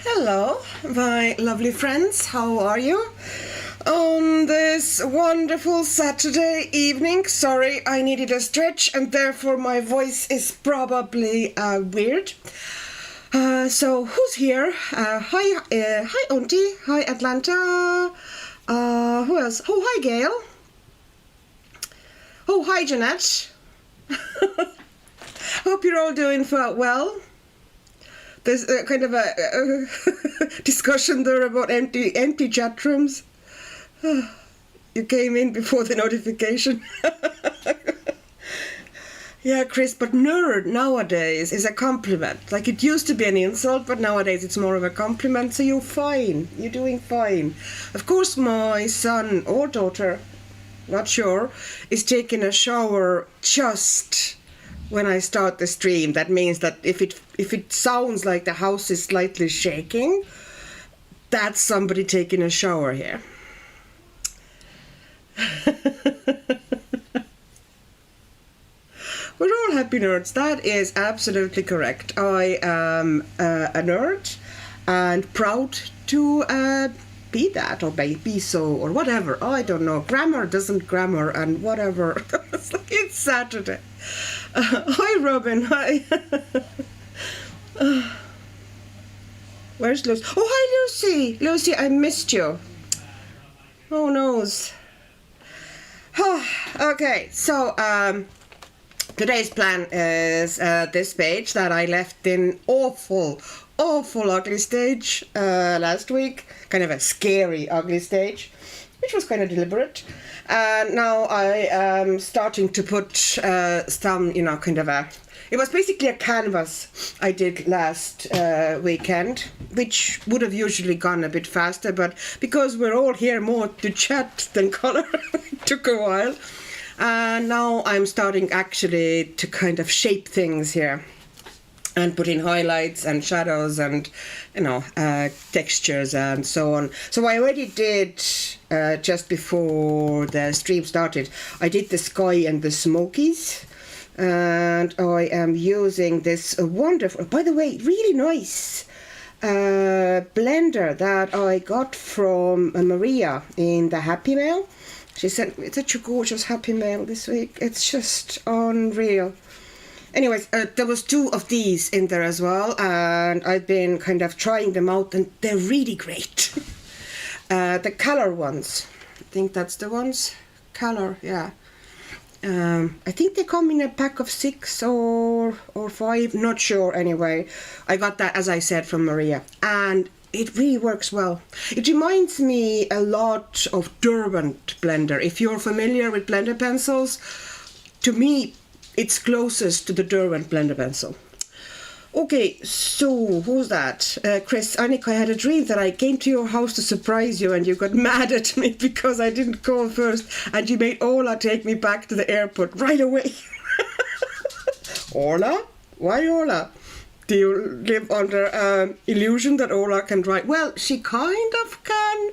Hello, my lovely friends, how are you? On this wonderful Saturday evening, sorry, I needed a stretch and therefore my voice is probably weird. So who's here? Hi Auntie, hi Atlanta, who else? Oh, hi Gail. Oh, hi Jeanette. Hope you're all doing well. There's kind of a discussion there about empty chat rooms. You came in before the notification. Yeah, Chris, but nerd nowadays is a compliment. Like, it used to be an insult, but nowadays it's more of a compliment. So you're fine. You're doing fine. Of course, my son or daughter, not sure, is taking a shower just when I start the stream. That means that if it sounds like the house is slightly shaking, that's somebody taking a shower here. We're all happy nerds. That is absolutely correct. I am a nerd and proud to be that, or be so, or whatever. I don't know. Grammar doesn't grammar and whatever. It's Saturday. Hi, Robin. Hi. Where's Lucy? Oh, hi, Lucy. Lucy, I missed you. Oh, noes. Okay, so today's plan is this page that I left in awful ugly stage last week. Kind of a scary ugly stage, which was kind of deliberate. And now I am starting to put some, kind of it was basically a canvas I did last weekend, which would have usually gone a bit faster, but because we're all here more to chat than color, it took a while. And now I'm starting actually to kind of shape things here and put in highlights and shadows and, textures and so on. So I already did, just before the stream started, I did the sky and the smokies. And I am using this wonderful, by the way, really nice blender that I got from Maria in the Happy Mail. She sent me such a gorgeous Happy Mail this week. It's just unreal. Anyways, there was 2 of these in there as well, and I've been kind of trying them out, and they're really great. The color ones, I think that's the ones. Color, yeah. I think they come in a pack of 6 or 5, not sure anyway. I got that, as I said, from Maria, and it really works well. It reminds me a lot of Derwent blender. If you're familiar with blender pencils, to me, it's closest to the Derwent blender pencil. Okay, so who's that? Chris, Annika, I had a dream that I came to your house to surprise you and you got mad at me because I didn't call first and you made Ola take me back to the airport right away. Ola? Why Ola? Do you live under illusion that Ola can drive? Well, she kind of can,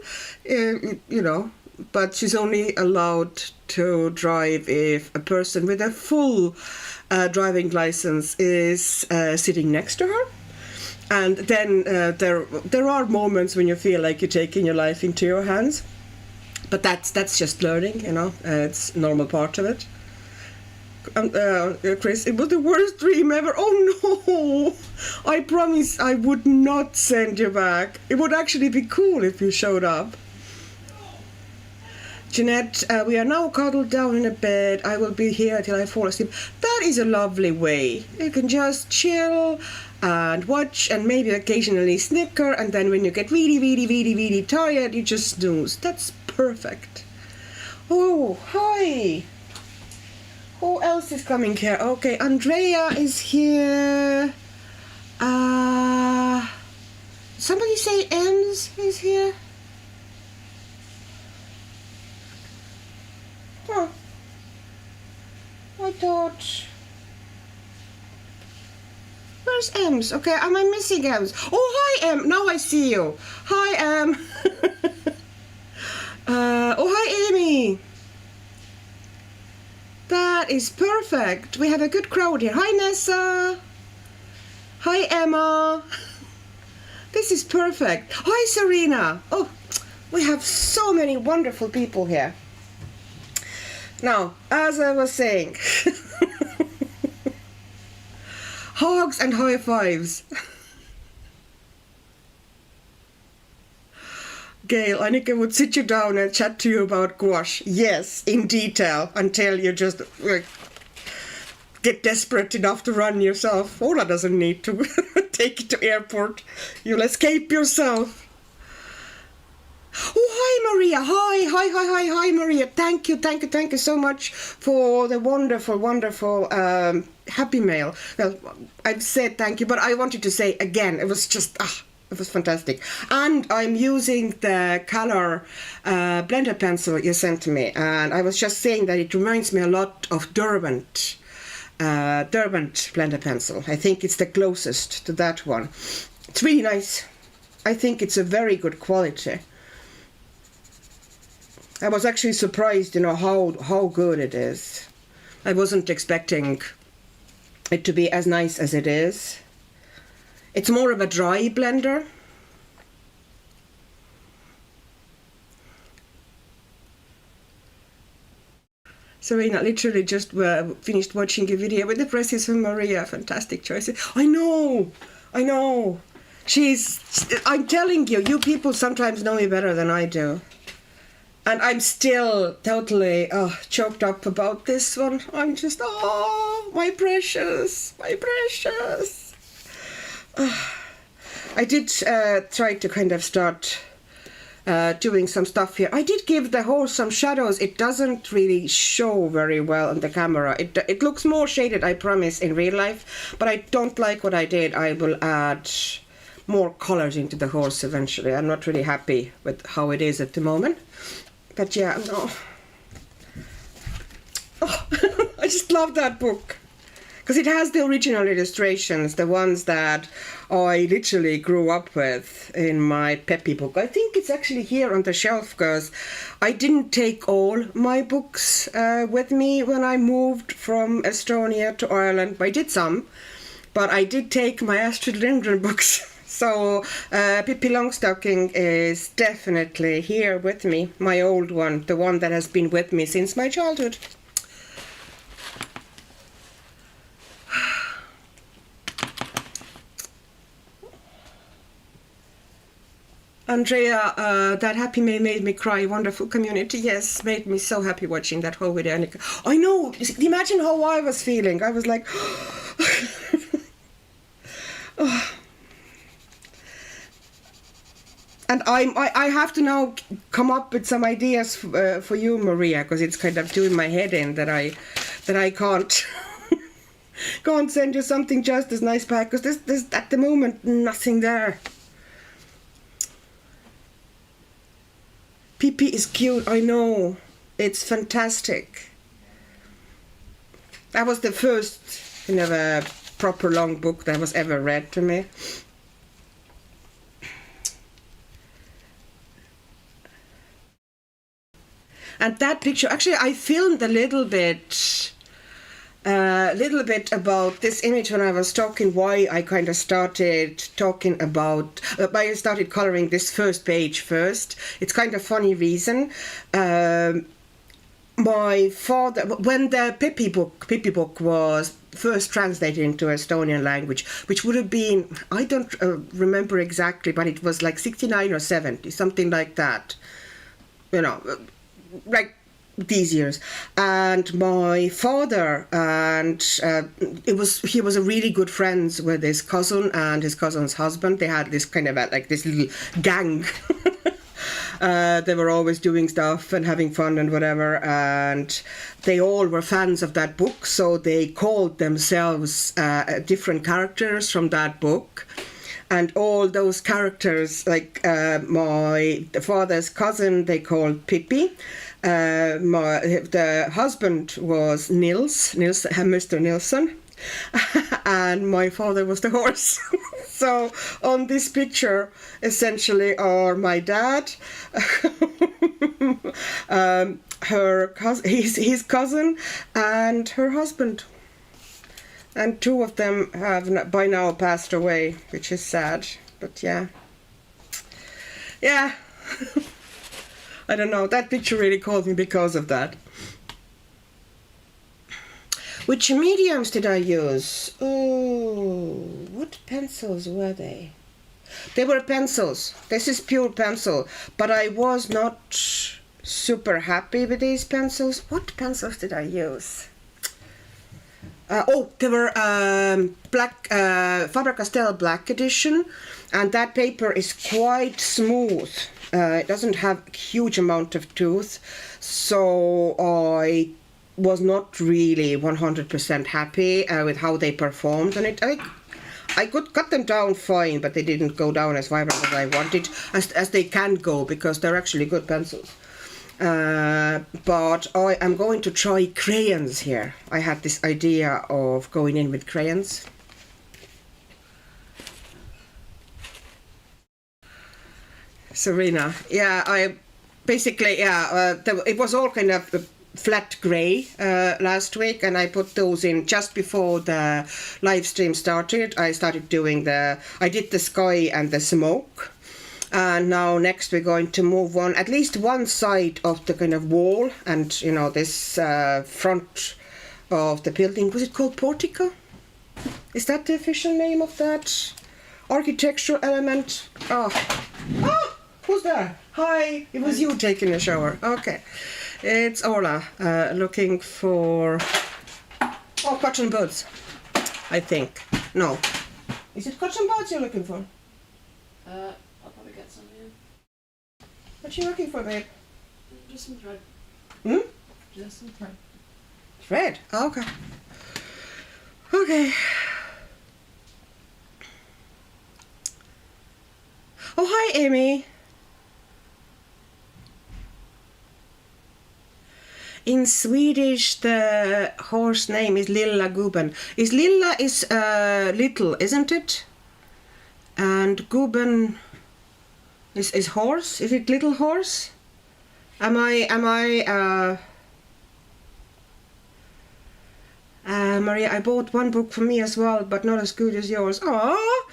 but she's only allowed to drive if a person with a full driving license is sitting next to her. And then there are moments when you feel like you're taking your life into your hands. But that's just learning, it's a normal part of it. Chris, it was the worst dream ever. Oh no! I promise I would not send you back. It would actually be cool if you showed up. Jeanette, we are now cuddled down in a bed. I will be here till I fall asleep. That is a lovely way. You can just chill and watch and maybe occasionally snicker, and then when you get really tired, you just snooze. That's perfect. Oh, hi. Who else is coming here? Okay, Andrea is here. Somebody say Ems is here. Oh, I thought. Where's Ems? Okay, am I missing Ems? Oh, hi Em. Now I see you. Hi Em. Oh, hi Amy. That is perfect. We have a good crowd here. Hi Nessa. Hi Emma. this is perfect. Hi, Serena. Oh, we have so many wonderful people here. Now, as I was saying, hugs and high fives. Gail, Annika would sit you down and chat to you about gouache. Yes, in detail, until you just get desperate enough to run yourself. Ola doesn't need to take it to airport. You'll escape yourself. Oh, hi, Maria. Hi, Maria. Thank you so much for the wonderful happy mail. Well, I've said thank you, but I wanted to say again, it was just, it was fantastic. And I'm using the color blender pencil you sent to me, and I was just saying that it reminds me a lot of Derwent blender pencil. I think it's the closest to that one. It's really nice. I think it's a very good quality. I was actually surprised, how good it is. I wasn't expecting it to be as nice as it is. It's more of a dry blender. Serena literally just finished watching a video with the presses from Maria. Fantastic choices. I know. I'm telling you, you people sometimes know me better than I do. And I'm still totally choked up about this one. I'm just, my precious. I did try to kind of start doing some stuff here. I did give the horse some shadows. It doesn't really show very well on the camera. It looks more shaded, I promise, in real life. But I don't like what I did. I will add more colors into the horse eventually. I'm not really happy with how it is at the moment. But yeah, no. Oh, I just love that book. Because it has the original illustrations, the ones that I literally grew up with in my Peppy book. I think it's actually here on the shelf because I didn't take all my books with me when I moved from Estonia to Ireland. I did some, but I did take my Astrid Lindgren books. So Pippi Longstocking is definitely here with me, my old one, the one that has been with me since my childhood. Andrea, that happy mail made me cry. Wonderful community. Yes, made me so happy watching that whole video. I know. Imagine how I was feeling. I was like, oh. And I have to now come up with some ideas for you, Maria, because it's kind of doing my head in that I can't can't send you something just as nice back, because there's at the moment nothing there. Pippi is cute, I know. It's fantastic. That was the first kind of a proper long book that was ever read to me. And that picture, actually, I filmed a little bit about this image when I was talking why I kind of started talking about, why I started coloring this first page first. It's kind of funny reason. My father, when the Pippi book was first translated into Estonian language, which would have been, I don't remember exactly, but it was like 69 or 70, something like that. Like these years. And my father, and he was a really good friends with his cousin and his cousin's husband. They had this kind of like this little gang. They were always doing stuff and having fun and whatever, and they all were fans of that book, so they called themselves different characters from that book. And all those characters, like my father's cousin, they called Pippi. The husband was Mr. Nilsson, and my father was the horse. So on this picture, essentially, are my dad, his cousin, and her husband. And two of them have by now passed away, which is sad, but yeah. Yeah. I don't know, that picture really called me because of that. Which mediums did I use? Oh, what pencils were they? They were pencils. This is pure pencil, but I was not super happy with these pencils. What pencils did I use? They were black Faber Castell Black Edition, and that paper is quite smooth. It doesn't have a huge amount of tooth, so I was not really 100% happy with how they performed on it. I could cut them down fine, but they didn't go down as vibrant as I wanted, as they can go, because they're actually good pencils. But I'm going to try crayons here. I had this idea of going in with crayons. Serena, yeah, it was all kind of flat grey last week, and I put those in just before the live stream started. I did the sky and the smoke. And now next we're going to move on at least one side of the kind of wall and, you know, this front of the building. Was it called portico? Is that the official name of that architectural element? Oh, who's there? Hi, it was you taking a shower. Okay. It's Orla looking for cotton buds, I think. No. Is it cotton buds you're looking for? I'll probably get some, yeah. What are you looking for, babe? Just some thread. Hmm? Just some thread. Thread? Oh, okay. Okay. Oh, hi, Amy. In Swedish, the horse name is Lilla Gubben. Lilla is little, isn't it? And Gubben is horse. Is it little horse? Maria, I bought one book for me as well, but not as good as yours. Oh,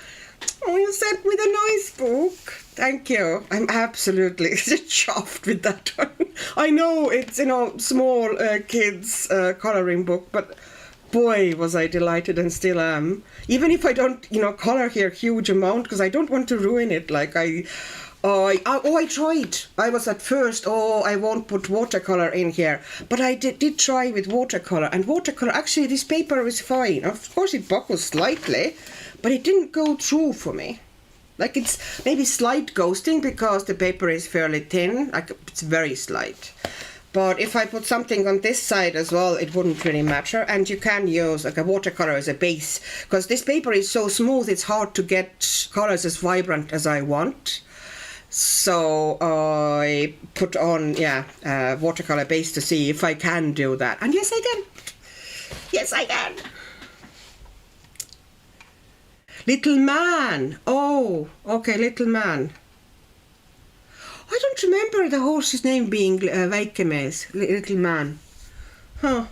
you sent me the nice book. Thank you. I'm absolutely chuffed with that one. I know it's, you know, small kids coloring book, but boy, was I delighted and still am. Even if I don't, you know, color here a huge amount, because I don't want to ruin it. Like I tried. I was at first, I won't put watercolor in here. But I did try with watercolor. And watercolor, actually, this paper is fine. Of course, it buckles slightly, but it didn't go through for me. Like, it's maybe slight ghosting because the paper is fairly thin. Like, it's very slight. But if I put something on this side as well, it wouldn't really matter. And you can use like a watercolor as a base, because this paper is so smooth, it's hard to get colors as vibrant as I want. So I put on, watercolor base to see if I can do that. And yes, I can. Yes, I can. Little man. Oh, okay, little man. I don't remember the horse's name being Väikemees, little man. Huh.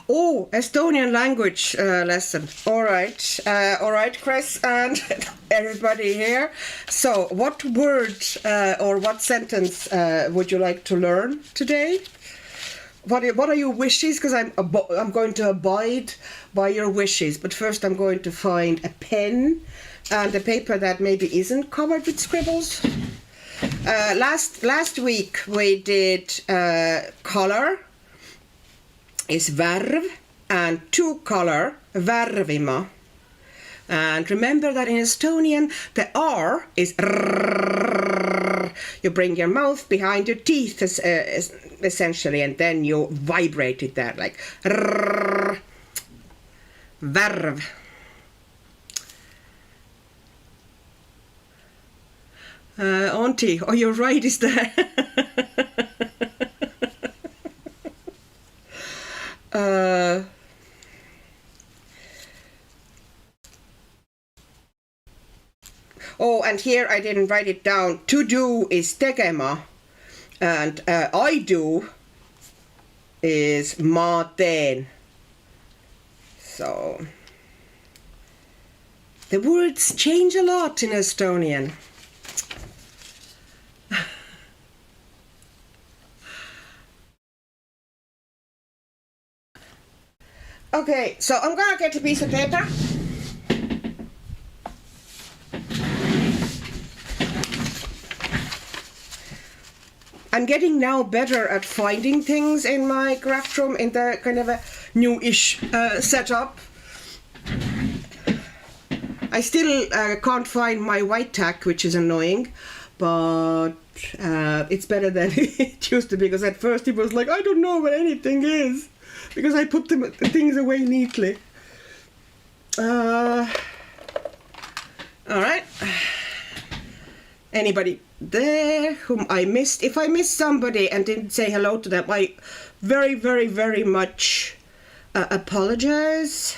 Oh, Estonian language lesson. All right, Chris and everybody here. So, what word or what sentence would you like to learn today? What are your wishes? Because I'm going to abide by your wishes. But first, I'm going to find a pen and a paper that maybe isn't covered with scribbles. Last week we did color is värv and two color värvima. And remember that in Estonian the R is rrrr. You bring your mouth behind your teeth essentially, and then you vibrate it there like rrrr. Värv. Auntie, you're right, is there? And here I didn't write it down. To do is tegema, and I do is ma teen. So The words change a lot in Estonian. Okay, so I'm gonna get a piece of paper. I'm getting now better at finding things in my craft room in the kind of a new-ish setup. I still can't find my white tack, which is annoying, but it's better than it used to be, because at first it was like, I don't know where anything is, because I put the things away neatly. All right. Anybody there whom I missed? If I missed somebody and didn't say hello to them, I very, very, very much apologize.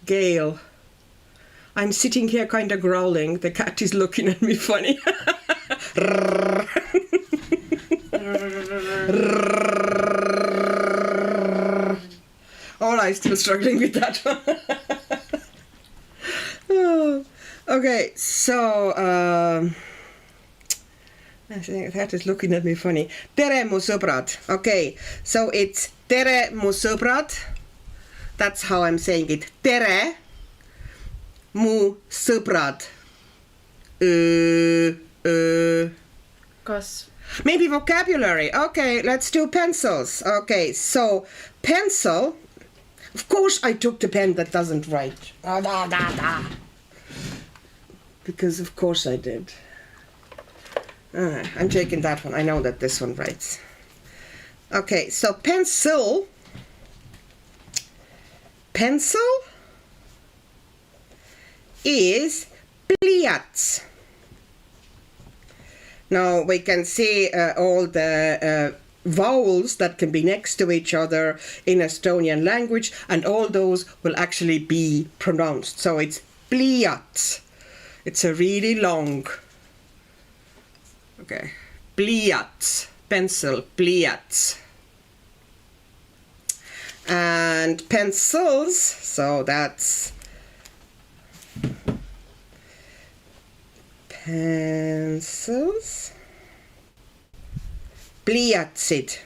Gail. I'm sitting here kind of growling. The cat is looking at me funny. Oh, I'm still struggling with that one. Oh, okay, so I think that is looking at me funny. Tere mu sõbrad. Okay, so it's tere mu sõbrad. That's how I'm saying it. Tere mu sõbrad. Kas. Maybe vocabulary. Okay, let's do pencils. Okay, so pencil. Of course I took the pen that doesn't write. Because of course I did. I'm taking that one. I know that this one writes. Okay, so pencil. Pencil is pliats. Now we can see all the vowels that can be next to each other in Estonian language, and all those will actually be pronounced. So it's pliats. It's a really long. Okay, pliats, pencil, pliats. And pencils, so that's pencils, pliatsid.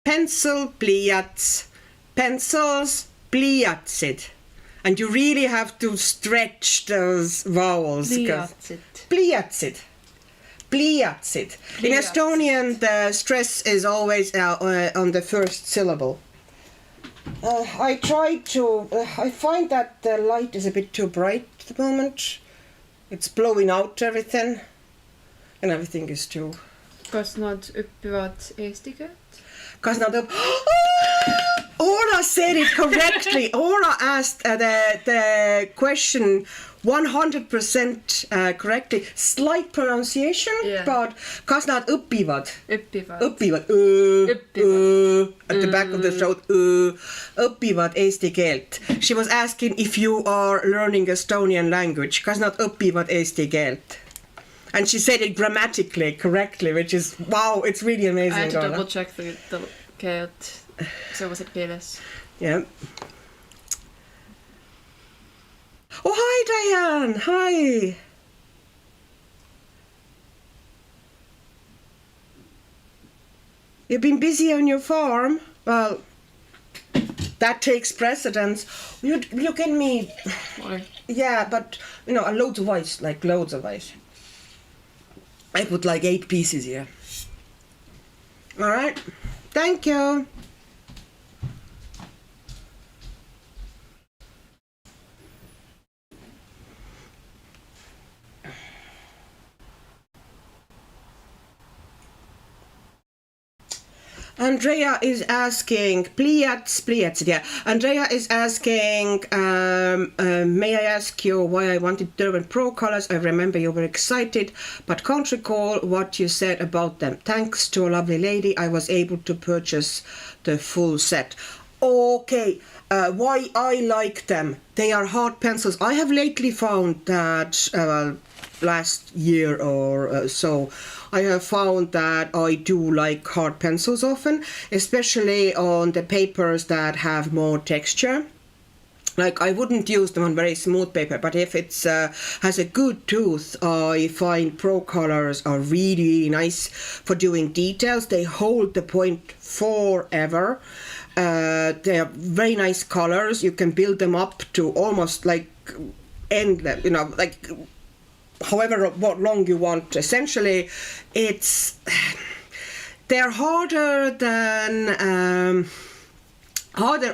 Pencil, pliats, pencils, pliatsid. And you really have to stretch those vowels. Pliatsid. Pliatsid. Pliatsid. In Estonian, the stress is always on the first syllable. I tried to... I find that the light is a bit too bright at the moment. It's blowing out everything. And everything is too... Kas nad õpivad eesti keelt? Kas nad Ora said it correctly. Ora asked the question 100% correctly. Slight pronunciation, yeah. But kas nad õpivad? Õpivad. Õpivad. At the back of the throat. Õpivad eesti keelt. She was asking if you are learning Estonian language. Kas nad õpivad eesti keelt? And she said it grammatically correctly, which is, wow, it's really amazing. I had to double check the keelt. So was it keeles? Yeah. Oh, hi, Diane. Hi. You've been busy on your farm? Well, that takes precedence. You look at me. Why? Yeah, but, you know, loads of ice, like loads of ice. I put like 8 pieces here. All right. Thank you. Andrea is asking, Pliats, yeah. Andrea is asking, may I ask you why I wanted Derwent Pro colors? I remember you were excited, but can't recall what you said about them. Thanks to a lovely lady, I was able to purchase the full set. Okay, why I like them? They are hard pencils. I have lately found that, last year or so, I have found that I do like hard pencils often, especially on the papers that have more texture. Like, I wouldn't use them on very smooth paper, but if it's has a good tooth, I find Pro colors are really, really nice for doing details. They hold the point forever. They are very nice colors. You can build them up to almost like endless, you know, like however what long you want. Essentially, they're harder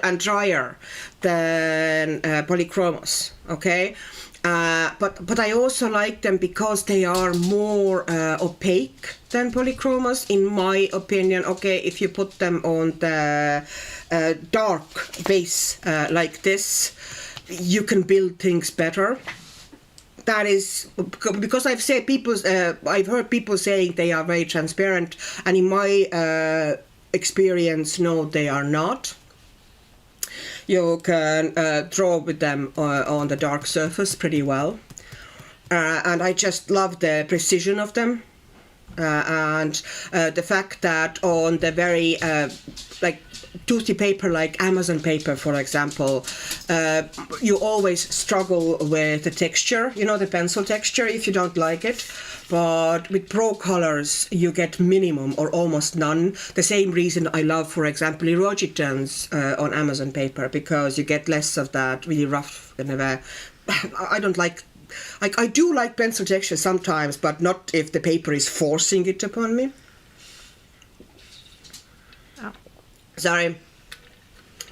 and drier than polychromos, okay? But I also like them because they are more opaque than polychromos, in my opinion. Okay, if you put them on the dark base like this, you can build things better. That is because I've heard people saying they are very transparent, and in my experience, no, they are not. You can draw with them on the dark surface pretty well, and I just love the precision of them, and the fact that on the very like toothy paper like Amazon paper, for example, you always struggle with the texture, you know, the pencil texture, if you don't like it. But with Pro colors, you get minimum or almost none. The same reason I love, for example, Erogitans on Amazon paper, because you get less of that really rough kind of I don't like. I do like pencil texture sometimes, but not if the paper is forcing it upon me. Oh. Sorry.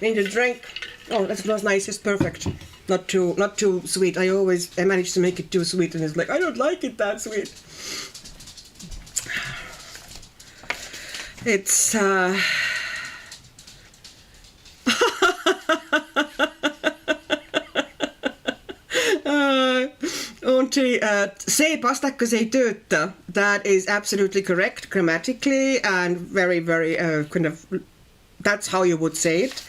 Need a drink. Oh, that was nice. It's perfect. Not too sweet. I manage to make it too sweet, and it's like, I don't like it that sweet. It's see, pastakas ei töötä. That is absolutely correct grammatically, and very, very kind of, that's how you would say it.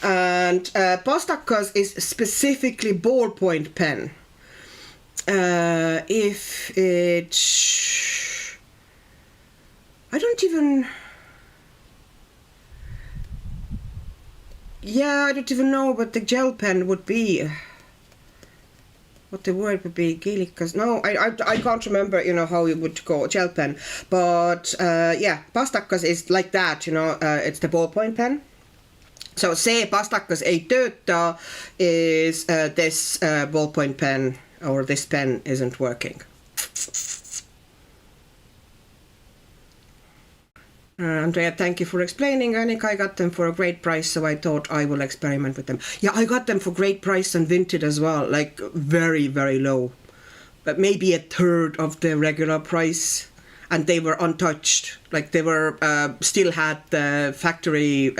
And pastakas is specifically ballpoint pen. If it, I don't even know what the gel pen would be. What the word would be, Geelikas. No, I can't remember, you know, how it would go, gel pen. But yeah, pastakas is like that, you know, it's the ballpoint pen. So se pastakas ei töötä is this ballpoint pen, or this pen isn't working. Andrea, thank you for explaining. Annika, I got them for a great price, so I thought I will experiment with them. Yeah, I got them for great price on Vinted as well, like very, very low. But maybe a third of the regular price. And they were untouched. Like they were, still had the factory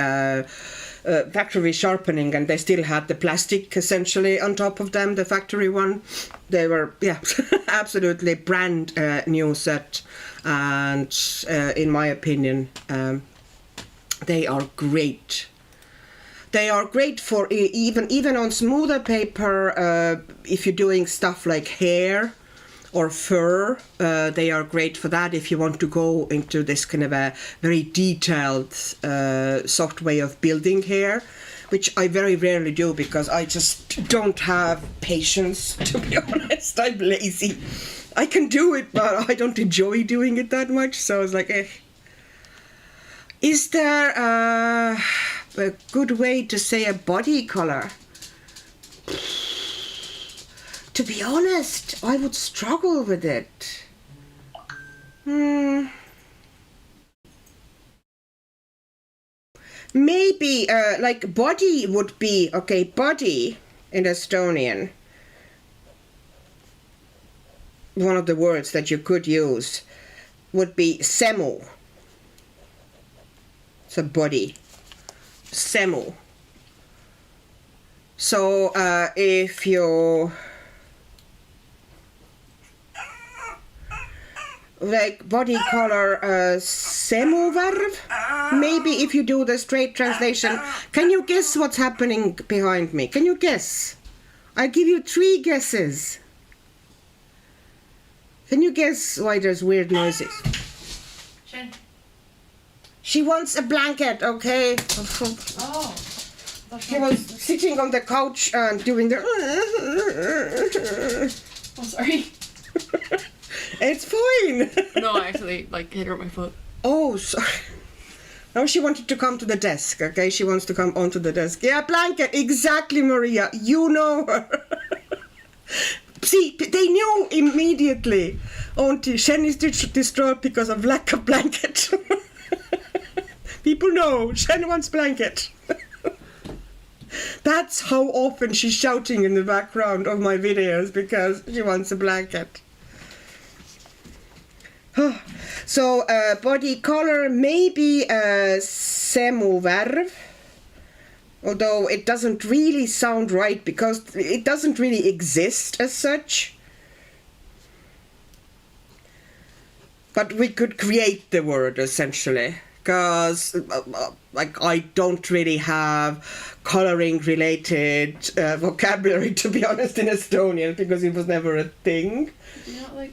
sharpening, and they still had the plastic essentially on top of them, the factory one. They were, yeah, absolutely brand new set. And in my opinion, they are great. They are great for even on smoother paper. If you're doing stuff like hair or fur, they are great for that. If you want to go into this kind of a very detailed, soft way of building hair, which I very rarely do because I just don't have patience, to be honest. I'm lazy. I can do it, but I don't enjoy doing it that much. So I was like, eh. Is there a good way to say a body color? To be honest, I would struggle with it. Maybe like body would be, okay, body in Estonian. One of the words that you could use would be semu. So body. Semu. So if you like body color semuvarv, maybe if you do the straight translation, can you guess what's happening behind me? Can you guess? I give you 3 guesses. Can you guess why there's weird noises? Shen. She wants a blanket, okay? Oh. She was sitting on the couch and doing the... Oh, sorry. It's fine. No, I actually hit her with my foot. Oh, sorry. Now she wanted to come to the desk, okay? She wants to come onto the desk. Yeah, blanket, exactly, Maria. You know her. See, they knew immediately. Auntie, Shen is distraught because of lack of blanket. People know, Shen wants blanket. That's how often she's shouting in the background of my videos, because she wants a blanket. So body color maybe semuvarv, although it doesn't really sound right because it doesn't really exist as such. But we could create the word essentially, because I don't really have coloring related vocabulary, to be honest, in Estonian, because it was never a thing. You know,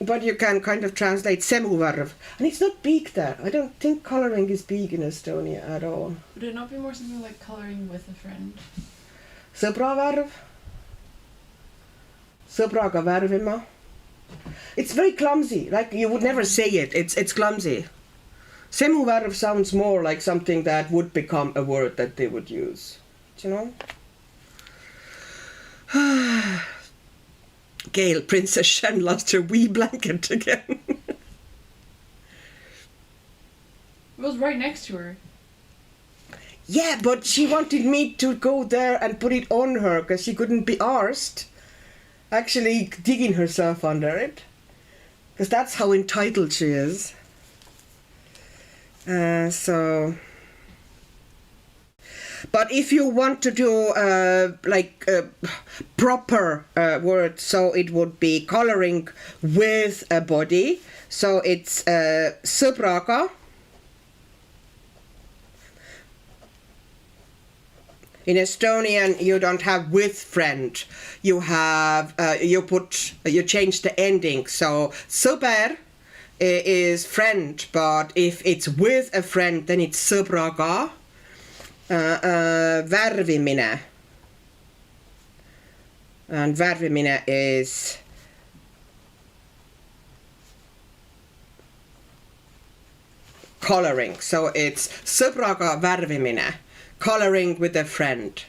But you can kind of translate semuvarv. And it's not big there. I don't think coloring is big in Estonia at all. Would it not be more something like coloring with a friend? Sõbravarv. Sõbraga värvima. It's very clumsy. Like, you would never say it. It's clumsy. Semuvarv sounds more like something that would become a word that they would use. Do you know? Gail, Princess Shen lost her wee blanket again. It was right next to her. Yeah, but she wanted me to go there and put it on her because she couldn't be arsed actually digging herself under it. Because that's how entitled she is. But if you want to do proper word, so it would be coloring with a body. So it's sõbraga. In Estonian, you don't have with friend. You have you change the ending. So sõber is friend, but if it's with a friend, then it's sõbraga. Värvimine. And värvimine is coloring. So it's sõbraga värvimine. Coloring with a friend.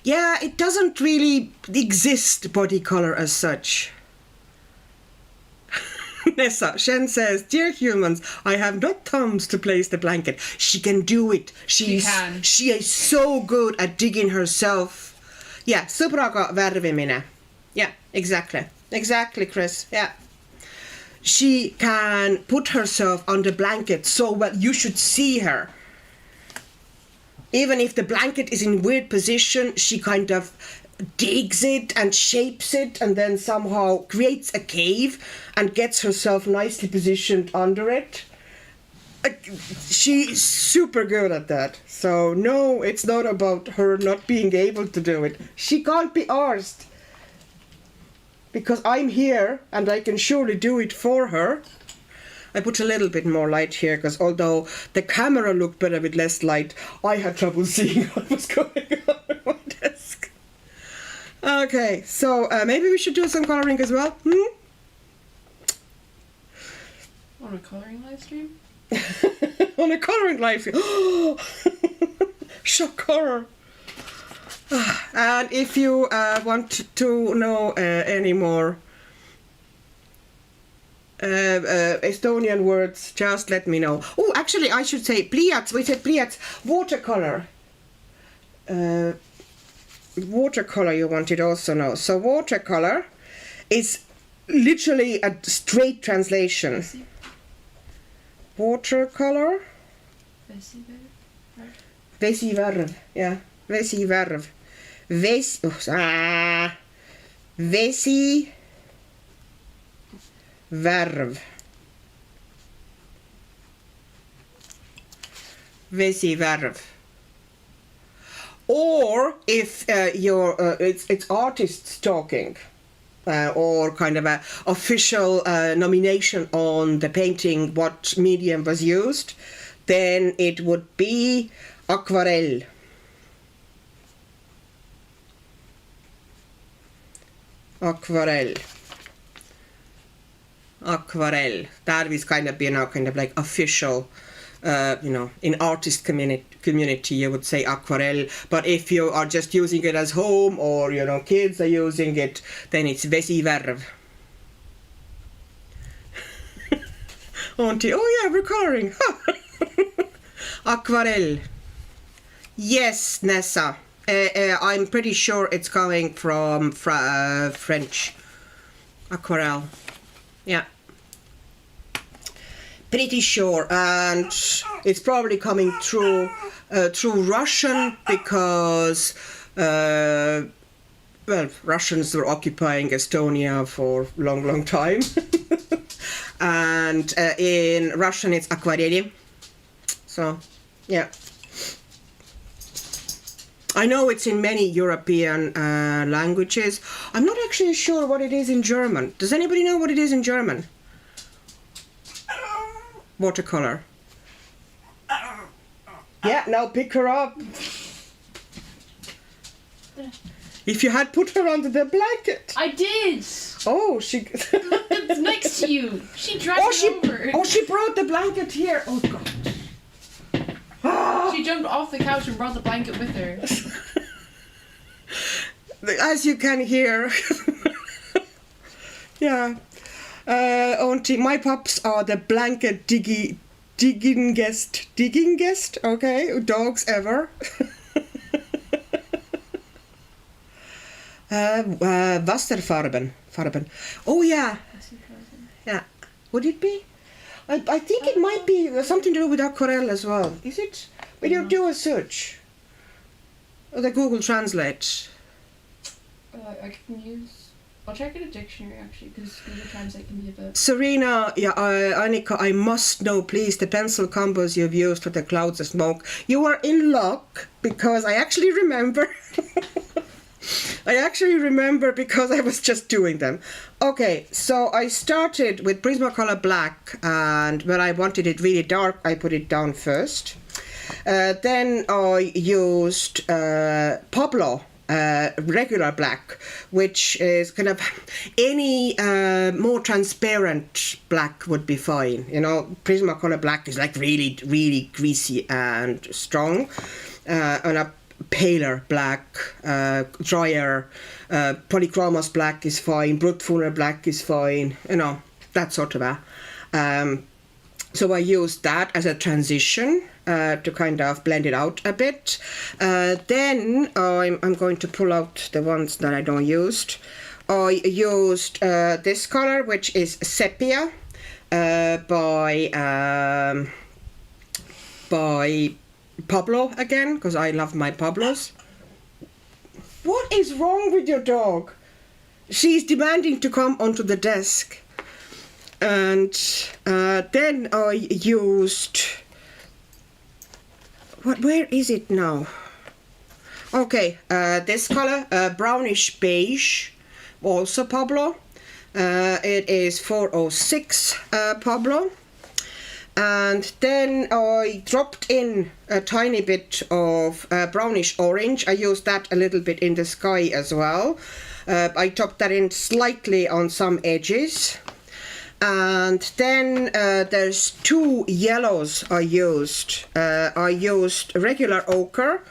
Yeah, it doesn't really exist, body color as such. Nessa, Shen says, dear humans, I have not thumbs to place the blanket. She can do it. She is so good at digging herself. Yeah, sõbraga värvimine. Yeah, exactly. Exactly, Chris. Yeah. She can put herself on the blanket so well. You should see her. Even if the blanket is in weird position, she kind of digs it and shapes it and then somehow creates a cave and gets herself nicely positioned under it. She's super good at that. So no, it's not about her not being able to do it. She can't be arsed. Because I'm here and I can surely do it for her. I put a little bit more light here because although the camera looked better with less light, I had trouble seeing what was going on my desk. Okay, so maybe we should do some coloring as well. On a coloring live stream? On a coloring live stream. Shock horror. And if you want to know any more Estonian words, just let me know. Oh, actually, I should say pliats. We said pliats. Watercolor. Watercolor you wanted also know. So watercolor is literally a straight translation. Watercolor. Vesiverv. Yeah. Vesiverv. Vesiverv. Vesiverv. Or if it's artists talking, or kind of a official nomination on the painting, what medium was used, then it would be aquarell. Aquarell. Aquarell. That is kind of, kind of like official. In artist community, you would say aquarell. But if you are just using it as home, or kids are using it, then it's vesiverv. Auntie, oh yeah, we're coloring. Aquarell. Yes, Nessa. I'm pretty sure it's coming from French. Aquarell. Yeah. Pretty sure, and it's probably coming through Russian because Russians were occupying Estonia for long time, and in Russian it's aquareli. So, yeah. I know it's in many European languages. I'm not actually sure what it is in German. Does anybody know what it is in German? Watercolor. Yeah, now pick her up. If you had put her under the blanket. I did. Oh, she. Look, it's next to you. She dragged it over. Oh, she brought the blanket here. Oh God. She jumped off the couch and brought the blanket with her. As you can hear. Yeah. Auntie, my pups are the blanket digging guest, okay, dogs ever. Wasserfarben. Oh yeah. Yeah. Would it be? I think it might be something to do with aquarell as well. Is it? Will you do a search? Or the Google Translate? I can use... I'll check in a dictionary actually, because Google Translate can be a bit... Serena, yeah, Annika, I must know, please, the pencil combos you've used for the clouds of smoke. You are in luck, because I actually remember. Because I was just doing them. Okay, so I started with Prismacolour Black, and when I wanted it really dark, I put it down first. Then I used Pablos. Regular black, which is kind of any more transparent black would be fine. Prismacolour Black is like really, really greasy and strong. And a paler black, drier, Polychromos Black is fine, Brutfuner Black is fine, that sort of a. So I used that as a transition to kind of blend it out a bit. Then I'm going to pull out the ones that I don't use. I used this color, which is Sepia by Pablos again, because I love my Pablos. What is wrong with your dog? She's demanding to come onto the desk. And then I used... Where is it now? Okay, this color, brownish beige, also Pablos. It is 406 Pablos. And then I dropped in a tiny bit of brownish orange. I used that a little bit in the sky as well. I topped that in slightly on some edges. And then there's two yellows I used. I used regular ochre,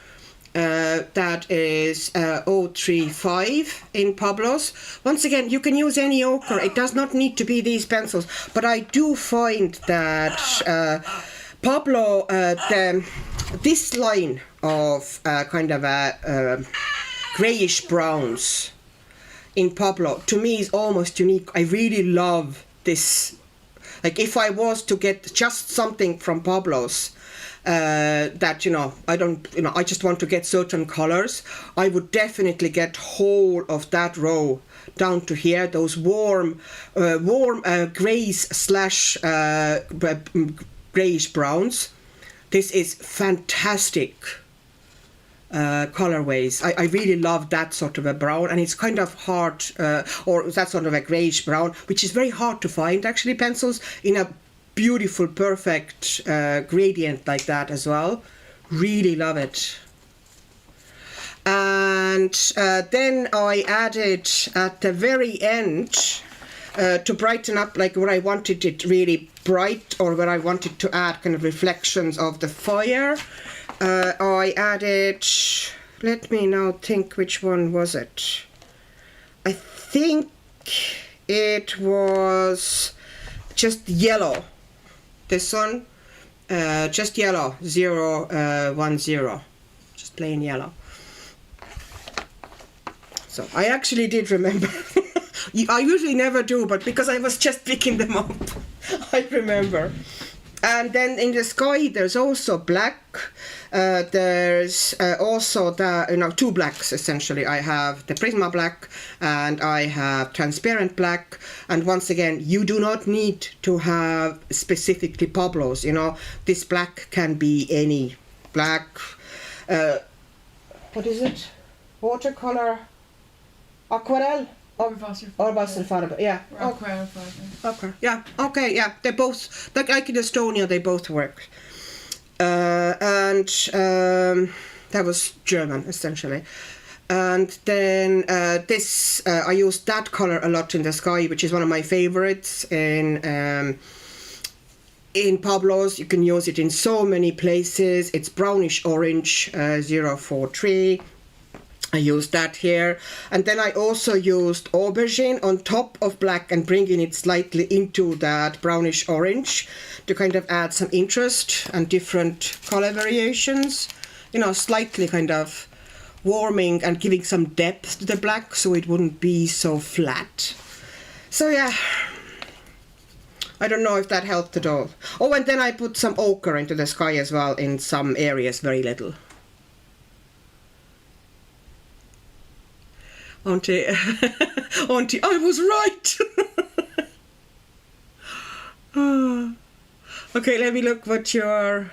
that is 035 in Pablos. Once again, you can use any ochre. It does not need to be these pencils. But I do find that Pablos, this line of kind of a greyish browns, in Pablo, to me, is almost unique. I really love this. Like, if I was to get just something from Pablos, that, you know, I don't, you know, I just want to get certain colors, I would definitely get whole of that row down to here, those warm grays slash grayish browns. This is fantastic colorways. I really love that sort of a brown, and it's kind of hard, or that sort of a grayish brown, which is very hard to find actually, pencils in a beautiful, perfect gradient like that as well. Really love it. And then I added at the very end, to brighten up, like where I wanted it really bright, or where I wanted to add kind of reflections of the fire, I added, let me now think, which one was it? I think it was just yellow. This one, just yellow, 010, just plain yellow. So I actually did remember. I usually never do, but because I was just picking them up, I remember. And then in the sky, there's also black. There's also the, you know, two blacks essentially. I have the Prisma black and I have transparent black. And once again, you do not need to have specifically Pablos. You know, this black can be any black. What is it? Watercolor, aquarelle. Or Wasserfarbe, yeah. Aquarelle. Okay, yeah, okay, yeah. They both, like in Estonia, they both work. And that was German, essentially. And then this, I used that color a lot in the sky, which is one of my favorites in Pablos. You can use it in so many places. It's brownish orange, 043. I used that here, and then I also used aubergine on top of black and bringing it slightly into that brownish orange to kind of add some interest and different color variations, you know, slightly kind of warming and giving some depth to the black so it wouldn't be so flat. So yeah, I don't know if that helped at all. Oh, and then I put some ochre into the sky as well in some areas, very little. Auntie, Auntie, I was right. Okay, let me look what your...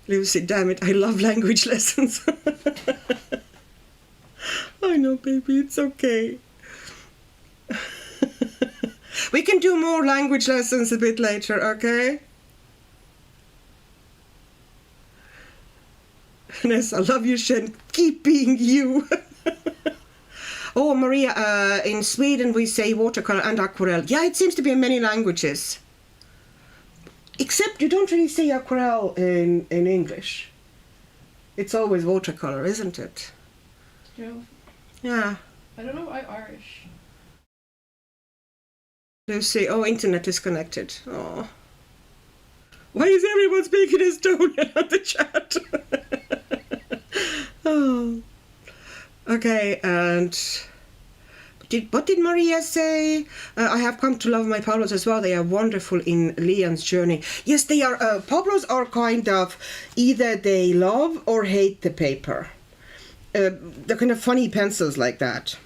Lucy, damn it, I love language lessons. I know, baby, it's okay. We can do more language lessons a bit later, okay? Yes, I love you, Shen. Keep being you. Oh, Maria, in Sweden we say watercolor and aquarelle. Yeah, it seems to be in many languages. Except you don't really say aquarelle in English. It's always watercolor, isn't it? Yeah. Yeah. I don't know why Irish. Lucy, oh, internet is connected. Oh. Why is everyone speaking Estonian on the chat? Oh. Okay, and what did Maria say? I have come to love my Pablos as well. They are wonderful in Leon's journey. Yes, they are. Pablos are kind of either they love or hate the paper. They're kind of funny pencils like that.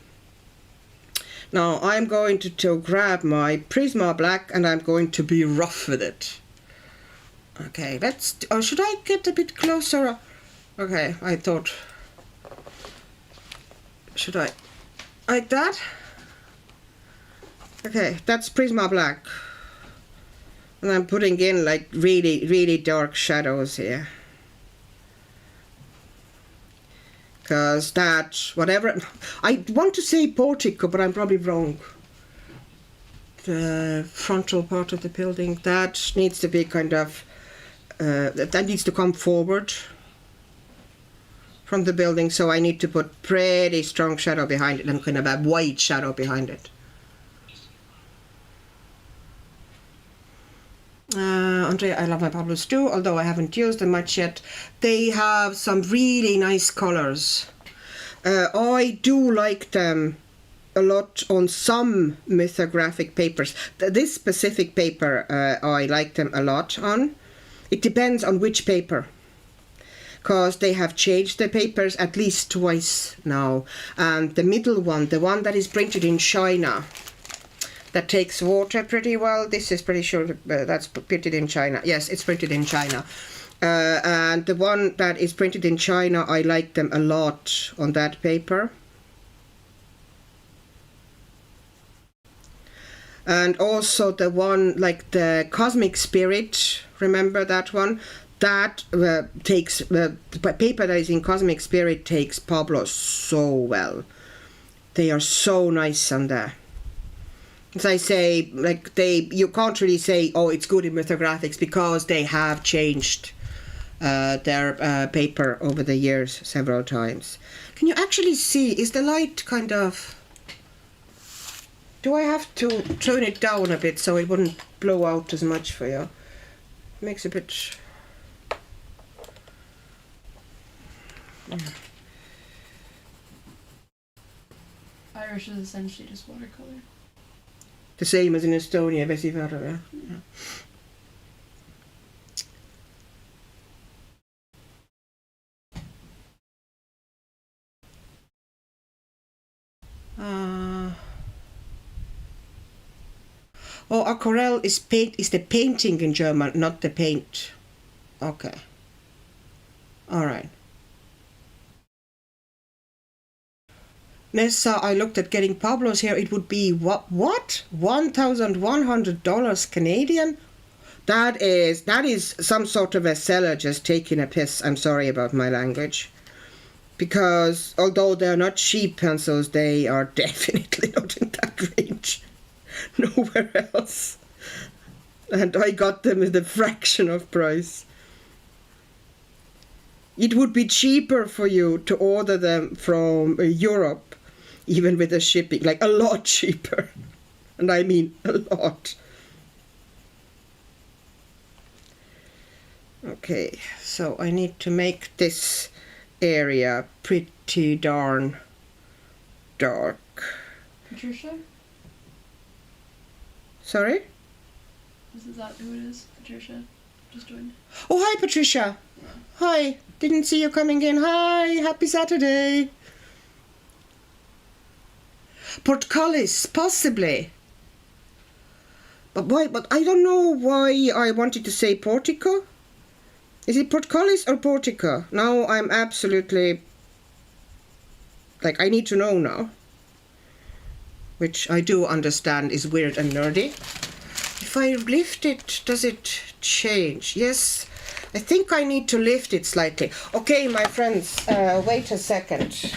Now I'm going to grab my Prisma black and I'm going to be rough with it. Okay, let's... Oh, should I get a bit closer? Okay, I thought... Should I... Like that? Okay, that's Prisma black. And I'm putting in like really, really dark shadows here. Because that, whatever... I want to say portico, but I'm probably wrong. The frontal part of the building, that needs to be kind of... that needs to come forward from the building, so I need to put pretty strong shadow behind it and kind of a white shadow behind it. Andrea, I love my Pablos too, although I haven't used them much yet. They have some really nice colors. I do like them a lot on some mythographic papers. This specific paper, I like them a lot on. It depends on which paper, because they have changed the papers at least twice now. And the middle one, the one that is printed in China, that takes water pretty well. This is pretty sure that's printed in China. Yes, it's printed in China. And the one that is printed in China, I like them a lot on that paper. And also the one like the Cosmic Spirit, remember that one? That takes the paper that is in Cosmic Spirit takes Pablos so well. They are so nice on there. As I say, like you can't really say, oh, it's good in mythographics, because they have changed their paper over the years several times. Can you actually see? Is the light kind of? Do I have to turn it down a bit so it wouldn't blow out as much for you? Makes a bit. Yeah. Irish is essentially just watercolor. The same as in Estonia, vesivaru. Yeah. Oh, aquarelle is the painting in German, not the paint. Okay. All right. Nessa, I looked at getting Pablos here. It would be what? $1,100 Canadian? That is some sort of a seller just taking a piss. I'm sorry about my language. Because although they're not cheap pencils, they are definitely not in that range. Nowhere else. And I got them at a fraction of price. It would be cheaper for you to order them from Europe, even with the shipping, like a lot cheaper. And I mean a lot. Okay, so I need to make this area pretty darn dark. Patricia? Sorry? Is that who it is? Patricia? Just joined. Oh, hi, Patricia. Yeah. Hi. Didn't see you coming in. Hi. Happy Saturday. Portcullis, possibly. But why? But I don't know why I wanted to say portico. Is it portcullis or portico? Now I'm absolutely... Like, I need to know now. Which I do understand is weird and nerdy. If I lift it, does it change? Yes, I think I need to lift it slightly. Okay, my friends, wait a second.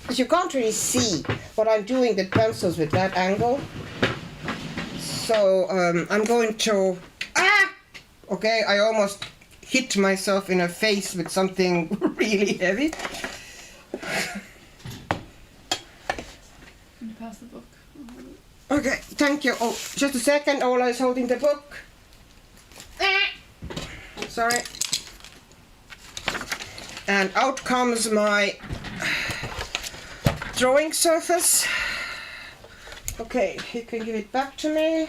Because you can't really see what I'm doing with pencils with that angle. So I'm going to... Ah! Okay, I almost hit myself in the face with something really heavy. Can you pass the book? Okay, thank you. Oh, just a second. Ola is holding the book. Sorry. And out comes my drawing surface. Okay, you can give it back to me.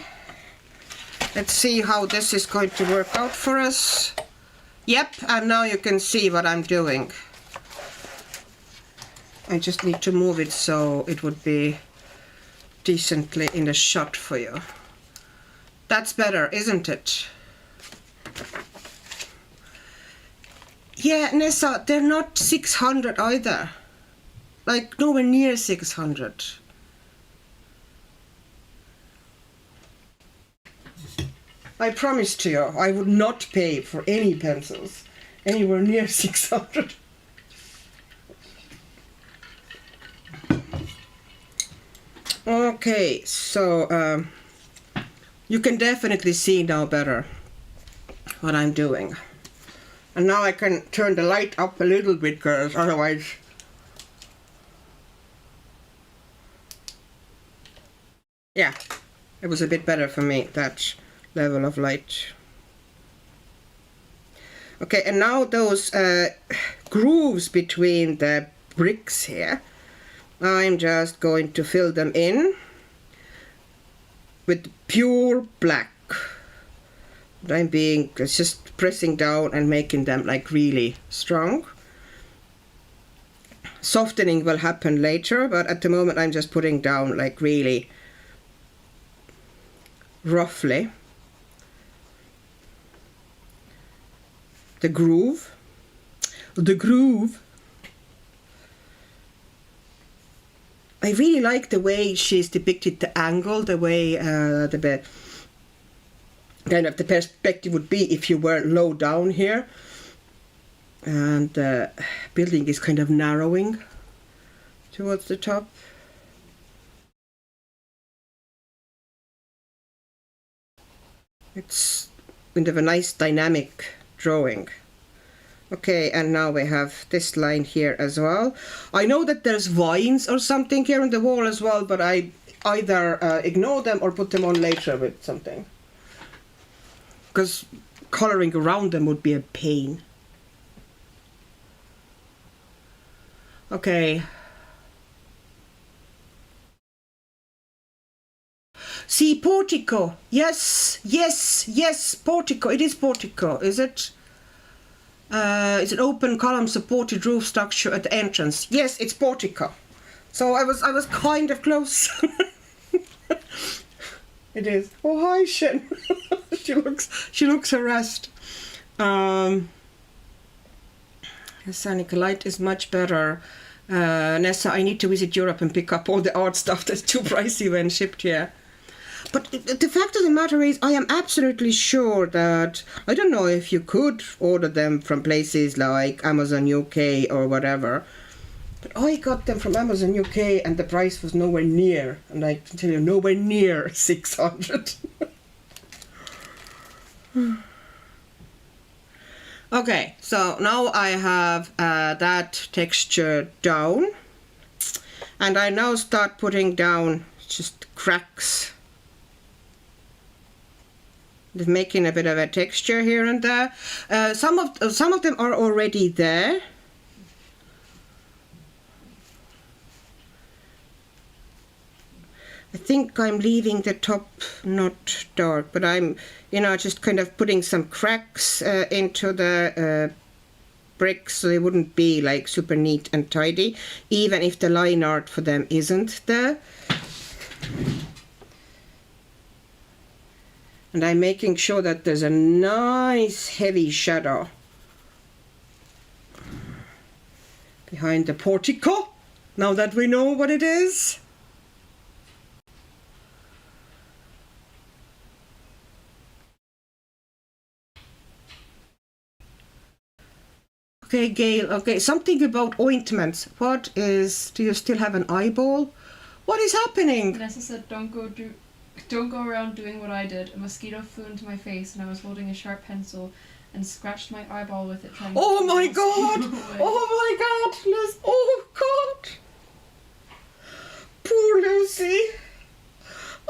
Let's see how this is going to work out for us. Yep, and now you can see what I'm doing. I just need to move it so it would be decently in the shot for you. That's better, isn't it? Yeah, Nessa, they're not 600 either. Like, nowhere near 600. I promise to you, I would not pay for any pencils anywhere near 600. Okay, so you can definitely see now better what I'm doing. And now I can turn the light up a little bit, because otherwise... Yeah, it was a bit better for me, that level of light. Okay, and now those grooves between the bricks here, I'm just going to fill them in with pure black. I'm just pressing down and making them like really strong. Softening will happen later, but at the moment I'm just putting down like really roughly the groove. I really like the way she's depicted the angle, the way the kind of the perspective would be if you were low down here, and the building is kind of narrowing towards the top. It's kind of a nice dynamic drawing. Okay, and now we have this line here as well. I know that there's vines or something here on the wall as well, but I either ignore them or put them on later with something, because coloring around them would be a pain. Okay. See, portico. Yes, yes, yes, portico. It is portico, is it? It's an open column supported roof structure at the entrance. Yes, it's portico. So I was kind of close. It is. Oh, hi, Shen. she looks harassed. Sanika, light is much better. Nessa, I need to visit Europe and pick up all the art stuff that's too pricey when shipped here. But the fact of the matter is, I am absolutely sure that, I don't know if you could order them from places like Amazon UK or whatever, but I got them from Amazon UK and the price was nowhere near, and I can tell you, nowhere near 600. Okay, so now I have that texture down, and I now start putting down just cracks, making a bit of a texture here and there. Some of them are already there. I think I'm leaving the top not dark, but I'm, just kind of putting some cracks into the bricks so they wouldn't be like super neat and tidy, even if the line art for them isn't there. And I'm making sure that there's a nice heavy shadow behind the portico, now that we know what it is. Okay, Gail, okay, something about ointments. Do you still have an eyeball? What is happening? Vanessa said, don't go around doing what I did. A mosquito flew into my face and I was holding a sharp pencil and scratched my eyeball with it trying to Oh my god! Oh my god! Liz, oh god! Poor Lucy!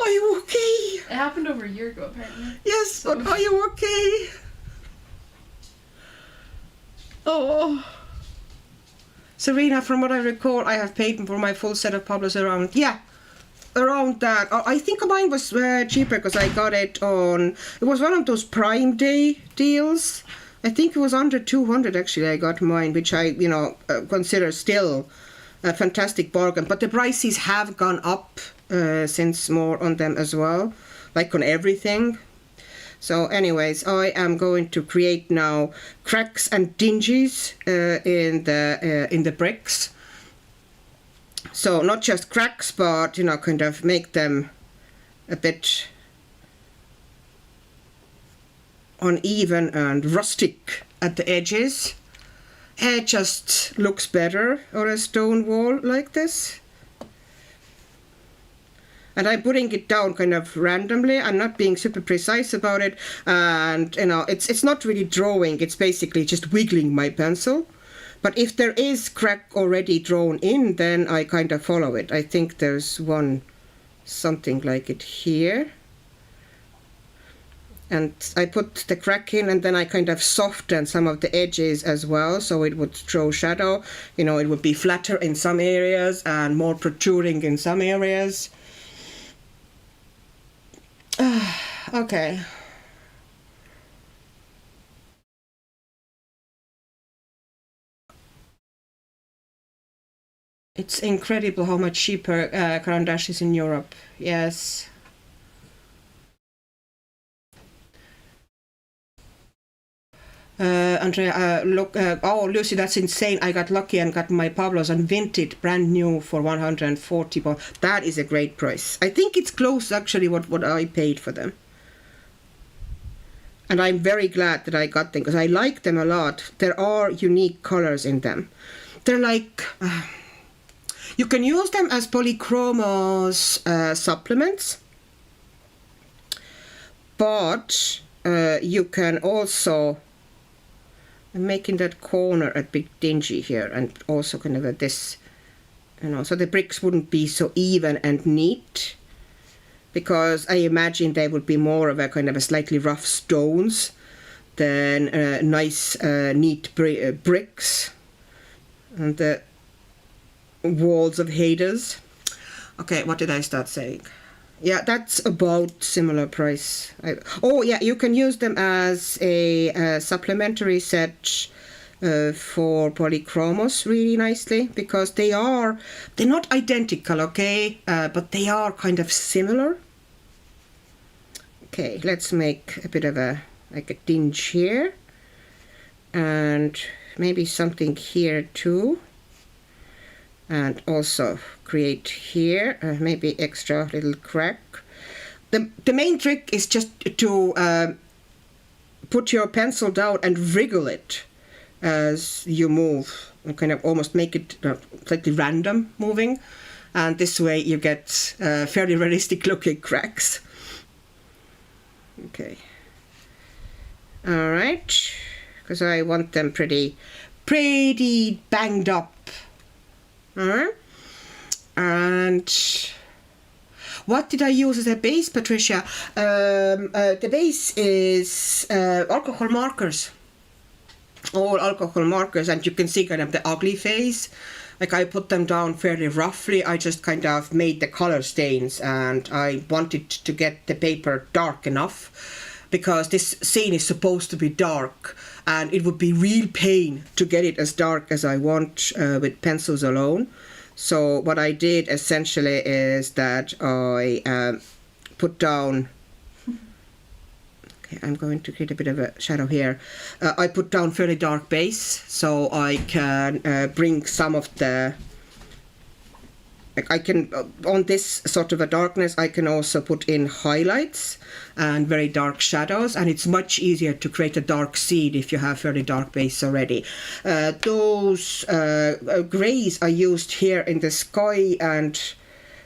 Are you okay? It happened over a year ago, apparently. Yes, so. But are you okay? Oh. Serena, from what I recall, I have paid for my full set of Pablos around that. I think mine was cheaper because I got it on, it was one of those Prime Day deals. I think it was under 200 actually I got mine, which I, consider still a fantastic bargain. But the prices have gone up since more on them as well, like on everything. So anyways, I am going to create now cracks and dinges in the bricks. So not just cracks, but kind of make them a bit uneven and rustic at the edges. It just looks better on a stone wall like this. And I'm putting it down kind of randomly. I'm not being super precise about it. And, it's not really drawing. It's basically just wiggling my pencil. But if there is crack already drawn in, then I kind of follow it. I think there's something like it here. And I put the crack in, and then I kind of softened some of the edges as well, so it would throw shadow. You know, it would be flatter in some areas and more protruding in some areas. Okay. It's incredible how much cheaper Caran d'Ache is in Europe. Yes. Andrea, look, oh, Lucy, that's insane. I got lucky and got my Pablos on vintage, brand new for 140 pounds. That is a great price. I think it's close, actually, what I paid for them. And I'm very glad that I got them, because I like them a lot. There are unique colors in them. They're like... you can use them as polychromos supplements. But you can also... I'm making that corner a bit dingy here, and also kind of this, you know, so the bricks wouldn't be so even and neat, because I imagine they would be more of a kind of a slightly rough stones than nice, neat bricks, and the walls of Hades. Okay, what did I start saying? Yeah, that's about similar price. Oh yeah, you can use them as a supplementary set for polychromos really nicely, because they're not identical, okay, but they are kind of similar. Okay, let's make a bit of a tinge here, and maybe something here too. And also create here maybe extra little crack. The main trick is just to put your pencil down and wriggle it as you move, and kind of almost make it slightly random moving, and this way you get fairly realistic looking cracks. Okay, all right, because I want them pretty banged up. And what did I use as a base, Patricia? The base is alcohol markers. All alcohol markers, and you can see kind of the ugly face. Like, I put them down fairly roughly. I just kind of made the color stains, and I wanted to get the paper dark enough, because this scene is supposed to be dark, and it would be real pain to get it as dark as I want with pencils alone. So what I did essentially is that I put down... Okay, I'm going to create a bit of a shadow here. I put down fairly dark base, so I can bring some of the... I can, on this sort of a darkness, I can also put in highlights and very dark shadows, and it's much easier to create a dark scene if you have fairly dark base already. Those grays are used here in the sky and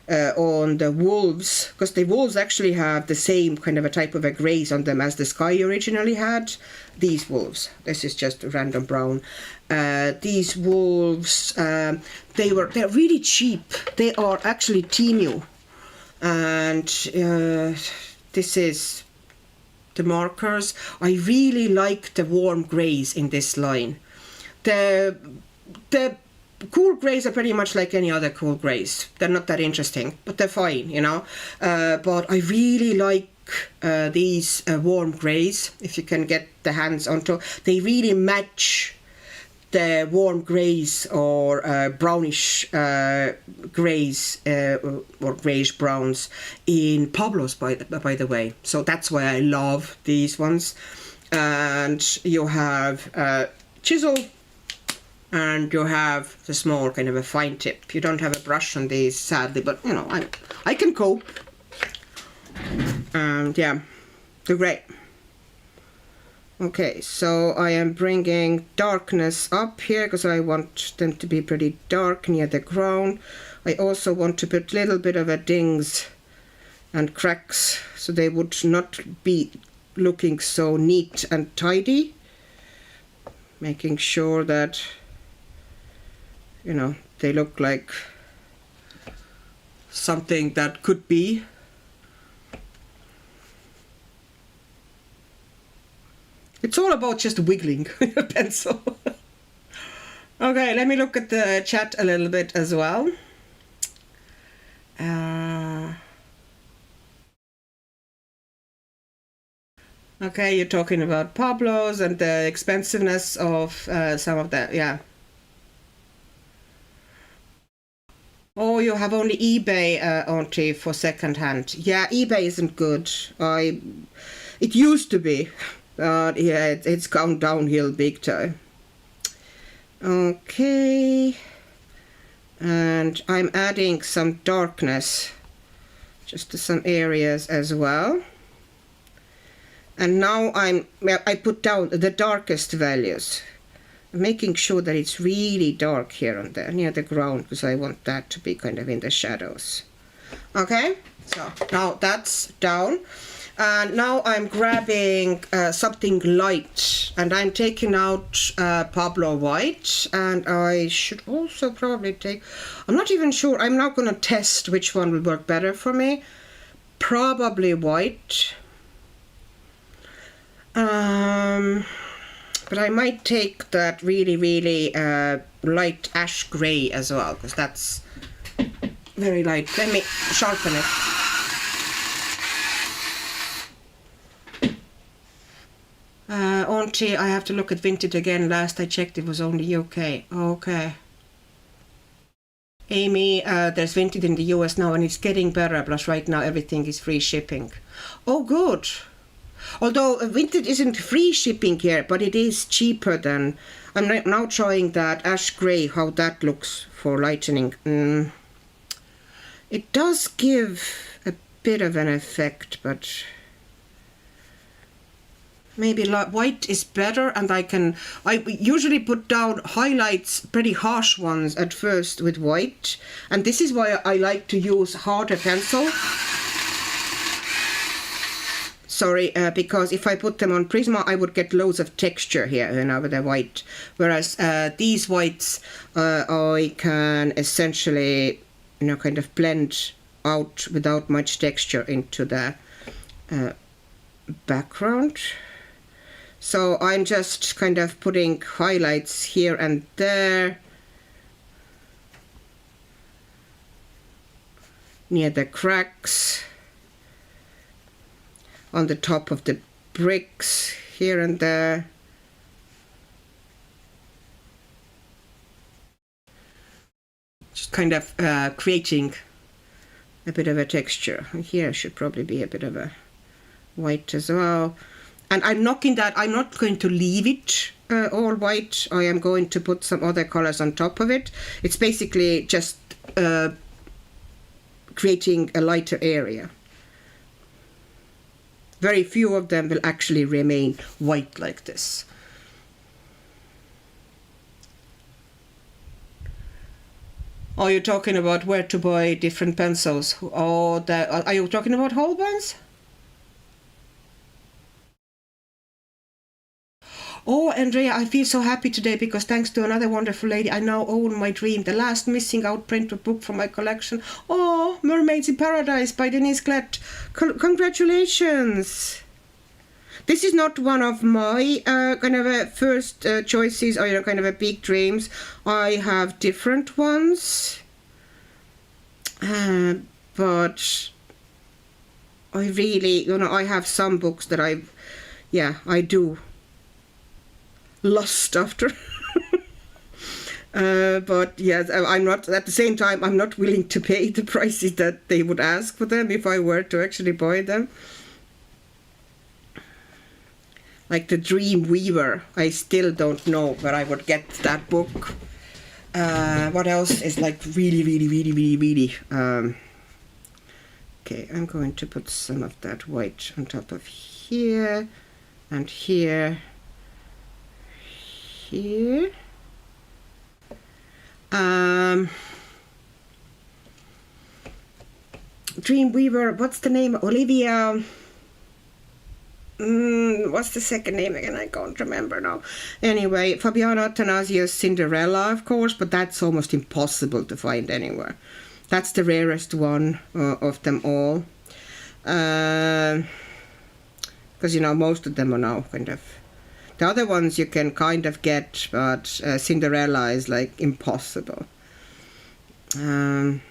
on the wolves, because the wolves actually have the same kind of a type of a grays on them as the sky originally had. These wolves, this is just random brown. These wolves, they're really cheap. They are actually Temu, and this is the markers. I really like the warm grays in this line. The cool grays are pretty much like any other cool grays. They're not that interesting, but they're fine, you know. But I really like these warm grays, if you can get the hands onto. They really match the warm grays or brownish grays or greyish browns in Pablos, by the way. So that's why I love these ones. And you have chisel, and you have the small kind of a fine tip. You don't have a brush on these, sadly, but you know, I can cope. And yeah, they're great. Okay, so I am bringing darkness up here because I want them to be pretty dark near the ground. I also want to put a little bit of a dings and cracks so they would not be looking so neat and tidy. Making sure that, you know, they look like something that could be. It's all about just wiggling your pencil. Okay, let me look at the chat a little bit as well. Okay, you're talking about Pablos and the expensiveness of some of that, yeah. Oh, you have only eBay, Auntie, for second-hand. Yeah, eBay isn't good. It used to be, but yeah, it's gone downhill big time. Okay, and I'm adding some darkness just to some areas as well. And now I put down the darkest values, making sure that it's really dark here and there near the ground, because I want that to be kind of in the shadows. Okay, so now that's down. And now I'm grabbing something light, and I'm taking out Pablo White, and I should also probably take, I'm not even sure, I'm not going to test which one will work better for me. Probably white. But I might take that really, really light ash gray as well, because that's very light. Let me sharpen it. Auntie, I have to look at Vinted again. Last I checked, it was only UK. Okay. Amy, there's Vinted in the US now, and it's getting better, plus right now everything is free shipping. Oh, good. Although Vinted isn't free shipping here, but it is cheaper than... I'm now trying that ash grey, how that looks for lightening. It does give a bit of an effect, but... maybe white is better, and I usually put down highlights, pretty harsh ones at first with white, and this is why I like to use harder pencil. Sorry, because if I put them on Prisma, I would get loads of texture here, you know, with the white. Whereas these whites, I can essentially, you know, kind of blend out without much texture into the background. So I'm just kind of putting highlights here and there near the cracks, on the top of the bricks here and there. Just kind of creating a bit of a texture. Here should probably be a bit of a white as well. And I'm knocking that, I'm not going to leave it all white. I am going to put some other colors on top of it. It's basically just creating a lighter area. Very few of them will actually remain white like this. Are you talking about where to buy different pencils? Or are you talking about Holbein's? Oh, Andrea, I feel so happy today because thanks to another wonderful lady, I now own my dream, the last missing out printed book from my collection. Oh, Mermaids in Paradise by Denise Klett. Congratulations! This is not one of my kind of first choices or, you know, kind of a big dreams. I have different ones. But I really, you know, I have some books that I do lust after. But yes, I'm not, at the same time, I'm not willing to pay the prices that they would ask for them if I were to actually buy them. Like the Dream Weaver, I still don't know where I would get that book. What else is like really okay, I'm going to put some of that white on top of here and here. Here. Dreamweaver, what's the name? Olivia. What's the second name again? I can't remember now. Anyway, Fabiana Athanasio's Cinderella, of course, but that's almost impossible to find anywhere. That's the rarest one of them all. Because, you know, most of them are now kind of The other ones you can kind of get, but Cinderella is like impossible. And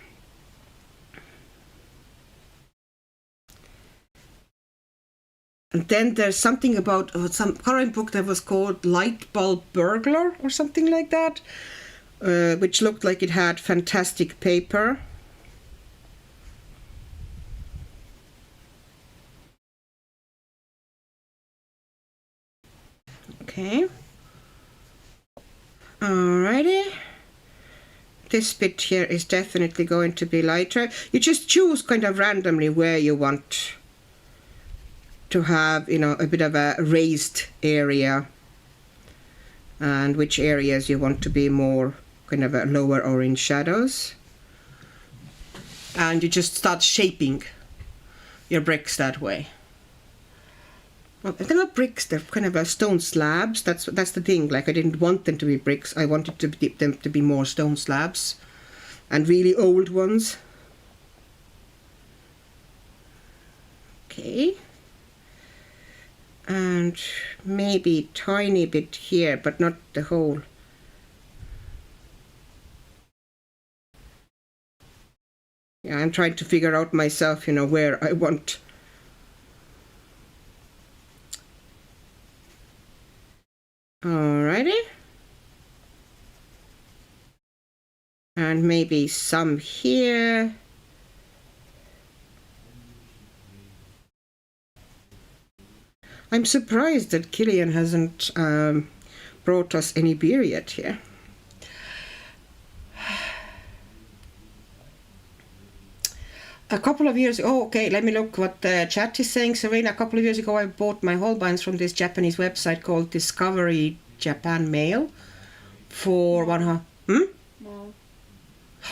then there's something about some coloring book that was called Light Bulb Burglar or something like that, which looked like it had fantastic paper. Okay. Alrighty. This bit here is definitely going to be lighter. You just choose kind of randomly where you want to have, you know, a bit of a raised area and which areas you want to be more kind of a lower orange shadows. And you just start shaping your bricks that way. Well, they're not bricks, they're kind of stone slabs. That's the thing. Like, I didn't want them to be bricks. I wanted them to be more stone slabs, and really old ones. Okay. And maybe tiny bit here, but not the whole. Yeah, I'm trying to figure out myself, you know, where I want. Alrighty. And maybe some here. I'm surprised that Killian hasn't brought us any beer yet here. A couple of years ago, okay, let me look what the chat is saying. Serena, a couple of years ago I bought my Holbeins from this Japanese website called Discovery Japan Mail for Mall.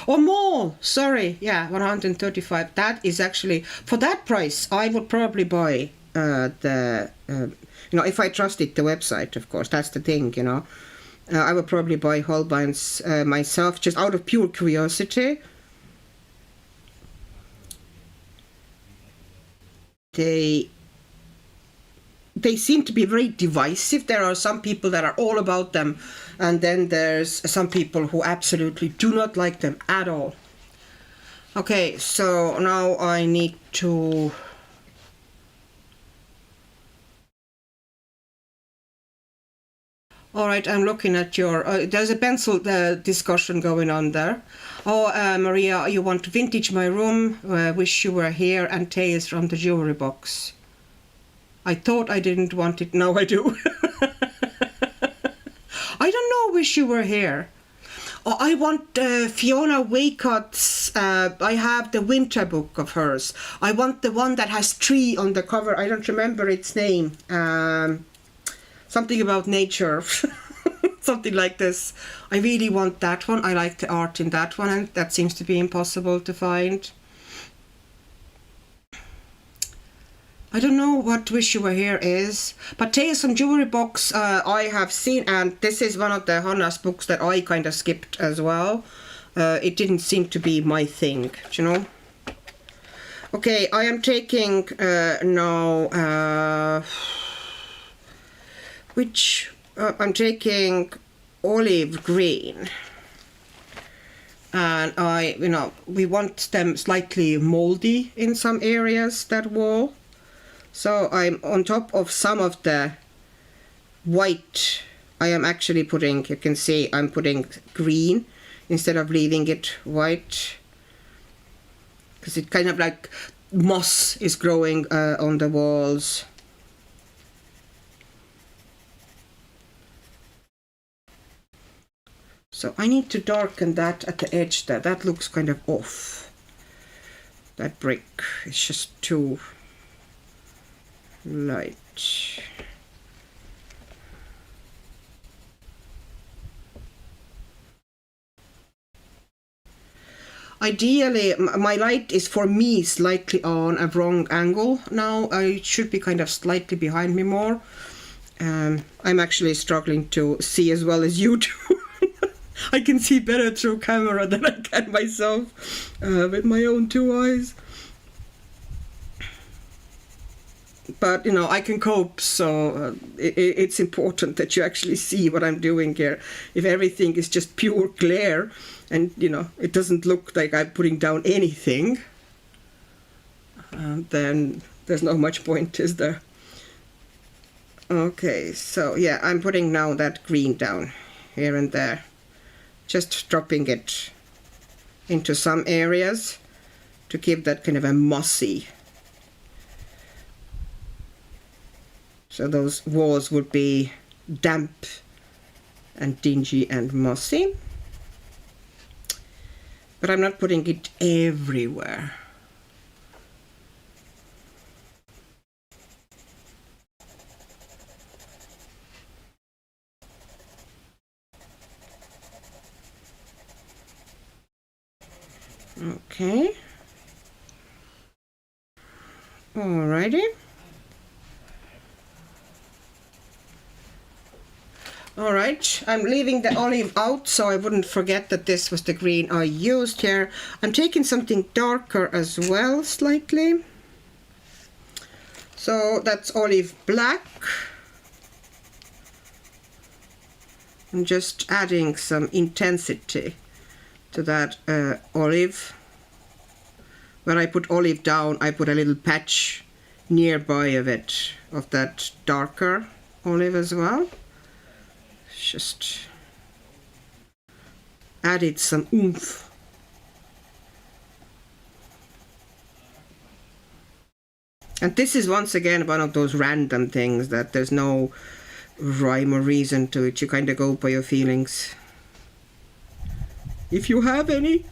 Oh, Mall! Sorry, yeah, 135. That is actually, for that price, I would probably buy you know, if I trusted the website, of course, that's the thing, you know. I would probably buy Holbeins myself, just out of pure curiosity. They seem to be very divisive. There are some people that are all about them, and then there's some people who absolutely do not like them at all. Okay, so now I need to... All right, I'm looking at your... there's a pencil discussion going on there. Oh, Maria, you want to vintage my room, wish you were here, and tales from the jewelry box. I thought I didn't want it, now I do. I don't know, wish you were here. Oh, I want Fiona Waycott's, I have the winter book of hers. I want the one that has tree on the cover, I don't remember its name. Something about nature. Something like this. I really want that one. I like the art in that one, and that seems to be impossible to find. I don't know what Wish You Were Here is, but Tales from Jewelry Box I have seen, and this is one of the Hannah's books that I kind of skipped as well. It didn't seem to be my thing, you know. Okay, I am taking now I'm taking olive green, and we want them slightly moldy in some areas, that wall. So I'm on top of some of the white, I am actually putting, you can see I'm putting green instead of leaving it white, because it kind of like moss is growing on the walls. So I need to darken that at the edge there. That looks kind of off. That brick is just too light. Ideally, my light is for me slightly on a wrong angle now. It should be kind of slightly behind me more. I'm actually struggling to see as well as you do. I can see better through camera than I can myself with my own two eyes. but you know, I can cope, so it's important that you actually see what I'm doing here. If everything is just pure glare and you know it doesn't look like I'm putting down anything, then there's not much point, is there? Okay, so yeah, I'm putting now that green down here and there, just dropping it into some areas to give that kind of a mossy. So those walls would be damp and dingy and mossy. But I'm not putting it everywhere. Okay. Alrighty. Alright, I'm leaving the olive out so I wouldn't forget that this was the green I used here. I'm taking something darker as well, slightly. So that's olive black. I'm just adding some intensity to that olive. When I put olive down, I put a little patch nearby of it, of that darker olive as well. Just added some oomph. And this is once again one of those random things that there's no rhyme or reason to it. You kind of go by your feelings, if you have any.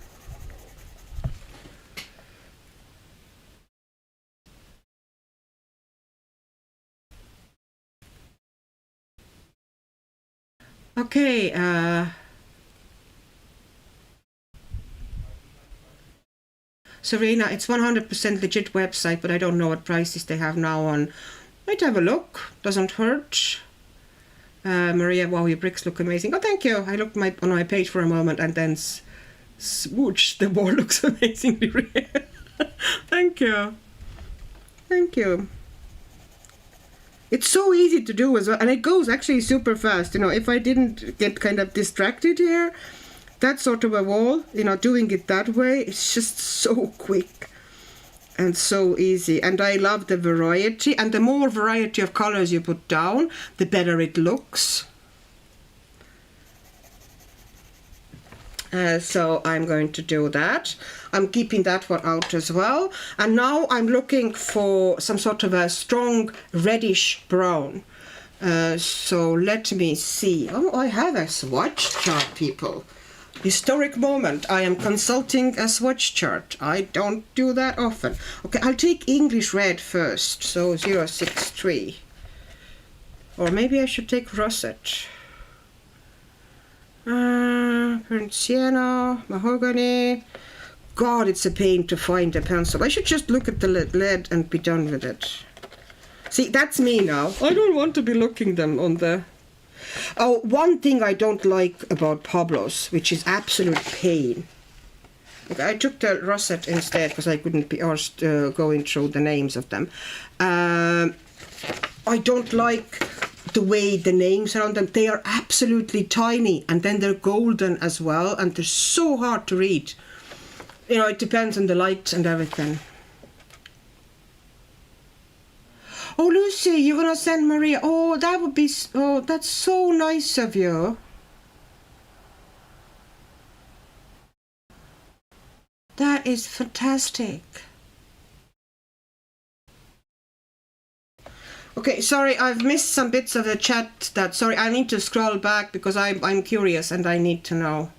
Okay, Serena, it's 100% legit website, but I don't know what prices they have now on. Might have a look, doesn't hurt. Maria, wow, your bricks look amazing. Oh, thank you. I looked on my page for a moment and then swoosh, the wall looks amazingly real. Thank you. Thank you. It's so easy to do as well, and it goes actually super fast. You know, if I didn't get kind of distracted here, that sort of a wall, you know, doing it that way, it's just so quick and so easy. And I love the variety, and the more variety of colors you put down, the better it looks. So I'm going to do that. I'm keeping that one out as well. And now I'm looking for some sort of a strong reddish brown. So let me see. Oh, I have a swatch chart, people. Historic moment. I am consulting a swatch chart. I don't do that often. Okay, I'll take English red first. So 063. Or maybe I should take russet. Burnt sienna, mahogany. God, it's a pain to find a pencil. I should just look at the lead and be done with it. See, that's me now. I don't want to be looking them on the... Oh, one thing I don't like about Pablos, which is absolute pain. Okay, I took the russet instead because I couldn't be asked going through the names of them. I don't like the way the names are on them. They are absolutely tiny, and then they're golden as well, and they're so hard to read. You know, it depends on the light and everything. Oh, Lucy, you're gonna send Maria. Oh, that would be... Oh, that's so nice of you. That is fantastic. Okay, sorry, I've missed some bits of the chat. Sorry, I need to scroll back because I'm curious and I need to know.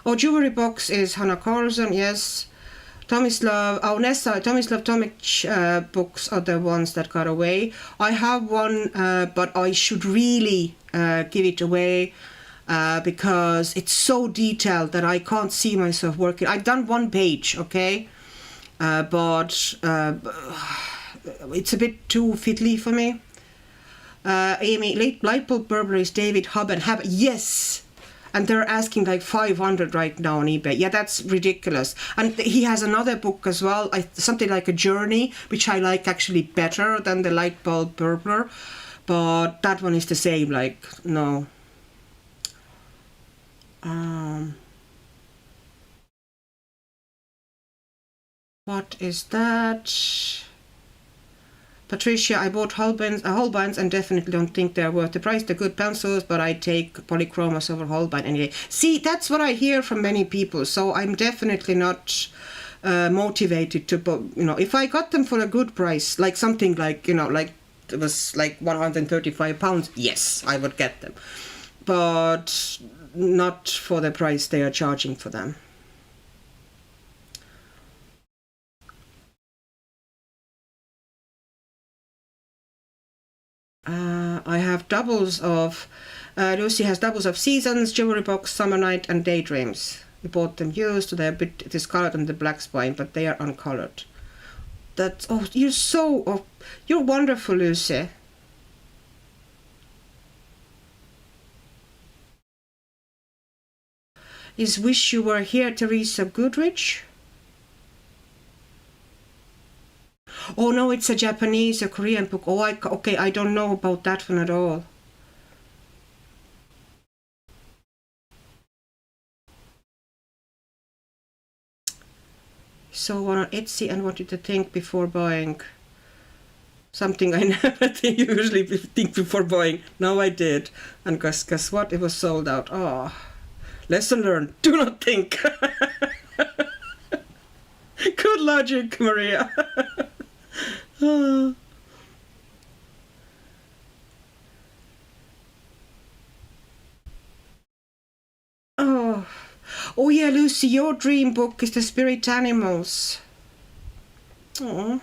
Oh, jewelry box is Hannah Carlson, yes. Tomislav, oh, Nessa, Tomislav Tomic books are the ones that got away. I have one, but I should really give it away because it's so detailed that I can't see myself working. I've done one page, okay? But it's a bit too fiddly for me. Amy, light bulb Burberry's David Hub and Hab. Yes, and they're asking like 500 right now on eBay. Yeah, that's ridiculous. And he has another book as well, something like a journey, which I like actually better than the Light Bulb Burbler, but that one is the same, like, no. What is that? Patricia, I bought Holbeins and definitely don't think they're worth the price. They're good pencils, but I take Polychromos over Holbein any day. See, that's what I hear from many people, so I'm definitely not motivated to, you know, if I got them for a good price, like something like, you know, like it was like £135, yes, I would get them. But not for the price they are charging for them. I have doubles of, Lucy has doubles of Seasons, Jewelry Box, Summer Night and Daydreams. We bought them used, so they're a bit discolored on the black spine, but they are uncolored. That's, oh, you're wonderful, Lucy. Is Wish You Were Here, Teresa Goodrich? Oh no, it's a Japanese, a Korean book. Oh, okay, I don't know about that one at all. So on Etsy, and what did you think before buying? Something I never usually think before buying. Now I did. And guess what? It was sold out. Oh, lesson learned. Do not think. Good logic, Maria. Oh. Oh yeah, Lucy, your dream book is The Spirit Animals. Oh.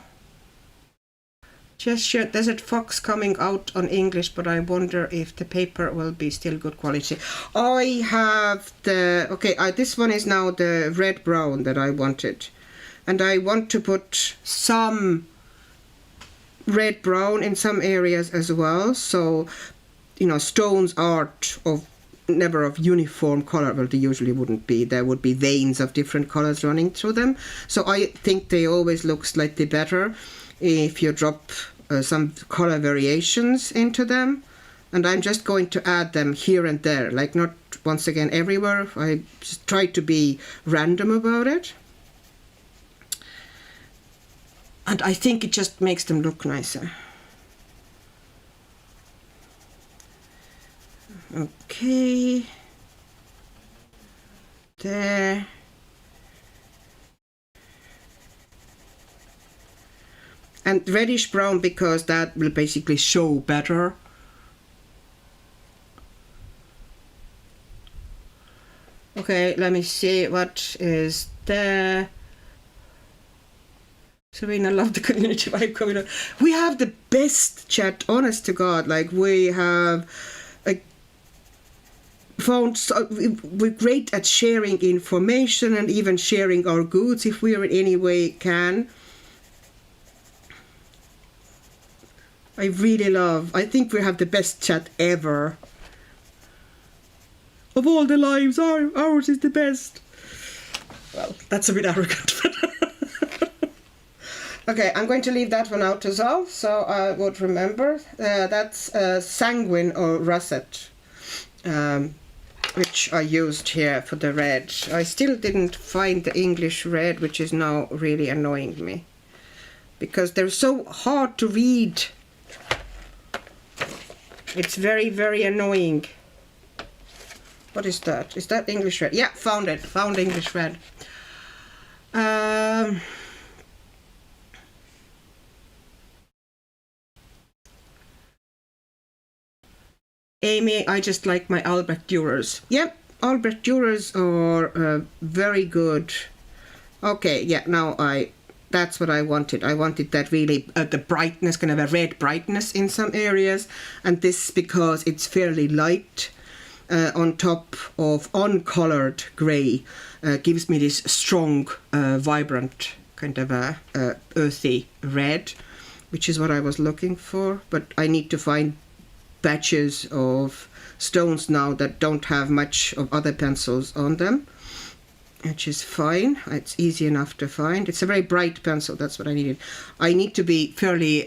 Just sure Desert Fox coming out on English, but I wonder if the paper will be still good quality. I have this one is now the red brown that I wanted. And I want to put some red brown in some areas as well, so you know, stones aren't never of uniform color. Well, they usually wouldn't be. There would be veins of different colors running through them, so I think they always look slightly better if you drop some color variations into them. And I'm just going to add them here and there, like not once again everywhere. I just try to be random about it. And I think it just makes them look nicer. Okay. There. And reddish brown, because that will basically show better. Okay, let me see what is there. Serena, love the community vibe coming on. We have the best chat, honest to God. Like, we have found we're great at sharing information and even sharing our goods if we in any way can. I think we have the best chat ever. Of all the lives, ours is the best. Well, that's a bit arrogant, but okay, I'm going to leave that one out as well, so I would remember. That's Sanguine or Russet, which I used here for the red. I still didn't find the English red, which is now really annoying me, because they're so hard to read. It's very, very annoying. What is that? Is that English red? Yeah, found it. Found English red. Amy, I just like my Albrecht Dürers. Yep, Albrecht Dürers are very good. Okay, yeah, now that's what I wanted. I wanted that really, the brightness, kind of a red brightness in some areas. And this, because it's fairly light on top of uncolored grey, gives me this strong, vibrant, kind of a earthy red, which is what I was looking for. But I need to find batches of stones now that don't have much of other pencils on them, which is fine. It's easy enough to find. It's a very bright pencil, that's what I needed. I need to be fairly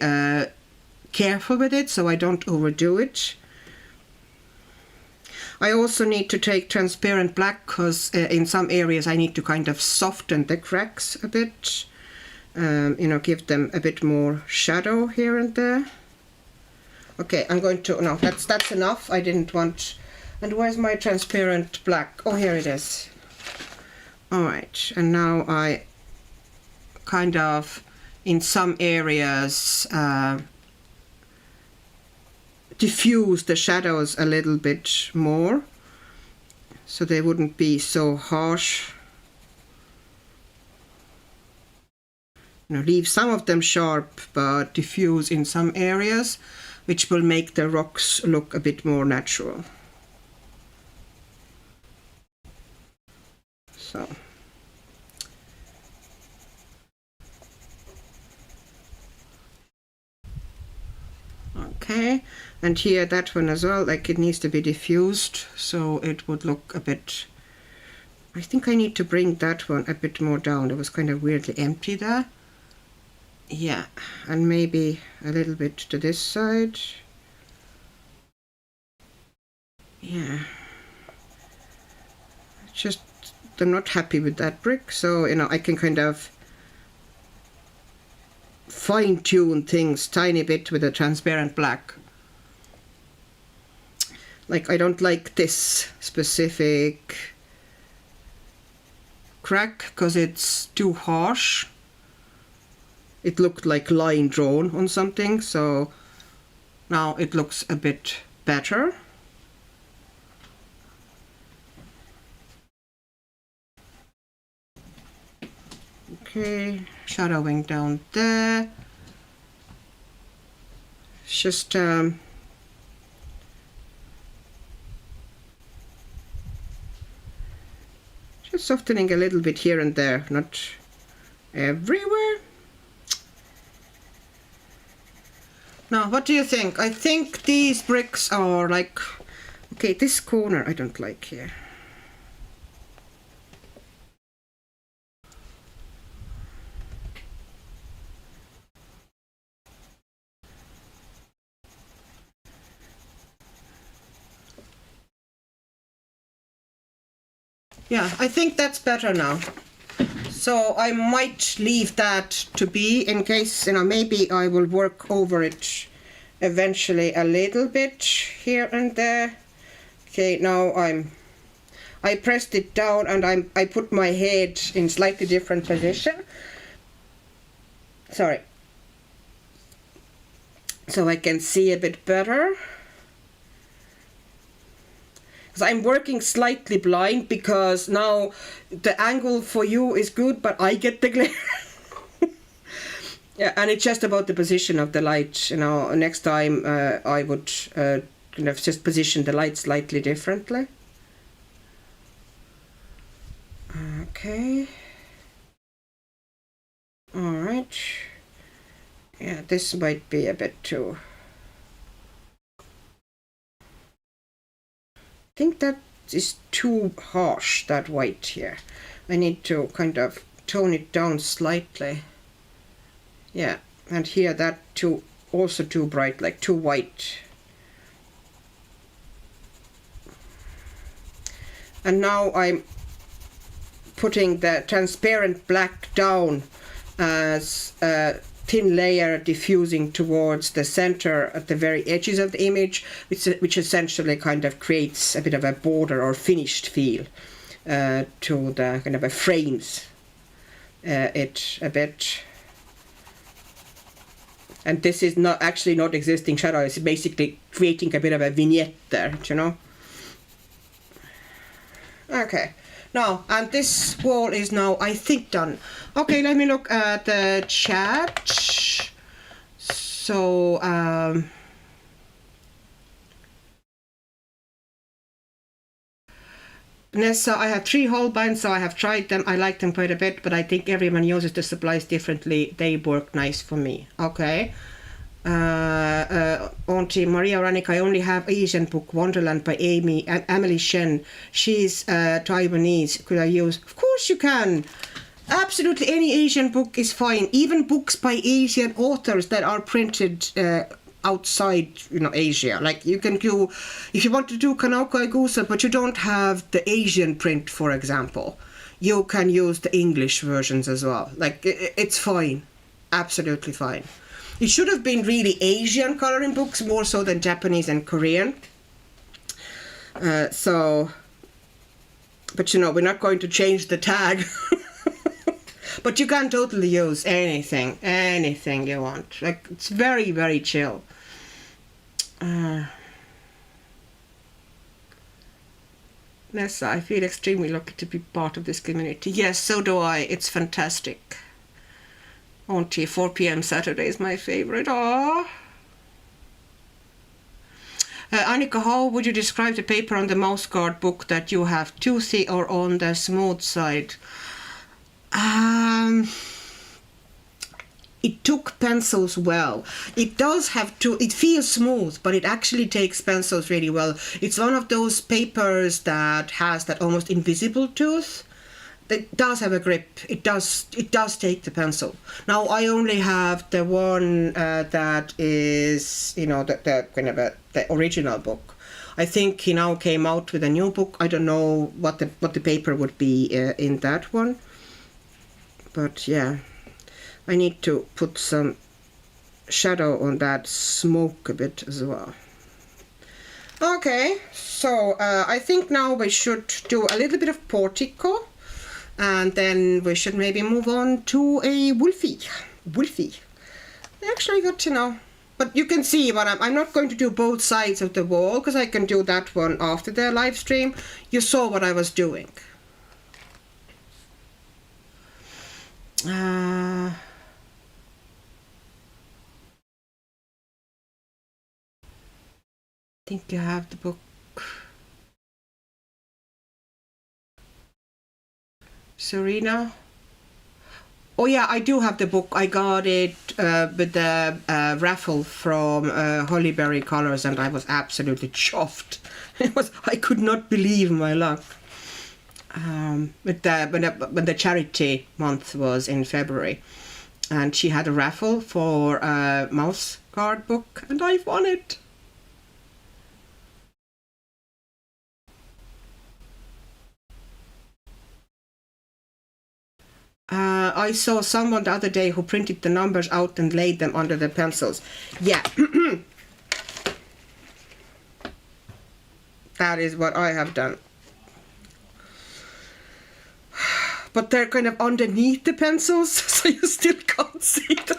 careful with it so I don't overdo it. I also need to take transparent black because in some areas I need to kind of soften the cracks a bit, you know, give them a bit more shadow here and there. Okay, I'm going to, no, that's enough. I didn't want, and where's my transparent black? Oh, here it is. All right, and now I kind of, in some areas, diffuse the shadows a little bit more so they wouldn't be so harsh. You know, leave some of them sharp but diffuse in some areas, which will make the rocks look a bit more natural. So. Okay, and here that one as well, like it needs to be diffused so it would look a bit, I think I need to bring that one a bit more down. It was kind of weirdly empty there. Yeah, and maybe a little bit to this side. Yeah, just I'm not happy with that brick, so you know I can kind of fine-tune things tiny bit with a transparent black. Like I don't like this specific crack because it's too harsh. It looked like line drawn on something, so now it looks a bit better. Okay, shadowing down there. Just softening a little bit here and there, not everywhere. Now, what do you think? I think these bricks are like, okay, this corner I don't like here. Yeah, I think that's better now. So I might leave that to be in case, you know, maybe I will work over it eventually a little bit here and there. Okay, now I pressed it down and I put my head in slightly different position. Sorry. So I can see a bit better. Because I'm working slightly blind because now the angle for you is good, but I get the glare. Yeah, and it's just about the position of the light. You know, next time I would kind of just position the light slightly differently. Okay. All right. Yeah, this might be a bit too. I think that is too harsh, that white here. I need to kind of tone it down slightly. Yeah, and here that too, also too bright, like too white. And now I'm putting the transparent black down as a thin layer diffusing towards the center at the very edges of the image, which essentially kind of creates a bit of a border or finished feel to the kind of a frames it a bit. And this is not actually not existing shadow, it's basically creating a bit of a vignette there, you know. Okay. Now, and this wall is now, I think, done. Okay, let me look at the chat. So, Nessa, I have 3 Holbeins, so I have tried them. I like them quite a bit, but I think everyone uses the supplies differently. They work nice for me. Okay. Auntie Maria Weronika, I only have Asian book, Wonderland by Emily Shen. She's Taiwanese. Could I use? Of course you can. Absolutely any Asian book is fine. Even books by Asian authors that are printed outside, Asia. Like you can do, if you want to do Kanoko Aigusa, but you don't have the Asian print, for example, you can use the English versions as well. Like it's fine. Absolutely fine. It should have been really Asian coloring books more so than Japanese and Korean. But we're not going to change the tag. But you can totally use anything you want. Like it's very, very chill. Nessa, I feel extremely lucky to be part of this community. Yes, so do I. It's fantastic. Auntie, 4 p.m. Saturday is my favorite. Aww. Annika, how would you describe the paper on the mouse guard book that you have? Toothy or on the smooth side? It took pencils well. It does have to, it feels smooth, but it actually takes pencils really well. It's one of those papers that has that almost invisible tooth. It does have a grip. It does take the pencil. Now I only have the one that is, the kind of the original book. I think he now came out with a new book. I don't know what the paper would be in that one. But yeah, I need to put some shadow on that smoke a bit as well. Okay, so I think now we should do a little bit of Portico, and then we should maybe move on to a Wolfie. I actually got to know. But you can see what I'm not going to do both sides of the wall, because I can do that one after the live stream. You saw what I was doing. I think you have the book. Serena. Oh yeah, I do have the book. I got it with the raffle from Hollyberry Colors, and I was absolutely chuffed. I could not believe my luck. When the charity month was in February, and she had a raffle for a mouse guard book, and I won it. I saw someone the other day who printed the numbers out and laid them under the pencils. Yeah. That is what I have done. But they're kind of underneath the pencils, so you still can't see them.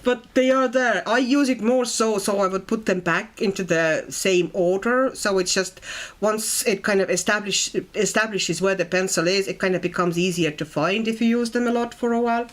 But they are there. I use it more so I would put them back into the same order. So it's just, once it kind of establishes where the pencil is, it kind of becomes easier to find if you use them a lot for a while.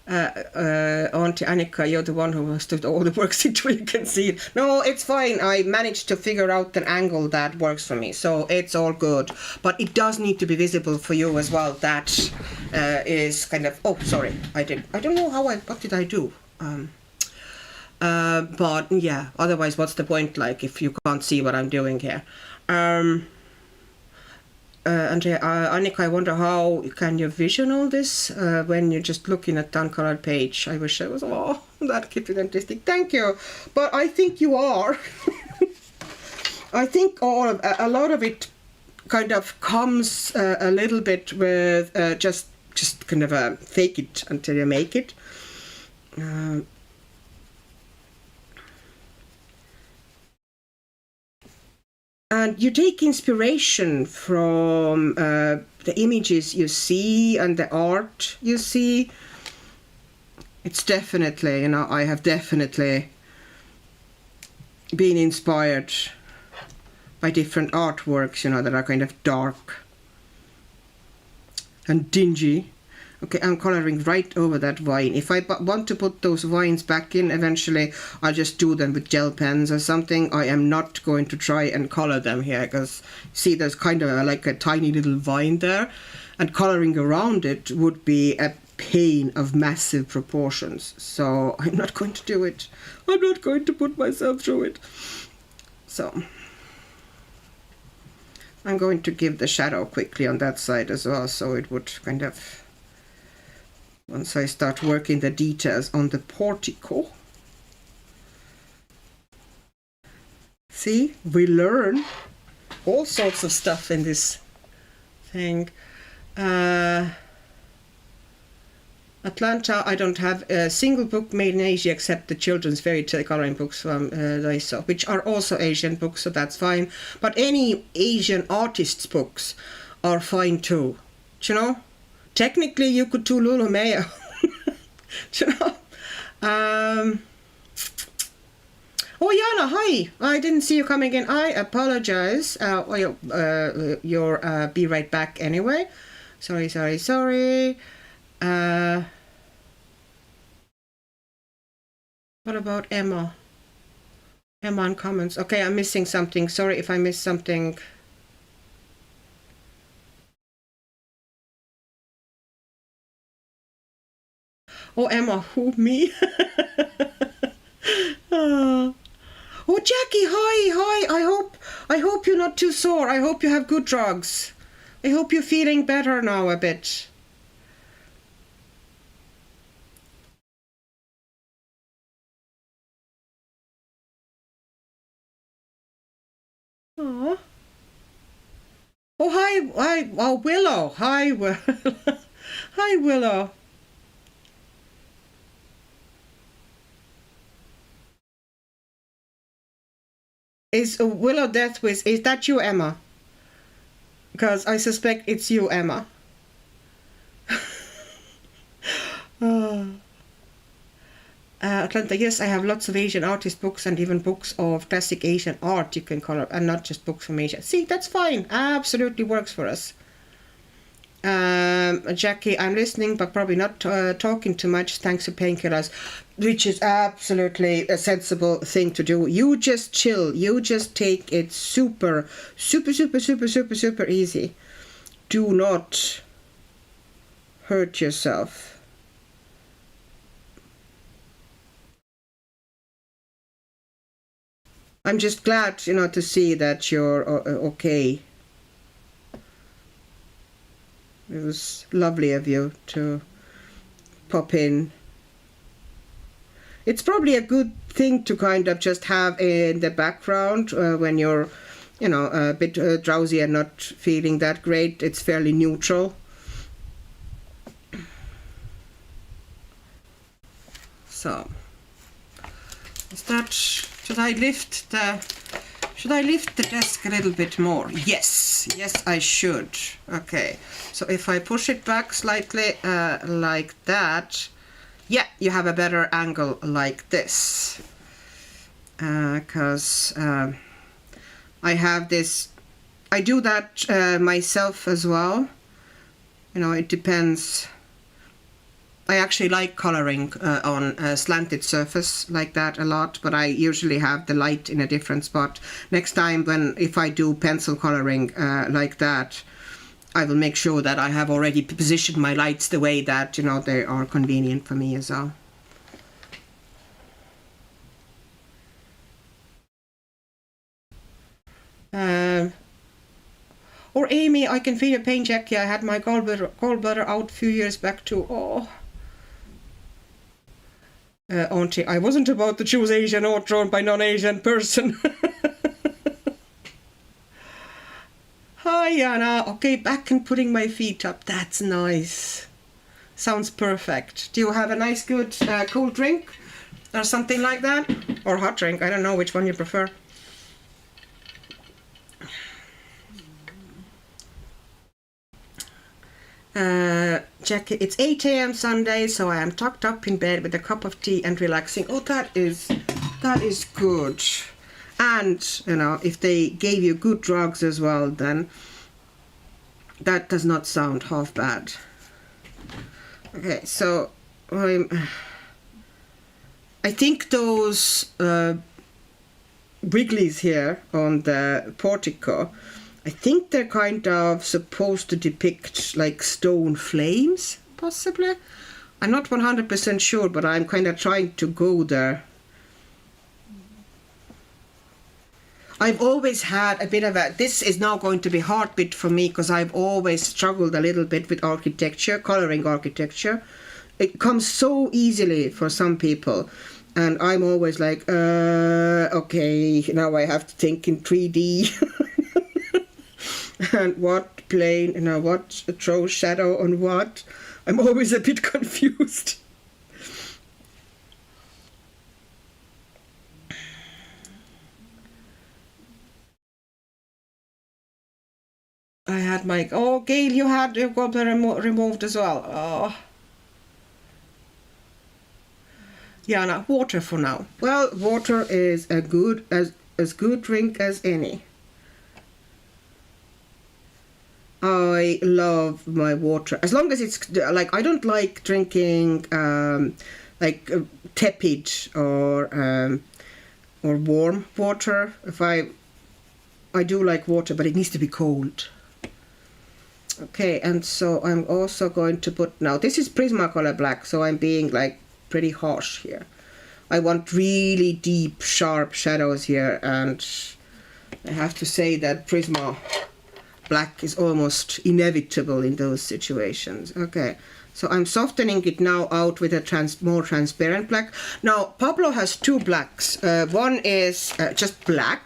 Auntie Annika, you're the one who has to do all the work so you can see it. No, it's fine. I managed to figure out an angle that works for me, so it's all good. But it does need to be visible for you as well. That is kind of, oh, sorry, I don't know what did I do? But yeah, otherwise, what's the point, like, if you can't see what I'm doing here? Andrea, Annika, I wonder how can you vision all this when you're just looking at the uncolored page. I wish I was, that keeps it artistic. Thank you. But I think you are. I think a lot of it kind of comes a little bit with just kind of a fake it until you make it. And you take inspiration from the images you see and the art you see. It's definitely, I have definitely been inspired by different artworks, that are kind of dark and dingy Okay, I'm coloring right over that vine. If I want to put those vines back in eventually, I'll just do them with gel pens or something. I am not going to try and color them here, because see, there's kind of like a tiny little vine there, and coloring around it would be a pain of massive proportions. So I'm not going to do it. I'm not going to put myself through it. So I'm going to give the shadow quickly on that side as well, so it would kind of, once I start working the details on the portico. See, we learn all sorts of stuff in this thing. Atlanta, I don't have a single book made in Asia except the children's fairy tale coloring books from Daiso, which are also Asian books, so that's fine. But any Asian artists' books are fine too. Do you know? Technically, you could do Lulu Mayo. Do you know? Oh, Jana, hi. I didn't see you coming in. I apologize. You're be right back anyway. Sorry. What about Emma? Emma in comments. Okay, I'm missing something. Sorry if I missed something. Oh, Emma, who, me? Oh, Jackie, hi. I hope you're not too sore. I hope you have good drugs. I hope you're feeling better now a bit. Oh. Oh, hi, oh, Willow. Hi, hi, Willow. Is Willow Deathwish, is that you, Emma? Because I suspect it's you, Emma. Atlanta, yes, I have lots of Asian artist books and even books of classic Asian art you can color, and not just books from Asia. See, that's fine. Absolutely works for us. Jackie, I'm listening, but probably not talking too much. Thanks for painkillers, which is absolutely a sensible thing to do. You just chill. You just take it super easy. Do not hurt yourself. I'm just glad, to see that you're okay. It was lovely of you to pop in. It's probably a good thing to kind of just have in the background when you're, a bit drowsy and not feeling that great. It's fairly neutral. So, is that, should I lift the desk a little bit more? Yes, I should. Okay, so if I push it back slightly like that, yeah, you have a better angle like this. Because I have this, I do that myself as well. It depends. I actually like coloring on a slanted surface like that a lot, but I usually have the light in a different spot. Next time if I do pencil coloring like that, I will make sure that I have already positioned my lights the way that, they are convenient for me as well. Or Amy, I can feel your pain, Jackie. I had my gallbladder out a few years back too. Oh. Auntie, I wasn't about to choose Asian or drawn by non-Asian person. Hi, Anna. Okay, back and putting my feet up. That's nice. Sounds perfect. Do you have a nice, good, cool drink? Or something like that? Or hot drink? I don't know which one you prefer. Jackie, it's 8 a.m. Sunday, so I am tucked up in bed with a cup of tea and relaxing. Oh, that is good. And, if they gave you good drugs as well, then that does not sound half bad. Okay, so I think those wigglies here on the portico, I think they're kind of supposed to depict like stone flames, possibly. I'm not 100% sure, but I'm kind of trying to go there. I've always had a bit of a, this is now going to be hard bit for me because I've always struggled a little bit with architecture, coloring architecture. It comes so easily for some people. And I'm always like, okay, now I have to think in 3D. And what plane, you know, what throw shadow on what. I'm always a bit confused. I had my, oh, Gail, you had your gallbladder removed as well. Oh. Yeah, no, water for now. Well, water is a good as good drink as any. I love my water as long as it's like, I don't like drinking tepid or warm water. If I do like water, but it needs to be cold. Okay, and so I'm also going to put, now this is Prismacolour black, so I'm being like pretty harsh here. I want really deep, sharp shadows here, and I have to say that Prisma black is almost inevitable in those situations. Okay, so I'm softening it now out with a more transparent black. Now, Pablo has two blacks. One is just black,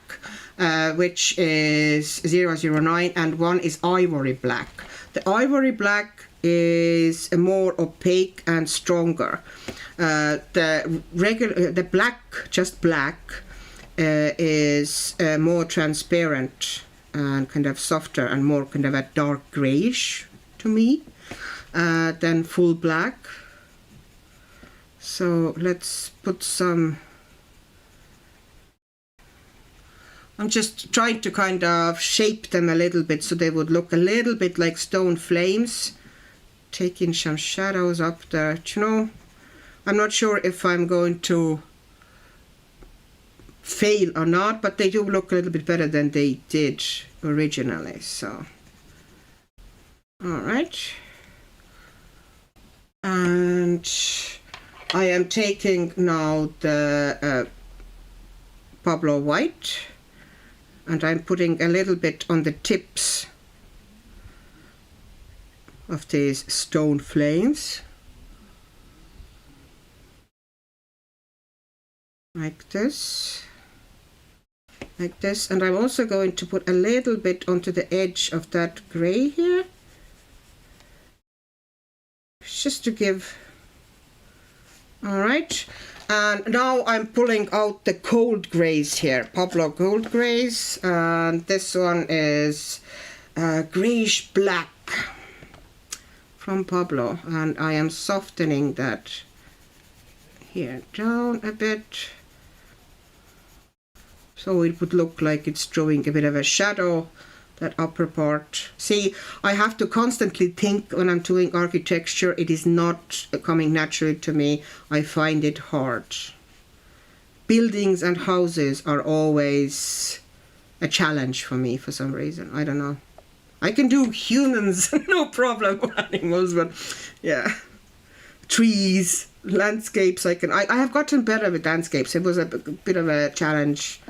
which is 009, and one is ivory black. The ivory black is more opaque and stronger. The black, just black, is more transparent and kind of softer and more kind of a dark grayish to me than full black. So let's put some. I'm just trying to kind of shape them a little bit so they would look a little bit like stone flames. Taking some shadows up there. Do you know, I'm not sure if I'm going to fail or not, but they do look a little bit better than they did originally. So, all right. And I am taking now the Pablo white, and I'm putting a little bit on the tips of these stone flames, like this, and I'm also going to put a little bit onto the edge of that gray here, just to give. All right, and now I'm pulling out the cold grays here, Pablo gold grays, and this one is grayish black from Pablo, and I am softening that here down a bit so it would look like it's drawing a bit of a shadow, that upper part. See, I have to constantly think when I'm doing architecture. It is not coming naturally to me. I find it hard. Buildings and houses are always a challenge for me for some reason. I don't know. I can do humans, no problem, or animals, but yeah. Trees, landscapes, I have gotten better with landscapes. It was a bit of a challenge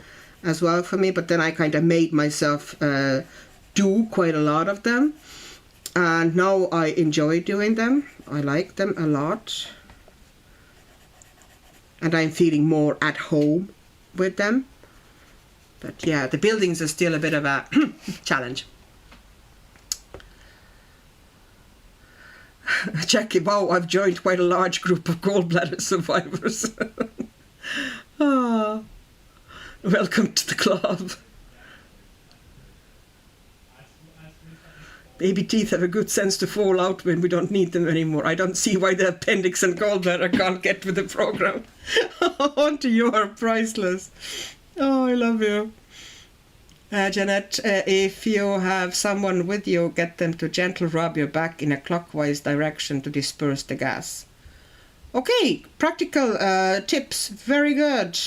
as well for me, but then I kind of made myself do quite a lot of them. And now I enjoy doing them. I like them a lot. And I'm feeling more at home with them. But yeah, the buildings are still a bit of a challenge. Jackie, wow, I've joined quite a large group of gallbladder survivors. Oh, welcome to the club. Baby teeth have a good sense to fall out when we don't need them anymore. I don't see why the appendix and gallbladder can't get with the program. Auntie, you are priceless. Oh, I love you. Janet, if you have someone with you, get them to gently rub your back in a clockwise direction to disperse the gas. Okay, practical tips, very good.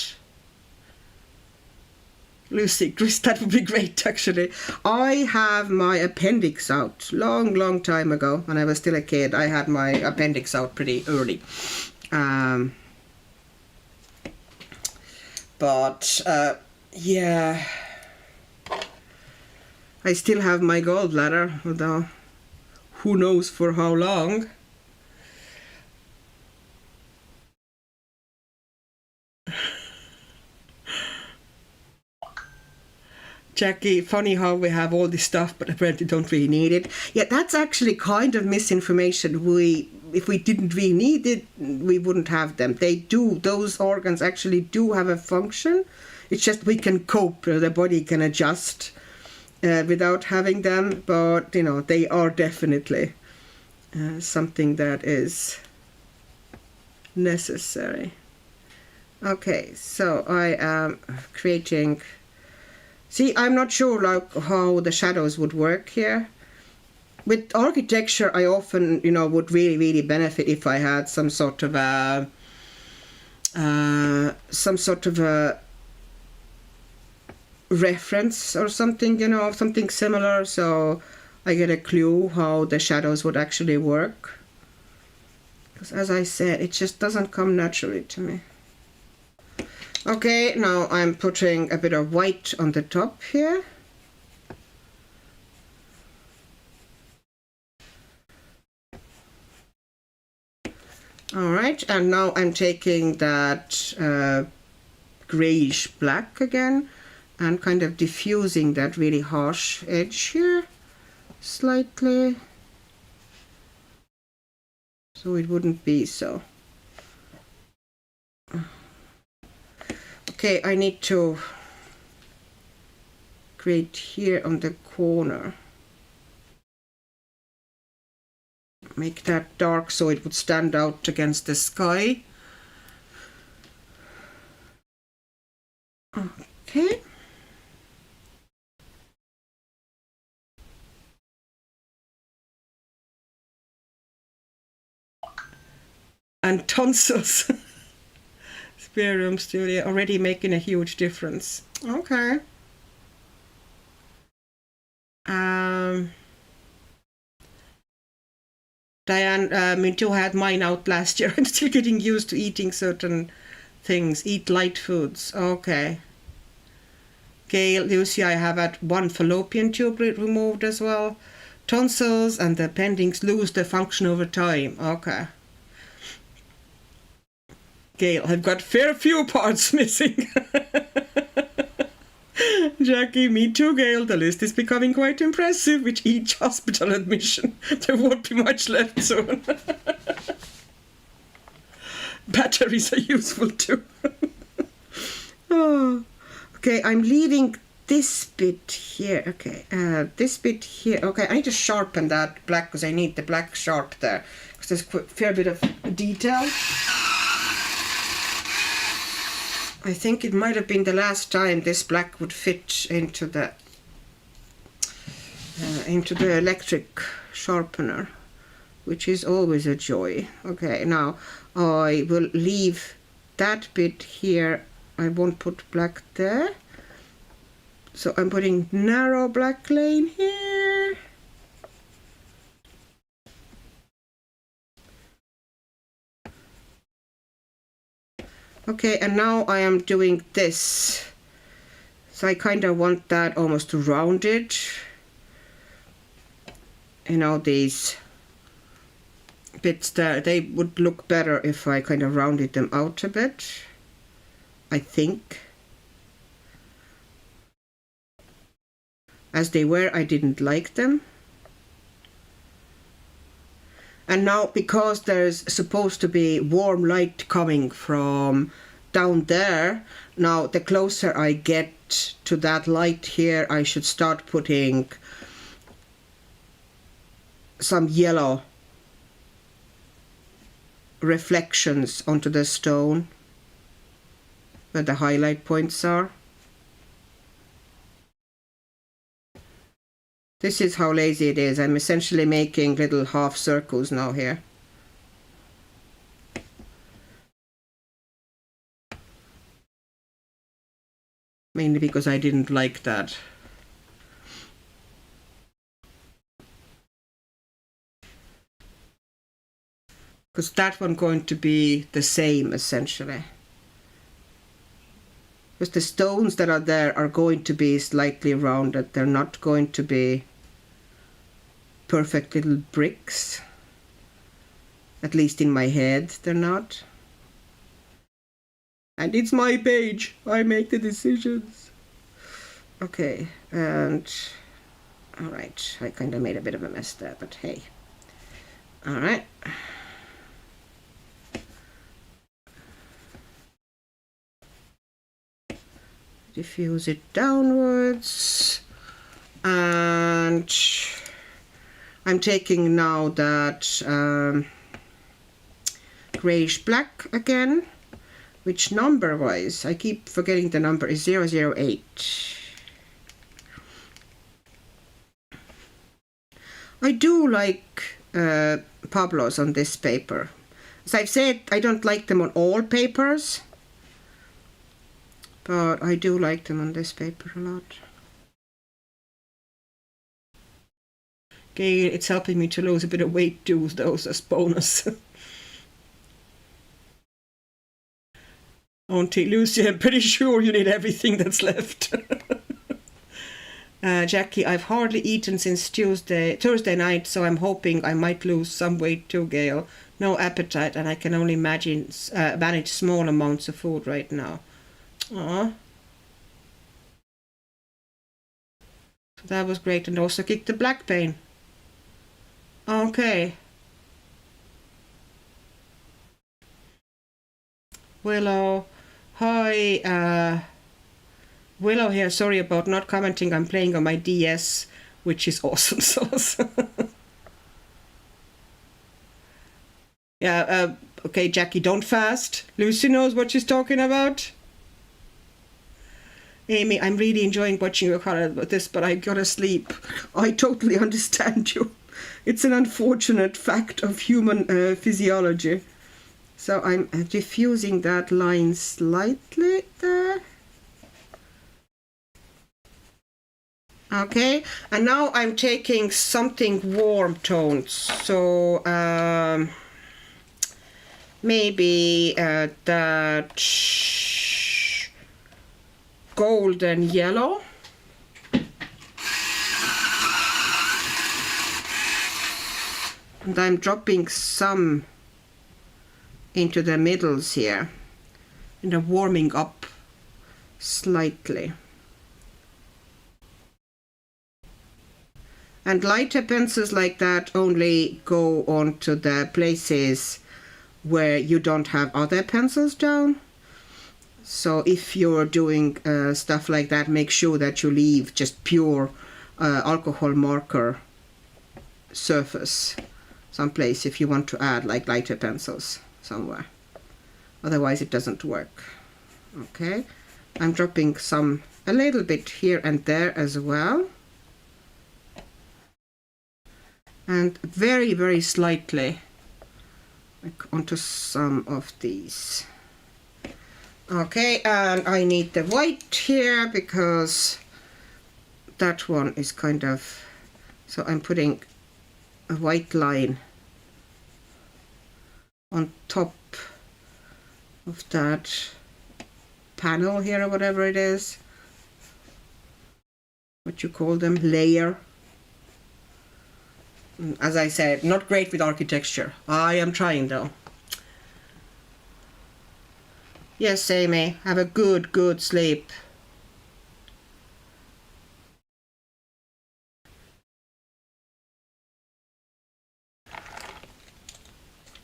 Lucy, Chris, that would be great actually. I have my appendix out long time ago when I was still a kid. I had my appendix out pretty early. But yeah, I still have my gallbladder, although who knows for how long. Jackie, funny how we have all this stuff but apparently don't really need it. Yeah, that's actually kind of misinformation. If we didn't really need it, we wouldn't have them. They do, those organs actually do have a function. It's just we can cope, the body can adjust without having them, but you know, they are definitely something that is necessary. Okay, so I am creating. See, I'm not sure like how the shadows would work here. With architecture, I often, you know, would really benefit if I had some sort of a reference or something, you know, something similar, so I get a clue how the shadows would actually work. Because as I said, it just doesn't come naturally to me. Okay, now I'm putting a bit of white on the top here. Alright, and now I'm taking that grayish black again and kind of diffusing that really harsh edge here slightly, so it wouldn't be so. Okay, I need to create here on the corner. Make that dark so it would stand out against the sky. Okay. And tonsils. Spare room studio already making a huge difference. Okay. Diane, me too, had mine out last year. I'm still getting used to eating certain things. Eat light foods. Okay. Gail, Lucy, I have had one fallopian tube removed as well. Tonsils and the appendix lose their function over time. Okay. Gail, I've got fair few parts missing. Jackie, me too, Gail. The list is becoming quite impressive with each hospital admission. There won't be much left soon. Batteries are useful too. Oh. Okay, I'm leaving this bit here. Okay, this bit here. Okay, I need to sharpen that black because I need the black sharp there because there's a fair bit of detail. I think it might have been the last time this black would fit into the electric sharpener, which is always a joy. Okay, now I will leave that bit here. I won't put black there. So I'm putting narrow black lane here. Okay, and now I am doing this. So I kind of want that almost rounded. You know, these bits there, they would look better if I kind of rounded them out a bit, I think. As they were, I didn't like them. And now, because there's supposed to be warm light coming from down there, now the closer I get to that light here, I should start putting some yellow reflections onto the stone where the highlight points are. This is how lazy it is. I'm essentially making little half circles now here. Mainly because I didn't like that. Because that one going to be the same essentially. Because the stones that are there are going to be slightly rounded. They're not going to be perfect little bricks. At least in my head, they're not. And it's my page. I make the decisions. Okay, and... Alright, I kind of made a bit of a mess there, but hey. Alright. Diffuse it downwards. And I'm taking now that grayish black again, which number wise, I keep forgetting the number, is 008. I do like Pablos on this paper. As I've said, I don't like them on all papers, but I do like them on this paper a lot. Okay, it's helping me to lose a bit of weight too, those as bonus. Auntie Lucy, I'm pretty sure you need everything that's left. Jackie, I've hardly eaten since Thursday night, so I'm hoping I might lose some weight too, Gail. No appetite, and I can only manage small amounts of food right now. Aww. So that was great, and also kicked the black pain. Okay. Willow. Hi, Willow here. Sorry about not commenting. I'm playing on my DS, which is awesome sauce. Yeah, okay, Jackie, don't fast. Lucy knows what she's talking about. Amy, I'm really enjoying watching your color about this, but I gotta sleep. I totally understand you. It's an unfortunate fact of human physiology. So I'm diffusing that line slightly there. Okay, and now I'm taking something warm tones. So maybe that golden yellow. And I'm dropping some into the middles here, and I'm warming up slightly. And lighter pencils like that only go on to the places where you don't have other pencils down. So if you're doing stuff like that, make sure that you leave just pure alcohol marker surface someplace if you want to add like lighter pencils somewhere. Otherwise it doesn't work. Okay, I'm dropping some a little bit here and there as well. And very, very slightly like onto some of these. Okay, and I need the white here because that one is kind of, so I'm putting a white line on top of that panel here, or whatever it is, what you call them, layer. As I said, not great with architecture. I am trying though. Yes, Amy, have a good sleep.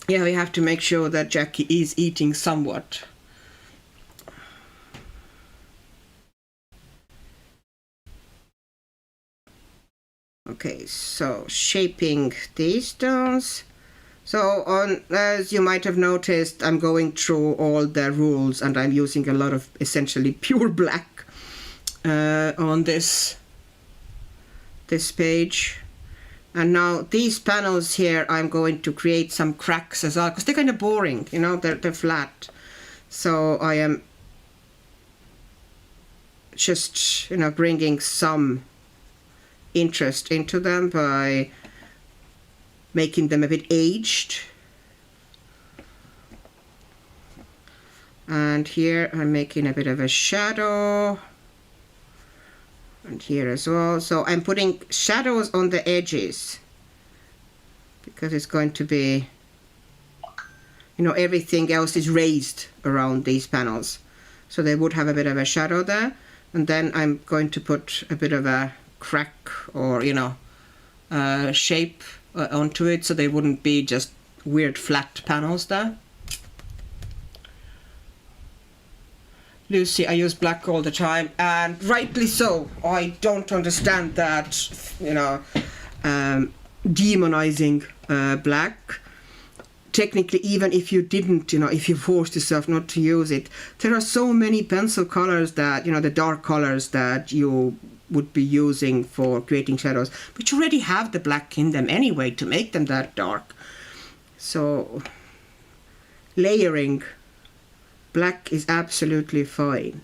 Yeah, we have to make sure that Jackie is eating somewhat. Okay, so shaping these stones. So on, as you might have noticed, I'm going through all the rules and I'm using a lot of essentially pure black on this this page. And now these panels here, I'm going to create some cracks as well, because they're kind of boring, you know, they're flat. So I am just, you know, bringing some interest into them by making them a bit aged. And here I'm making a bit of a shadow. And here as well. So I'm putting shadows on the edges because it's going to be, you know, everything else is raised around these panels. So they would have a bit of a shadow there. And then I'm going to put a bit of a crack or, you know, shape onto it so they wouldn't be just weird flat panels there. Lucy, I use black all the time, and rightly so. I don't understand that, you know, demonizing black. Technically, even if you didn't, you know, if you forced yourself not to use it, there are so many pencil colors that, you know, the dark colors that you would be using for creating shadows, which already have the black in them anyway to make them that dark. So, layering black is absolutely fine.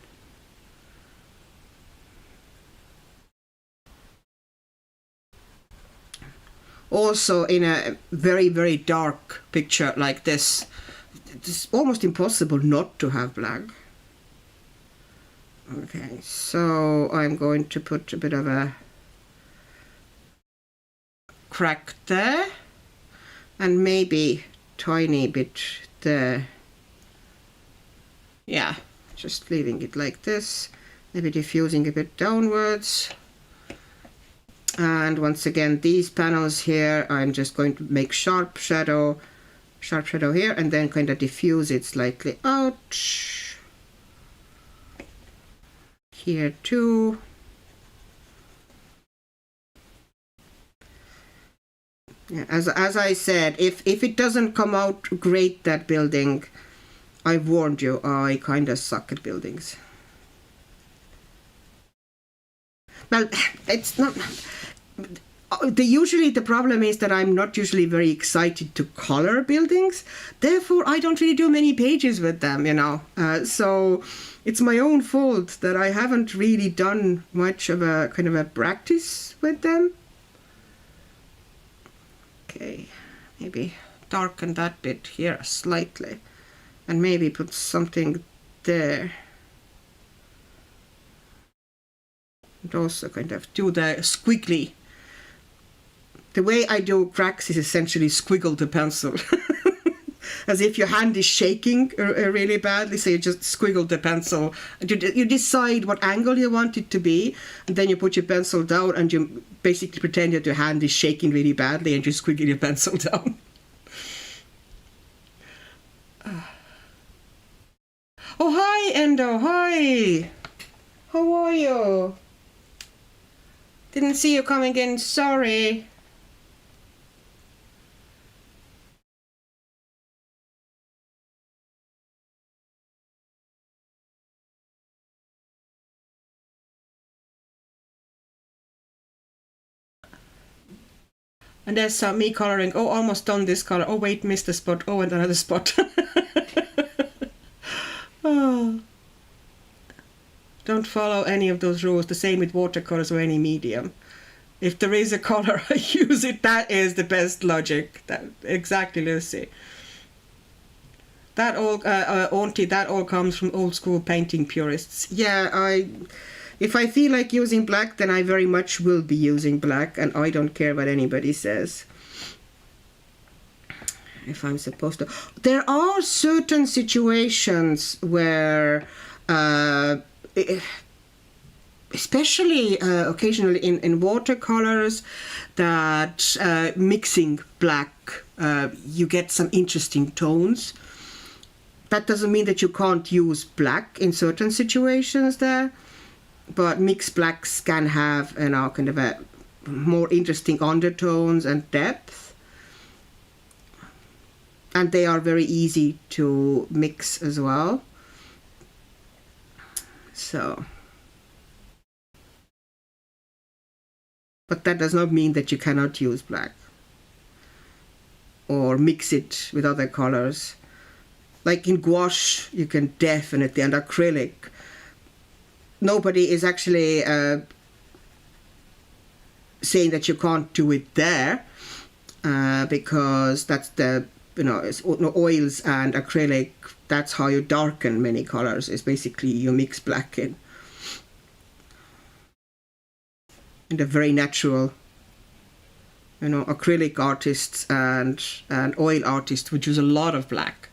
Also, in a very, very dark picture like this, it's almost impossible not to have black. Okay, so I'm going to put a bit of a crack there, and maybe tiny bit there. Yeah, just leaving it like this, maybe diffusing a bit downwards. And once again, these panels here, I'm just going to make sharp shadow here, and then kind of diffuse it slightly out. Here too. Yeah, as I said, if it doesn't come out great, that building, I've warned you, I kind of suck at buildings. Well, it's not... Usually the problem is that I'm not usually very excited to color buildings. Therefore, I don't really do many pages with them, you know. So it's my own fault that I haven't really done much of a kind of a practice with them. Okay, maybe darken that bit here slightly. And maybe put something there. And also kind of do the squiggly. The way I do cracks is essentially squiggle the pencil. As if your hand is shaking really badly, so you just squiggle the pencil. And you decide what angle you want it to be, and then you put your pencil down and you basically pretend that your hand is shaking really badly and you squiggle your pencil down. Oh, hi, Endo, hi! How are you? Didn't see you coming in, sorry. And there's me coloring. Oh, almost done this color. Oh, wait, missed a spot. Oh, and another spot. Oh. Don't follow any of those rules. The same with watercolors or any medium. If there is a color, I use it. That is the best logic. Exactly, Lucy. That all, Auntie, that all comes from old school painting purists. Yeah, if I feel like using black, then I very much will be using black, and I don't care what anybody says. If I'm supposed to. There are certain situations where, especially occasionally in watercolors, that mixing black, you get some interesting tones. That doesn't mean that you can't use black in certain situations there, but mixed blacks can have, you know, kind of a more interesting undertones and depth. And they are very easy to mix as well. So But that does not mean that you cannot use black or mix it with other colors. Like in gouache, you can definitely, and acrylic. Nobody is actually saying that you can't do it there, because that's the, it's oils and acrylic. That's how you darken many colors. Is basically you mix black in. And a very natural, acrylic artists and oil artists would use a lot of black,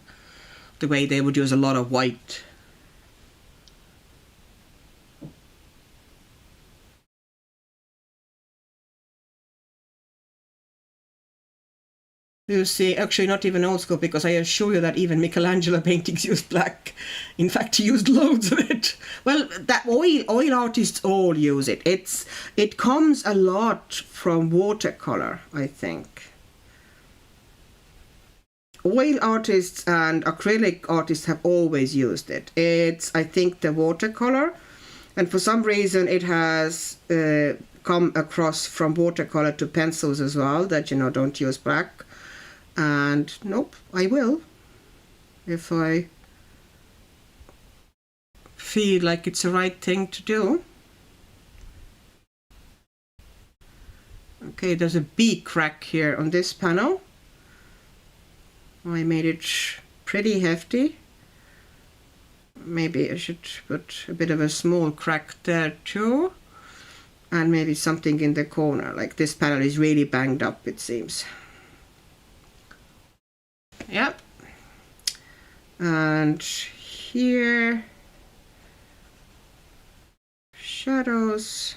the way they would use a lot of white. You see, actually not even old school, because I assure you that even Michelangelo paintings used black. In fact, he used loads of it. Well, that oil artists all use it. It comes a lot from watercolor, I think. Oil artists and acrylic artists have always used it. It's, I think, the watercolor, and for some reason it has come across from watercolor to pencils as well, that don't use black. And nope, I will, if I feel like it's the right thing to do. Okay, there's a B crack here on this panel. I made it pretty hefty. Maybe I should put a bit of a small crack there too. And maybe something in the corner, like this panel is really banged up, it seems. Yep. And here, shadows.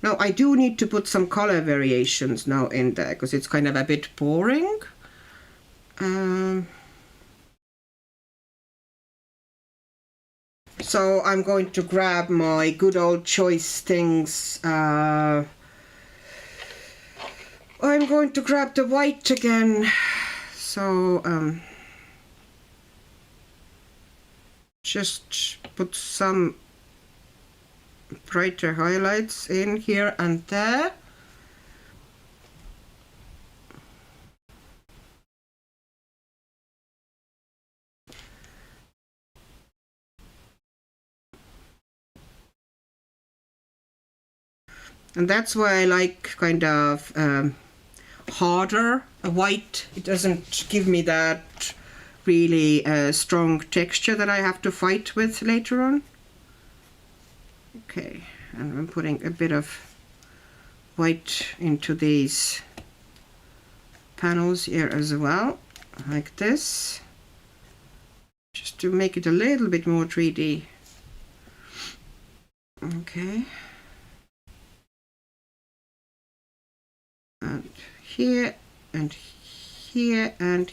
Now I do need to put some color variations now in there, because it's kind of a bit boring. So I'm going to grab my good old choice things. I'm going to grab the white again. So just put some brighter highlights in here and there. And that's why I like kind of harder white. It doesn't give me that really strong texture that I have to fight with later on. Okay, and I'm putting a bit of white into these panels here as well, like this, just to make it a little bit more 3D. Okay. And here and here and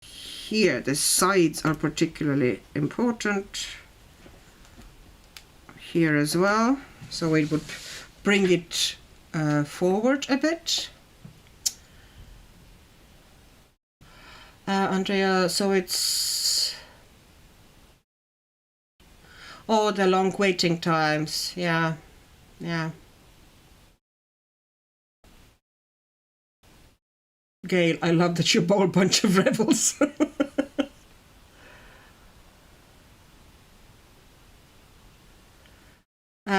here, the sides are particularly important. Here as well, so it would bring it forward a bit. Andrea, so it's the long waiting times. Yeah. Gail, I love that you're a bunch of rebels.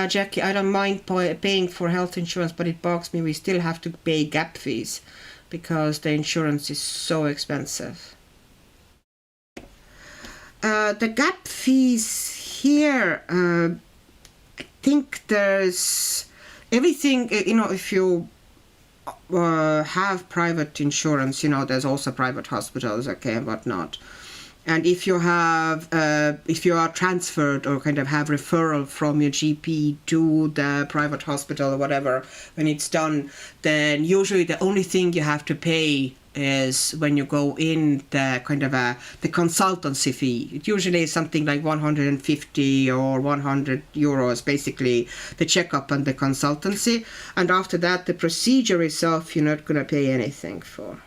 Jackie, I don't mind paying for health insurance, but it bugs me we still have to pay gap fees because the insurance is so expensive. The gap fees here, I think there's everything, if you have private insurance, there's also private hospitals, okay, and whatnot. And if you have, if you are transferred or kind of have referral from your GP to the private hospital or whatever, when it's done, then usually the only thing you have to pay is when you go in the kind of the consultancy fee. It usually is something like 150 or 100 euros, basically the checkup and the consultancy. And after that, the procedure itself, you're not going to pay anything for.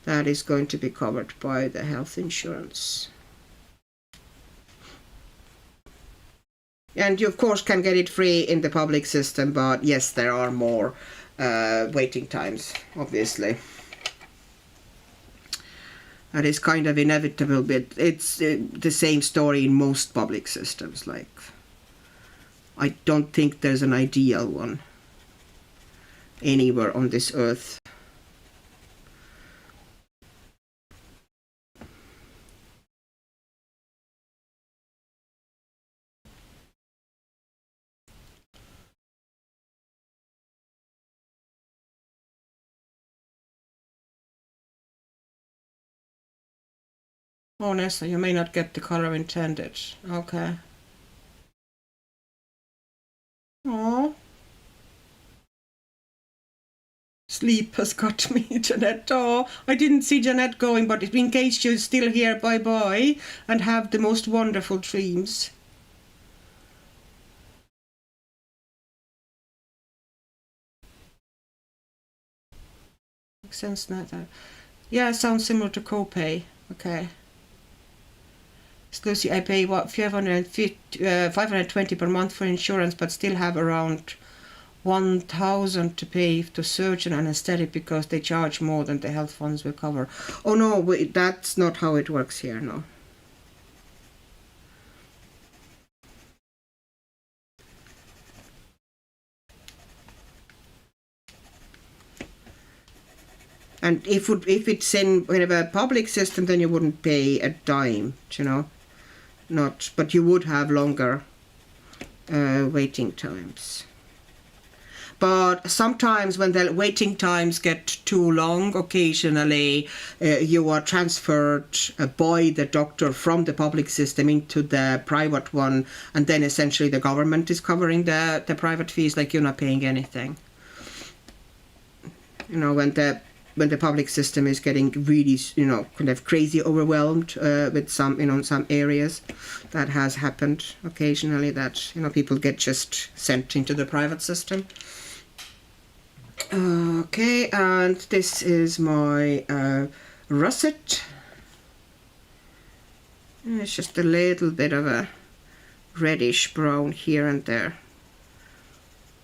That is going to be covered by the health insurance. And you of course can get it free in the public system, but yes, there are more waiting times, obviously. That is kind of inevitable, but it's the same story in most public systems. Like, I don't think there's an ideal one anywhere on this earth. Oh, Nessa, you may not get the color intended. Okay. Oh. Sleep has got me, Jeanette. Oh, I didn't see Jeanette going, but in case you're still here, bye-bye, and have the most wonderful dreams. Makes sense now. Yeah, sounds similar to copay. Okay. Lucy, I pay what 520 per month for insurance, but still have around 1,000 to pay to surgeon anesthetic because they charge more than the health funds will cover. Oh no, wait, that's not how it works here. No. And if it's in a public system, then you wouldn't pay a dime, you know. Not, but you would have longer waiting times. But sometimes when the waiting times get too long, occasionally you are transferred by the doctor from the public system into the private one, and then essentially the government is covering the private fees, like you're not paying anything. You know, when the public system is getting really, you know, kind of crazy overwhelmed with some, you know, some areas, that has happened occasionally, that, you know, people get just sent into the private system. Okay, and this is my russet. It's just a little bit of a reddish brown here and there.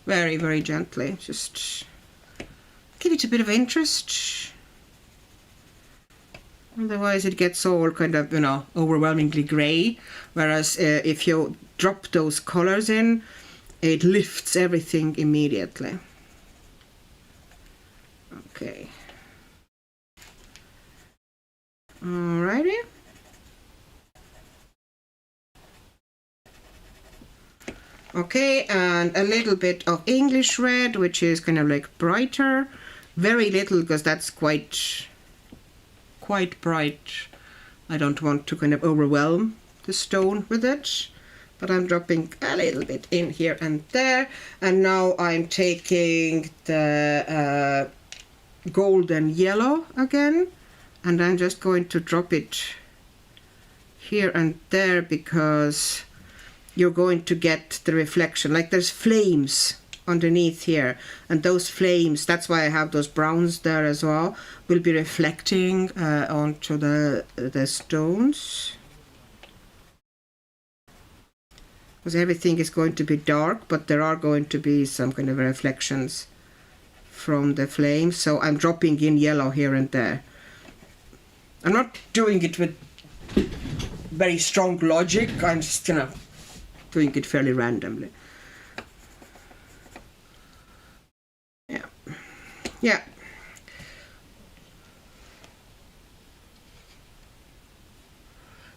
Very, very gently, just give it a bit of interest. Otherwise it gets all kind of, you know, overwhelmingly grey. Whereas if you drop those colors in, it lifts everything immediately. Okay. Alrighty. Okay, and a little bit of English red, which is kind of like brighter. Very little, because that's quite bright. I don't want to kind of overwhelm the stone with it, but I'm dropping a little bit in here and there. And now I'm taking the golden yellow again, and I'm just going to drop it here and there, because you're going to get the reflection. Like, there's flames underneath here, and those flames, that's why I have those browns there as well, will be reflecting onto the stones, because everything is going to be dark, but there are going to be some kind of reflections from the flames. So I'm dropping in yellow here and there. I'm not doing it with very strong logic, I'm just, you know, doing it fairly randomly. Yeah.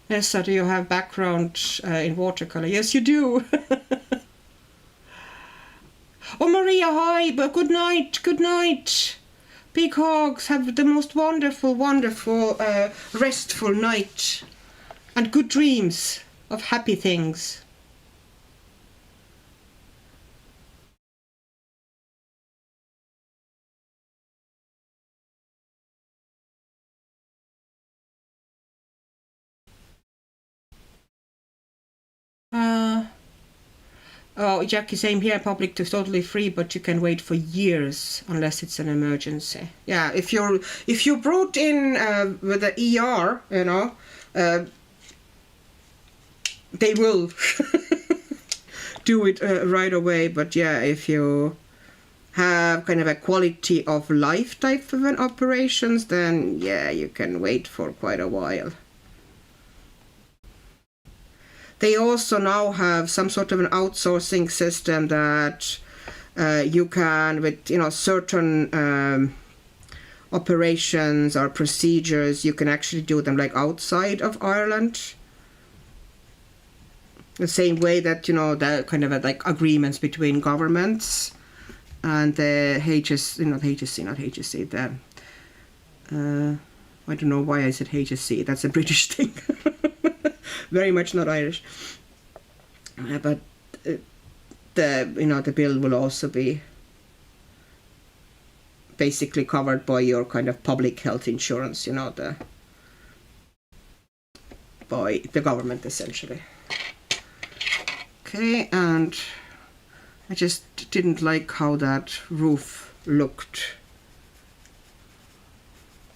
Nessa, do you have background in watercolor? Yes, you do. Oh, Maria, hi, but good night, good night. Big hugs, have the most wonderful, wonderful, restful night, and good dreams of happy things. Oh, Jackie, same here. Public is totally free, but you can wait for years unless it's an emergency. Yeah, if you brought in with the ER, you know, they will do it right away, but yeah, if you have kind of a quality of life type of an operations, then yeah, you can wait for quite a while. They also now have some sort of an outsourcing system that you can, with certain operations or procedures, you can actually do them like outside of Ireland. The same way that the kind of like agreements between governments and the HSC, not HSC, not HSC. I don't know why I said HSC. That's a British thing. Very much not Irish. But the bill will also be basically covered by your kind of public health insurance. By the government essentially. Okay, and I just didn't like how that roof looked.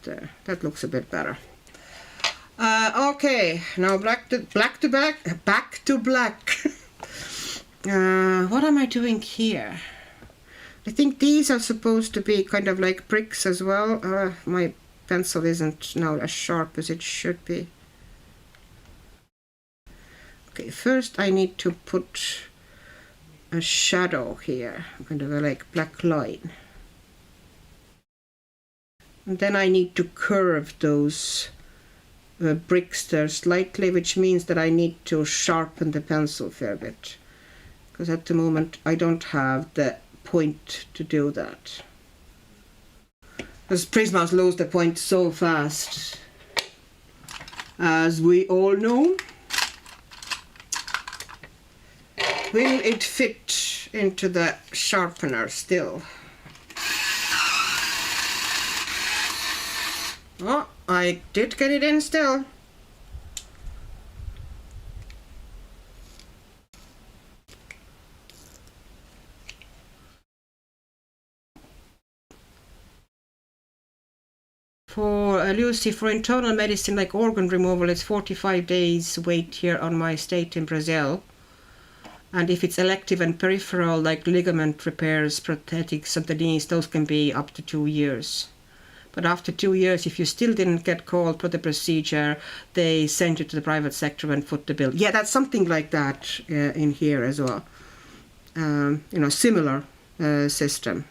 There, that looks a bit better. Okay, now back to black. What am I doing here? I think these are supposed to be kind of like bricks as well. My pencil isn't now as sharp as it should be. Okay, first I need to put a shadow here, kind of a like black line. And then I need to curve those bricks there slightly, which means that I need to sharpen the pencil a fair bit. Because at the moment I don't have the point to do that. Because Prismas lose the point so fast, as we all know. Will it fit into the sharpener still? Oh, I did get it in still. For Lucy, for internal medicine like organ removal, it's 45 days wait here on my state in Brazil. And if it's elective and peripheral, like ligament repairs, prosthetics of the knees, those can be up to 2 years. But after 2 years, if you still didn't get called for the procedure, they send you to the private sector and foot the bill. Yeah, that's something like that in here as well. Similar system.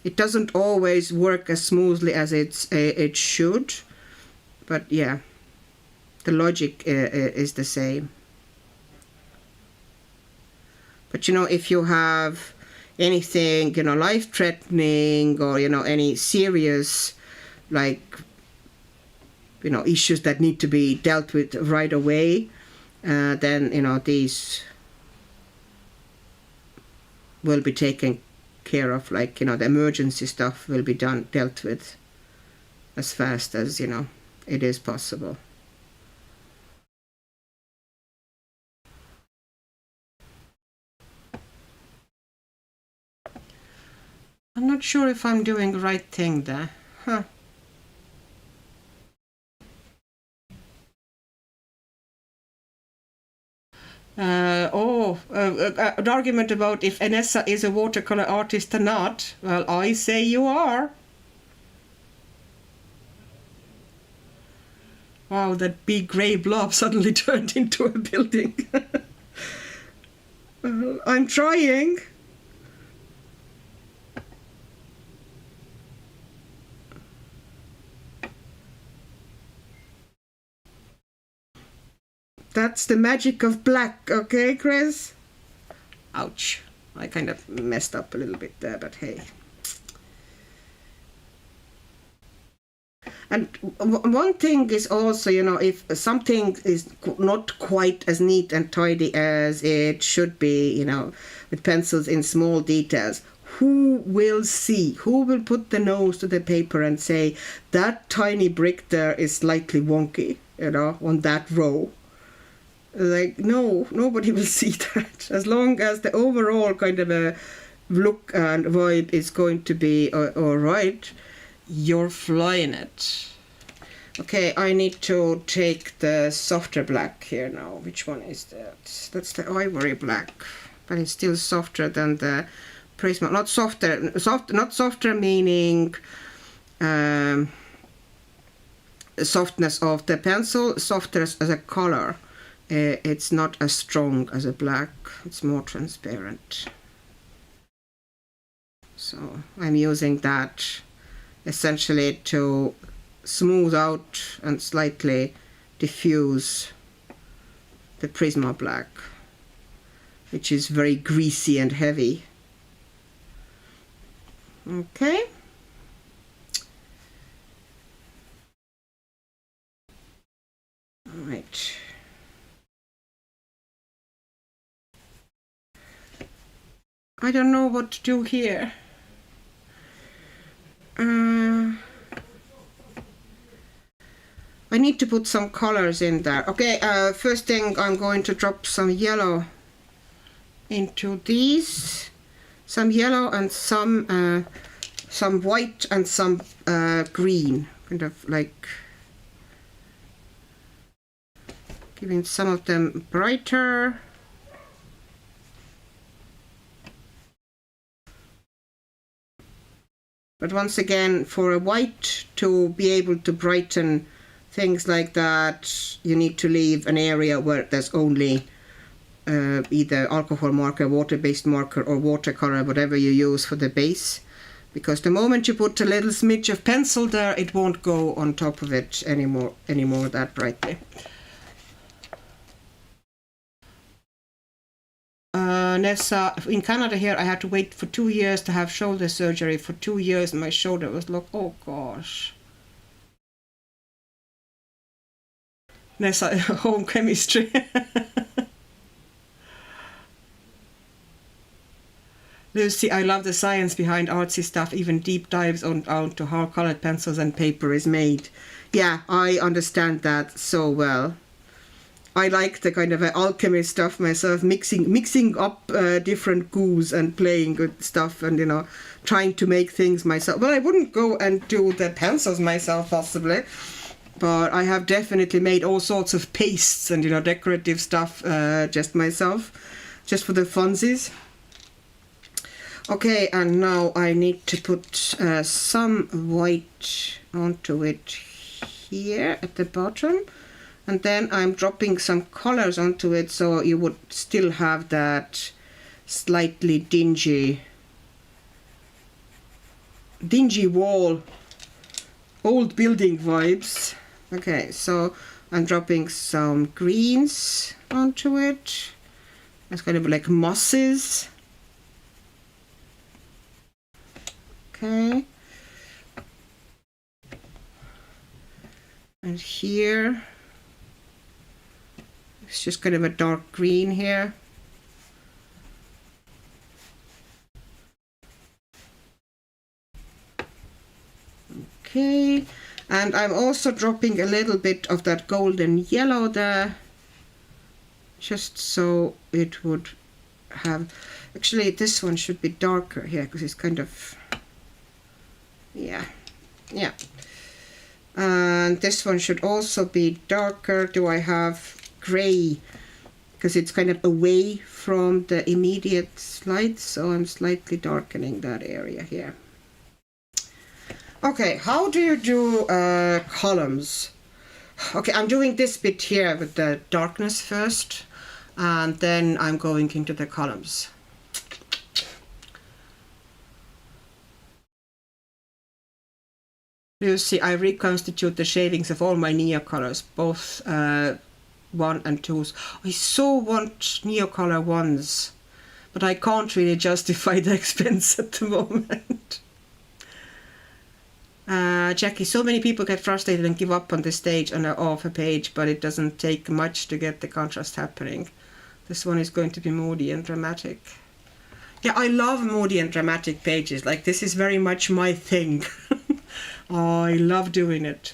It doesn't always work as smoothly as it should, but yeah, the logic is the same. But if you have anything life-threatening or any serious issues that need to be dealt with right away, then these will be taken care of, the emergency stuff will be dealt with as fast as it is possible. I'm not sure if I'm doing the right thing there. Huh. An argument about if Anessa is a watercolor artist or not. Well, I say you are. Wow, that big grey blob suddenly turned into a building. I'm trying. That's the magic of black, okay, Chris? Ouch. I kind of messed up a little bit there, but hey. And one thing is also, if something is not quite as neat and tidy as it should be, with pencils in small details, who will see? Who will put the nose to the paper and say, that tiny brick there is slightly wonky, on that row? No, nobody will see that. As long as the overall kind of a look and vibe is going to be all right, you're flying it. Okay, I need to take the softer black here now. Which one is that? That's the ivory black, but it's still softer than the Prisma. Not softer, not softer meaning softness of the pencil, softer as a color. It's not as strong as a black, it's more transparent. So I'm using that essentially to smooth out and slightly diffuse the Prisma black, which is very greasy and heavy. Okay. All right. I don't know what to do here. I need to put some colors in there. Okay, first thing I'm going to drop some yellow into these. Some yellow and some white and some green. Kind of like giving some of them brighter. But once again, for a white to be able to brighten things like that, you need to leave an area where there's only either alcohol marker, water-based marker, or watercolor, whatever you use for the base. Because the moment you put a little smidge of pencil there, it won't go on top of it anymore that brightly. Nessa, in Canada here, I had to wait for 2 years to have shoulder surgery. For 2 years, my shoulder was like, oh gosh. Nessa, home chemistry. Lucy, I love the science behind artsy stuff, even deep dives onto how colored pencils and paper is made. Yeah, I understand that so well. I like the kind of alchemy stuff myself, mixing up different goos and playing with stuff and, you know, trying to make things myself. Well, I wouldn't go and do the pencils myself possibly, but I have definitely made all sorts of pastes and, you know, decorative stuff just myself, just for the funsies. Okay, and now I need to put some white onto it here at the bottom. And then I'm dropping some colors onto it, so you would still have that slightly dingy wall, old building vibes. Okay, so I'm dropping some greens onto it. It's kind of like mosses. Okay. And here, it's just kind of a dark green here. Okay, and I'm also dropping a little bit of that golden yellow there, just so it would have, actually this one should be darker here because it's kind of, yeah. And this one should also be darker. Do I have gray? Because it's kind of away from the immediate slide, so I'm slightly darkening that area here. Okay, how do you do columns? Okay, I'm doing this bit here with the darkness first, and then I'm going into the columns. Lucy, I reconstitute the shadings of all my Neocolors, both 1 and 2s. I so want Neocolor 1s, but I can't really justify the expense at the moment. Jackie, so many people get frustrated and give up on the stage and are off a page, but it doesn't take much to get the contrast happening. This one is going to be moody and dramatic. Yeah, I love moody and dramatic pages. Like, this is very much my thing. Oh, I love doing it.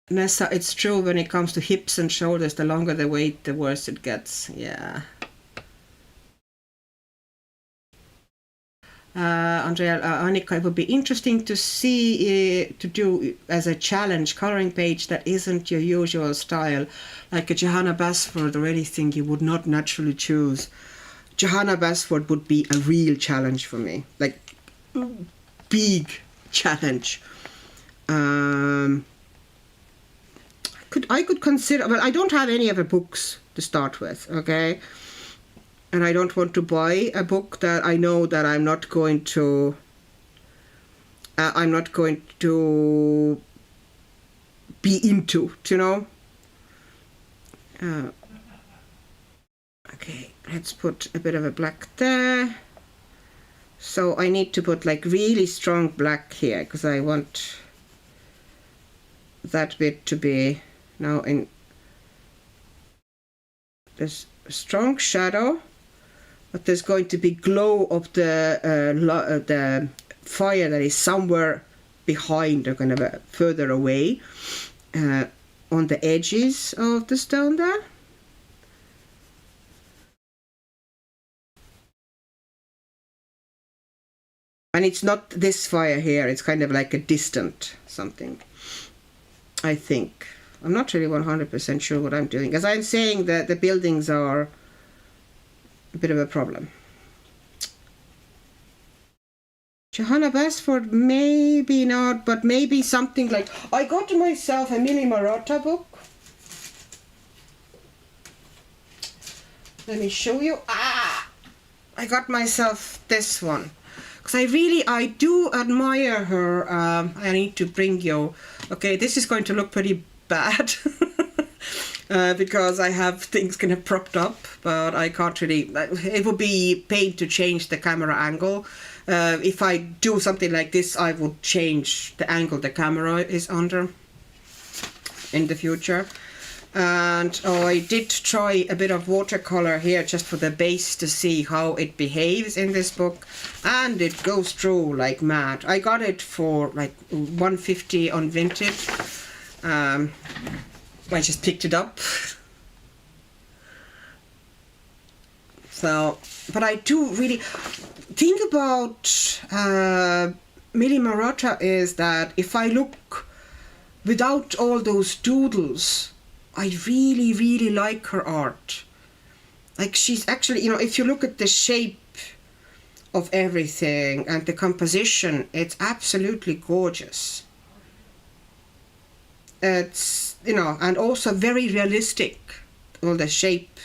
Nessa, it's true when it comes to hips and shoulders, the longer the wait, the worse it gets. Yeah. Andrea, Annika, it would be interesting to see to do as a challenge coloring page that isn't your usual style, like a Johanna Basford or anything you would not naturally choose. Johanna Basford would be a real challenge for me, like big challenge. I could consider, but I don't have any other books to start with, okay? And I don't want to buy a book that I know that I'm not going to be into, you know? Okay, let's put a bit of a black there. So I need to put like really strong black here because I want that bit to be now in this strong shadow, but there's going to be glow of the fire that is somewhere behind or kind of further away on the edges of the stone there. And it's not this fire here, it's kind of like a distant something, I think. I'm not really 100% sure what I'm doing. As I'm saying, that the buildings are a bit of a problem. Johanna Basford, maybe not, but maybe something like... I got myself a Millie Marotta book. Let me show you. I got myself this one. Because I do admire her. I need to bring you... Okay, this is going to look pretty bad. Because I have things kind of propped up, but I can't really... It would be pain to change the camera angle. If I do something like this, I would change the angle the camera is under in the future. And I did try a bit of watercolor here just for the base to see how it behaves in this book, and it goes through like mad. I got it for like $1.50 on Vinted. I just picked it up. So, but I do really think about Millie Marotta is that if I look without all those doodles, I really, really like her art. Like she's actually, you know, if you look at the shape of everything and the composition, it's absolutely gorgeous. It's, you know, and also very realistic, all the shape.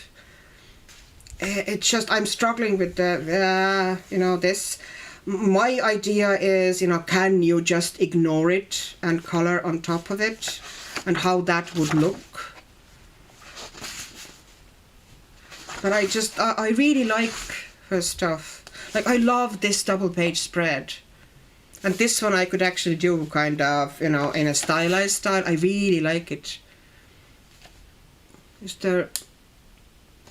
It's just, I'm struggling with the, you know, this. My idea is, you know, can you just ignore it and color on top of it and how that would look? But I really like her stuff. Like, I love this double page spread. And this one I could actually do kind of, you know, in a stylized style. I really like it. Is there...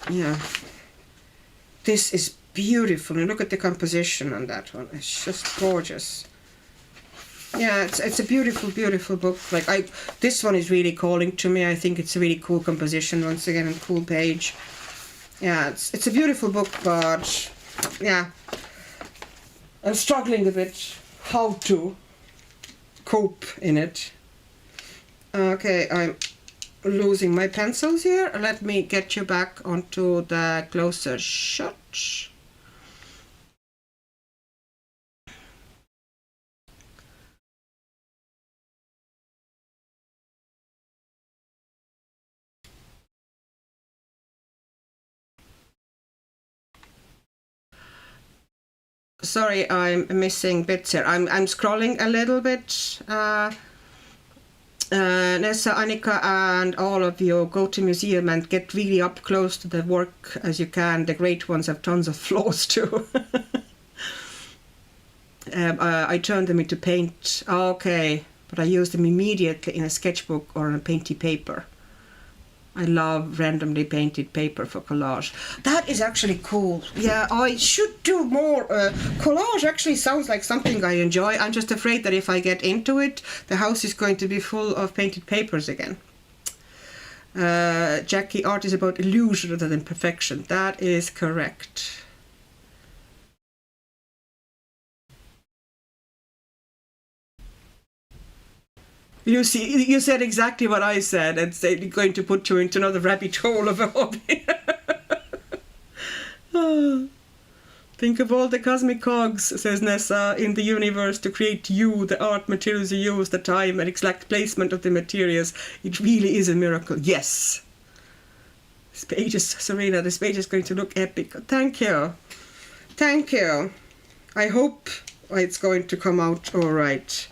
Yeah. This is beautiful. And look at the composition on that one. It's just gorgeous. Yeah, it's a beautiful, beautiful book. Like, this one is really calling to me. I think it's a really cool composition, once again, and cool page. Yeah, it's a beautiful book, but yeah, I'm struggling a bit how to cope in it. Okay, I'm losing my pencils here. Let me get you back onto the closer shot. Sorry, I'm missing bits here. I'm scrolling a little bit. Nessa, Annika, and all of you go to museum and get really up close to the work as you can. The great ones have tons of flaws too. I turned them into paint. Okay, but I use them immediately in a sketchbook or on a painty paper. I love randomly painted paper for collage. That is actually cool. Yeah, I should do more. Collage actually sounds like something I enjoy. I'm just afraid that if I get into it, the house is going to be full of painted papers again. Jackie, art is about illusion rather than perfection. That is correct. You see, you said exactly what I said, and said going to put you into another rabbit hole of a hobby. Think of all the cosmic cogs, says Nessa, in the universe to create you, the art materials you use, the time and exact placement of the materials. It really is a miracle. Yes. This page is, Serena, this page is going to look epic. Thank you. Thank you. I hope it's going to come out all right.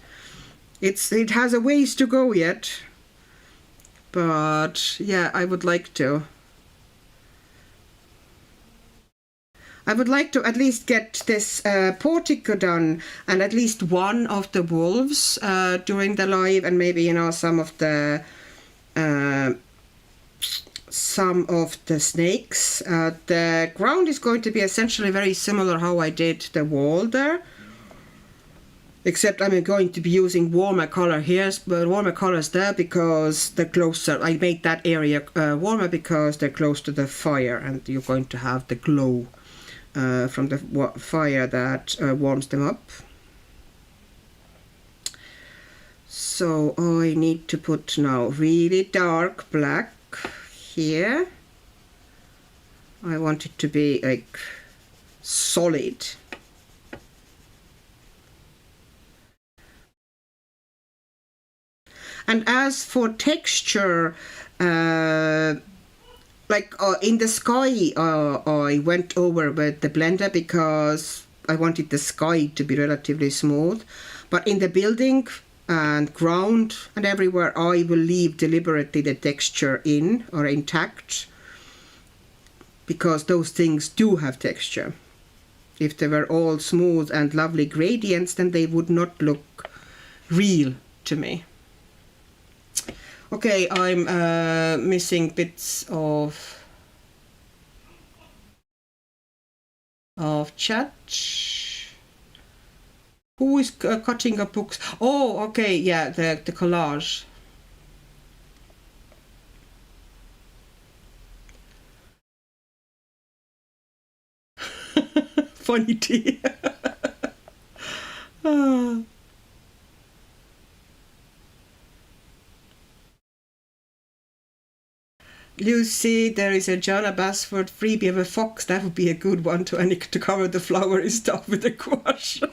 It has a ways to go yet, but yeah, I would like to. I would like to at least get this portico done, and at least one of the wolves during the live, and maybe, you know, some of the snakes. The ground is going to be essentially very similar how I did the wall there, except I'm going to be using warmer color here, but warmer colors there because they're closer. I made that area warmer because they're close to the fire, and you're going to have the glow from the fire that warms them up. So I need to put now really dark black here. I want it to be like solid. And as for texture, like in the sky, I went over with the blender because I wanted the sky to be relatively smooth. But in the building and ground and everywhere, I will leave deliberately the texture in or intact, because those things do have texture. If they were all smooth and lovely gradients, then they would not look real to me. Okay, I'm missing bits of chat. Who is cutting up books? Oh, okay, yeah, the collage. Funny tea. Lucy, there is a Jana Basford freebie of a fox. That would be a good one to cover the flowery stuff with a gouache.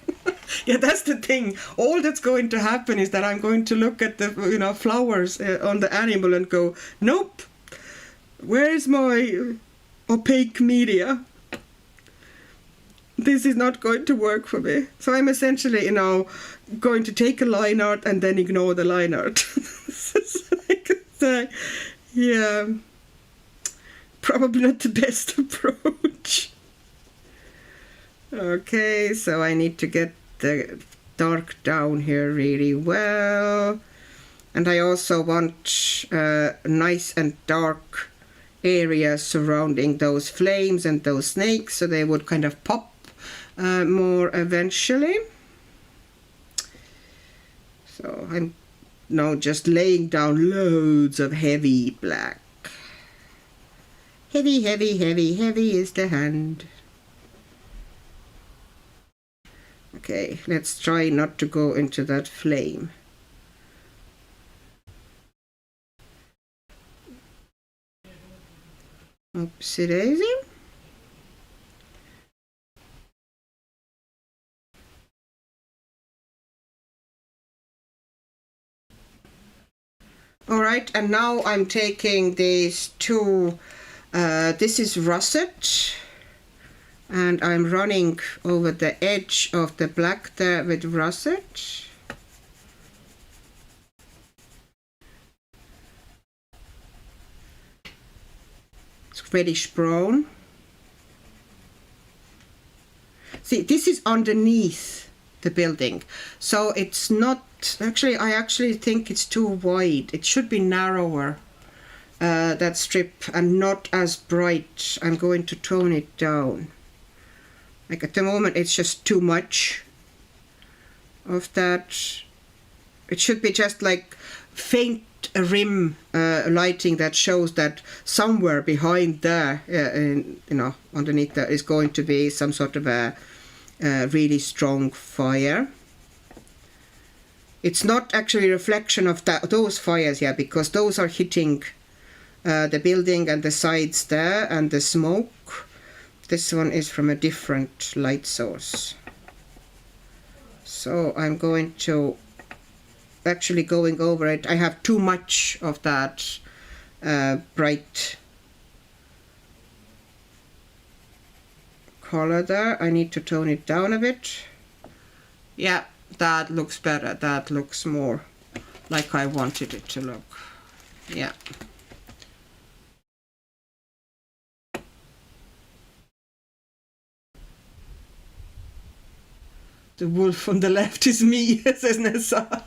Yeah, that's the thing. All that's going to happen is that I'm going to look at the flowers on the animal and go, nope, where's my opaque media? This is not going to work for me. So I'm essentially, going to take a line art and then ignore the line art. Yeah, probably not the best approach. Okay, so I need to get the dark down here really well. And I also want nice and dark areas surrounding those flames and those snakes, so they would kind of pop more eventually. So I'm now just laying down loads of heavy black. Heavy, heavy, heavy, heavy is the hand. Okay, let's try not to go into that flame. Oopsie daisy. All right, and now I'm taking these two, this is russet, and I'm running over the edge of the black there with russet. It's reddish brown. See, this is underneath the building, so it's not, actually I actually think it's too wide. It should be narrower, that strip, and not as bright. I'm going to tone it down. Like at the moment it's just too much of that. It should be just like faint rim lighting that shows that somewhere behind there, underneath there is going to be some sort of a really strong fire. It's not actually a reflection of those fires, yeah, because those are hitting the building and the sides there and the smoke. This one is from a different light source. So I'm going to actually going over it. I have too much of that bright color there. I need to tone it down a bit. Yeah, that looks better. That looks more like I wanted it to look. Yeah. The wolf on the left is me, says Nessa.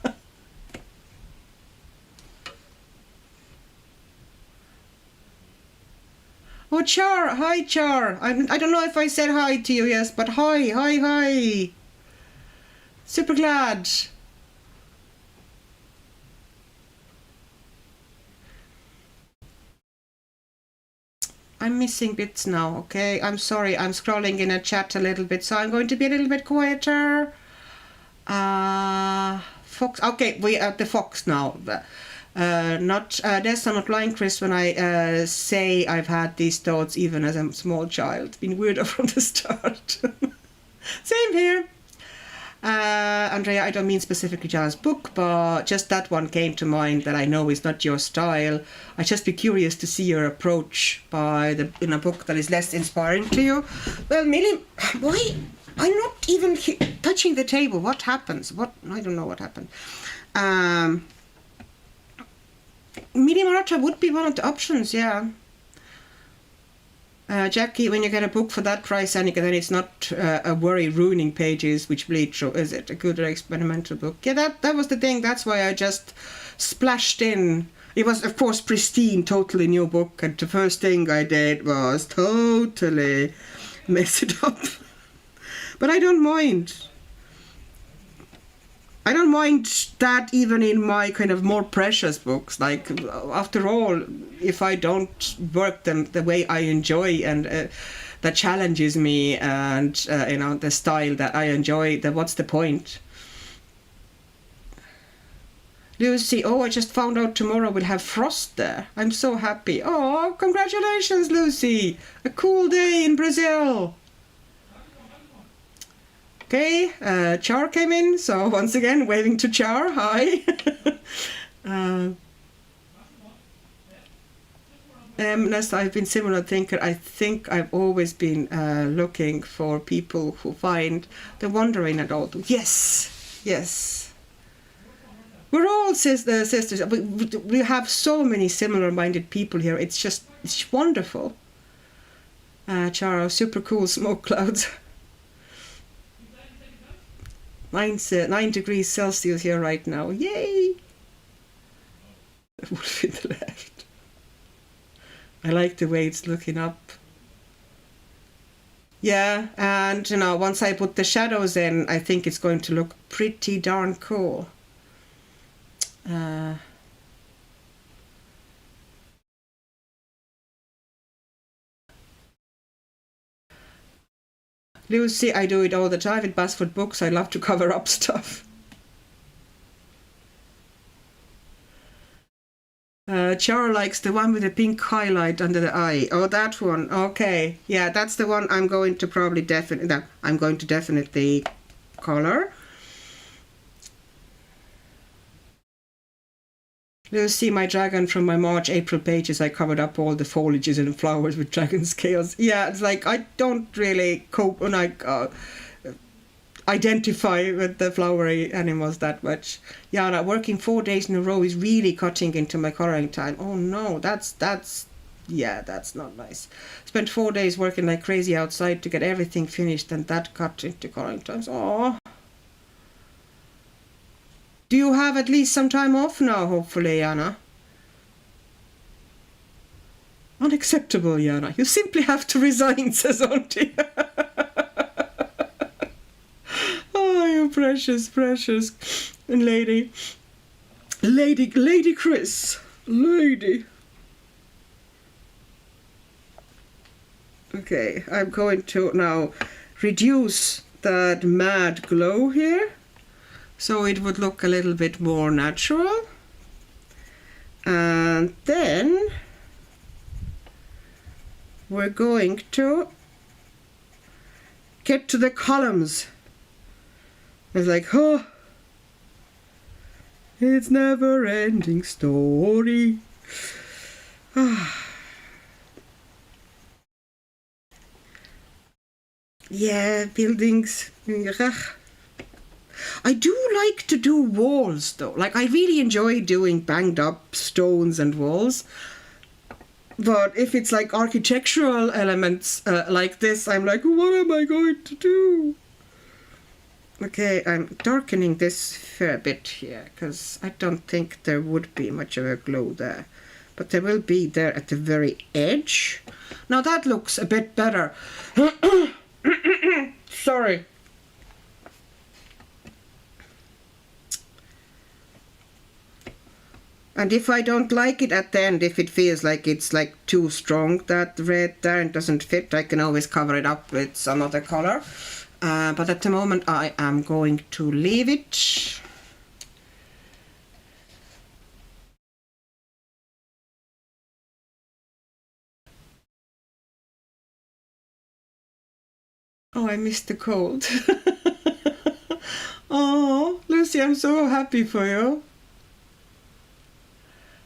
Oh, Char. Hi, Char. I don't know if I said hi to you, yes, but hi, hi, hi. Super glad. I'm missing bits now, okay? I'm sorry, I'm scrolling in a chat a little bit, so I'm going to be a little bit quieter. Fox, okay, we are the fox now. There's not lying, Chris, when I say I've had these thoughts even as a small child. Been weirder from the start. Same here. Andrea, I don't mean specifically Jana's book, but just that one came to mind that I know is not your style. I'd just be curious to see your approach in a book that is less inspiring to you. Well, Millie, why? I'm not even touching the table. What happens? I don't know what happened. Miri Maratha would be one of the options, yeah. Jackie, when you get a book for that price, Annika, then it's not a worry ruining pages which bleed through, is it? A good experimental book. Yeah, that was the thing. That's why I just splashed in. It was, of course, pristine, totally new book, and the first thing I did was totally mess it up. But I don't mind. I don't mind that even in my kind of more precious books. Like, after all, if I don't work them the way I enjoy and that challenges me and, the style that I enjoy, then what's the point? Lucy, oh, I just found out tomorrow we'll have frost there. I'm so happy. Oh, congratulations, Lucy. A cool day in Brazil. Okay, Char came in, so once again, waving to Char, hi. Nesta, I've been similar thinker. I think I've always been looking for people who find the wonder in it all. Yes, yes. We're all sisters. We have so many similar-minded people here. It's wonderful. Char, super cool smoke clouds. 9 degrees Celsius here right now. Yay! Wolf in the left. I like the way it's looking up. Yeah, and once I put the shadows in, I think it's going to look pretty darn cool. Lucy, I do it all the time with Basford books. I love to cover up stuff. Char likes the one with the pink highlight under the eye. Oh, that one. Okay. Yeah, that's the one I'm going to probably definitely color. Lucy, my dragon from my March-April pages, I covered up all the foliages and flowers with dragon scales. Yeah, it's like I don't really cope when I identify with the flowery animals that much. Yeah, working 4 days in a row is really cutting into my coloring time. Oh no, that's not nice. Spent 4 days working like crazy outside to get everything finished, and that cut into coloring times. Oh. Do you have at least some time off now, hopefully, Jana? Unacceptable, Jana. You simply have to resign, says Auntie. Oh, you precious and lady Chris. Lady. Okay, I'm going to now reduce that mad glow here. so it would look a little bit more natural. And then we're going to get to the columns. It's like, oh, it's never ending story. Yeah, buildings. I do like to do walls though. Like, I really enjoy doing banged up stones and walls. But if it's like architectural elements like this, I'm like, what am I going to do? Okay, I'm darkening this fair bit here, because I don't think there would be much of a glow there. But there will be there at the very edge. Now that looks a bit better. Sorry. And if I don't like it at the end, if it feels like it's like too strong, that red there, and doesn't fit, I can always cover it up with some other color. But at the moment I am going to leave it. Oh, I missed the cold. Oh, Lucy, I'm so happy for you.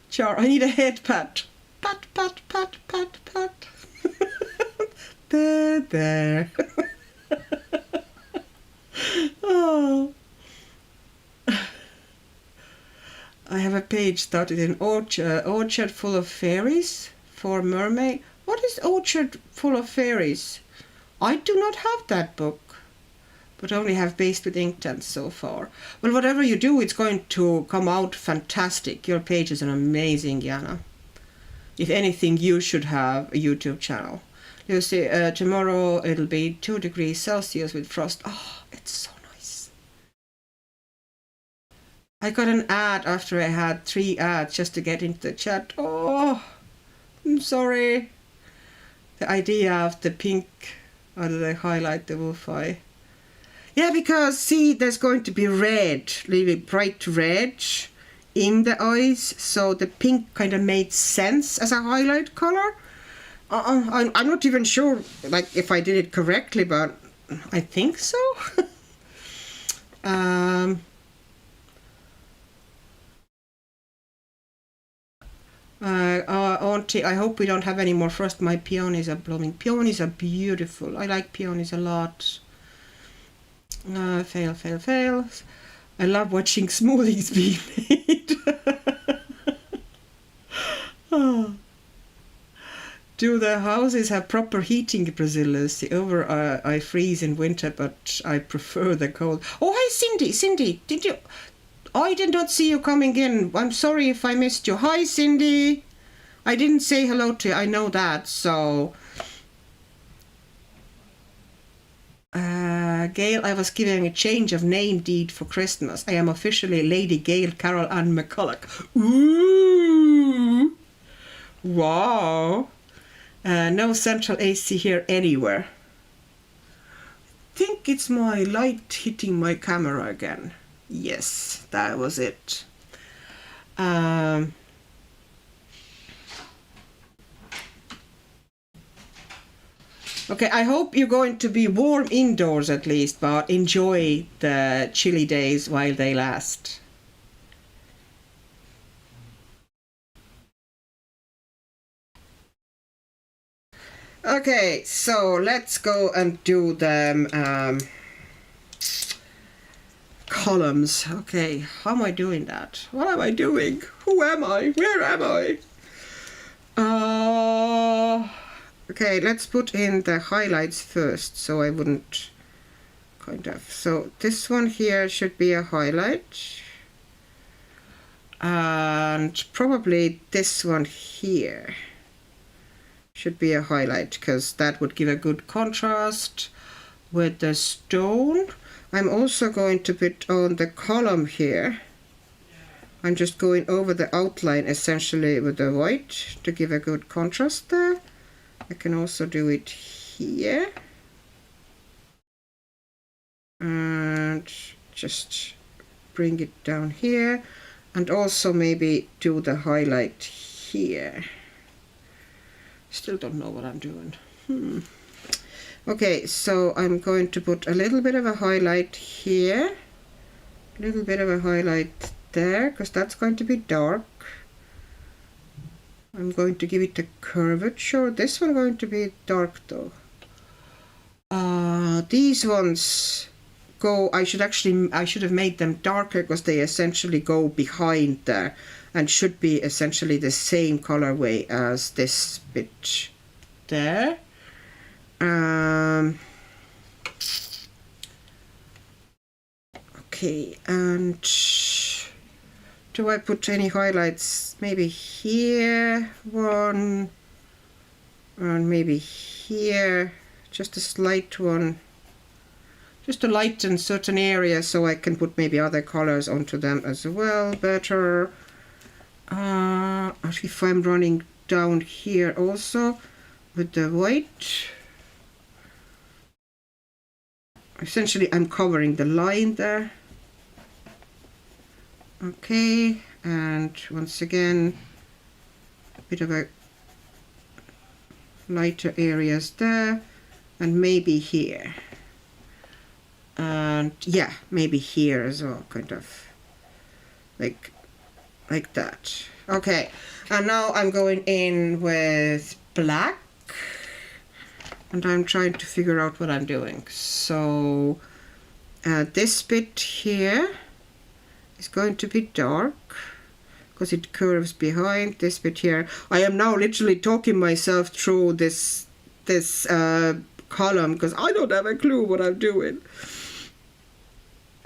Char, I need a head pat. Pat, pat, pat, pat, pat. There. Oh. I have a page started in Orchard Full of Fairies for Mermaid. What is Orchard Full of Fairies? I do not have that book, but only have Based with Inktense so far. Well, whatever you do, it's going to come out fantastic. Your page is an amazing, Jana. If anything, you should have a YouTube channel. You see, tomorrow it'll be 2 degrees Celsius with frost. Oh, it's so nice. I got an ad after I had 3 ads just to get into the chat. Oh, I'm sorry. The idea of the pink, or do they highlight the wolf eye? Yeah, because see, there's going to be red, really bright red in the eyes, so the pink kind of made sense as a highlight color. I'm not even sure, like, if I did it correctly, but I think so. Auntie, I hope we don't have any more frost. My peonies are blooming. Peonies are beautiful. I like peonies a lot. Fail. I love watching smoothies being made. Oh. Do the houses have proper heating in Brazil, Lucy? Over I freeze in winter, but I prefer the cold. Oh, hi, Cindy. Cindy, did you... I did not see you coming in. I'm sorry if I missed you. Hi, Cindy. I didn't say hello to you. I know that, so... Gail, I was given a change of name deed for Christmas. I am officially Lady Gail Carol Ann McCulloch. Ooh! Wow! No central AC here anywhere. I think it's my light hitting my camera again. Yes, that was it. Okay, I hope you're going to be warm indoors at least, but enjoy the chilly days while they last. Okay, so let's go and do the columns. Okay, how am I doing that? What am I doing? Who am I? Where am I? Okay, let's put in the highlights first, so I wouldn't kind of... So this one here should be a highlight. And probably this one here should be a highlight, because that would give a good contrast with the stone. I'm also going to put on the column here. I'm just going over the outline essentially with the white to give a good contrast there. I can also do it here. And just bring it down here, and also maybe do the highlight here. Still don't know what I'm doing. Okay, so I'm going to put a little bit of a highlight here, a little bit of a highlight there, because that's going to be dark. I'm going to give it a curvature. This one going to be dark though. These ones go, I should have made them darker because they essentially go behind there and should be essentially the same colorway as this bit there. Okay, and do I put any highlights? Maybe here one, and maybe here, just a slight one, just to lighten certain areas so I can put maybe other colors onto them as well better. If I'm running down here also with the white, essentially I'm covering the line there. Okay, and once again a bit of a lighter areas there, and maybe here, and yeah, maybe here as well, kind of like that. Okay, and now I'm going in with black, and I'm trying to figure out what I'm doing. So this bit here is going to be dark because it curves behind. This bit here, I am now literally talking myself through this column because I don't have a clue what I'm doing.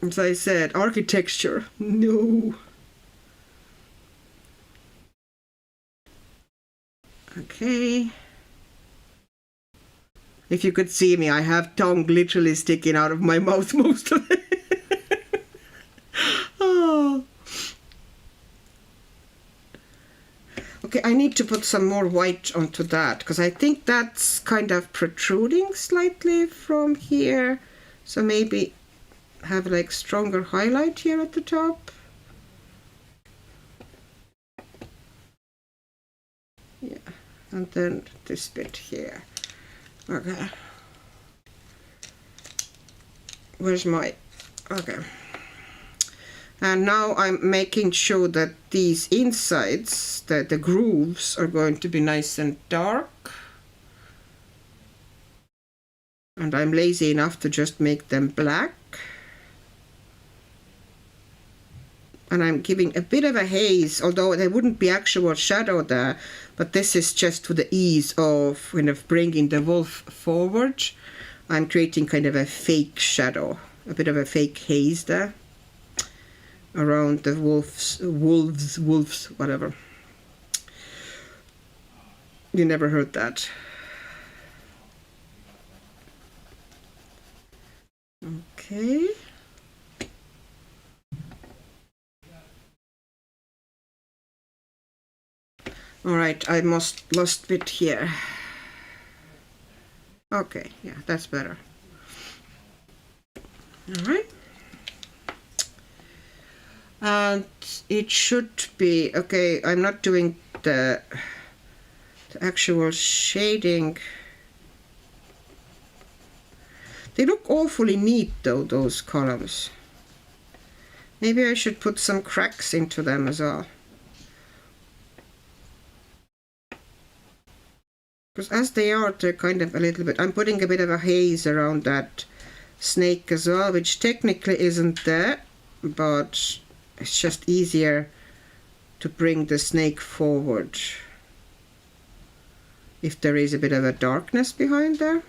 As I said, architecture, no. Okay. If you could see me, I have tongue literally sticking out of my mouth most of it. Oh. Okay, I need to put some more white onto that because I think that's kind of protruding slightly from here. So maybe have like stronger highlight here at the top. Yeah, and then this bit here. Okay. Where's my... Okay. And now I'm making sure that these insides, the grooves, are going to be nice and dark. And I'm lazy enough to just make them black. And I'm giving a bit of a haze, although there wouldn't be actual shadow there, but this is just for the ease of kind of bringing the wolf forward. I'm creating kind of a fake shadow, a bit of a fake haze there around the wolves, whatever. You never heard that. Okay. All right, I lost bit here. Okay, yeah, that's better. All right. And it should be, okay, I'm not doing the actual shading. They look awfully neat though, those columns. Maybe I should put some cracks into them as well. Because as they are, they're kind of a little bit... I'm putting a bit of a haze around that snake as well, which technically isn't there, but it's just easier to bring the snake forward if there is a bit of a darkness behind there.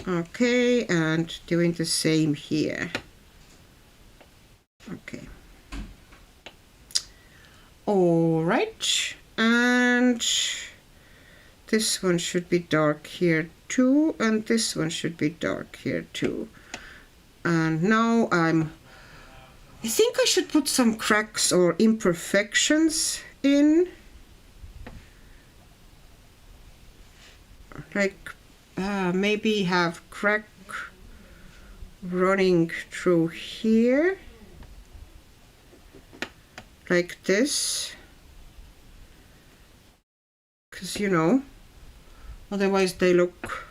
Okay, and doing the same here. Okay. All right. And this one should be dark here too, and this one should be dark here too. And now I think I should put some cracks or imperfections in. Like maybe have crack running through here like this, because you know, otherwise they look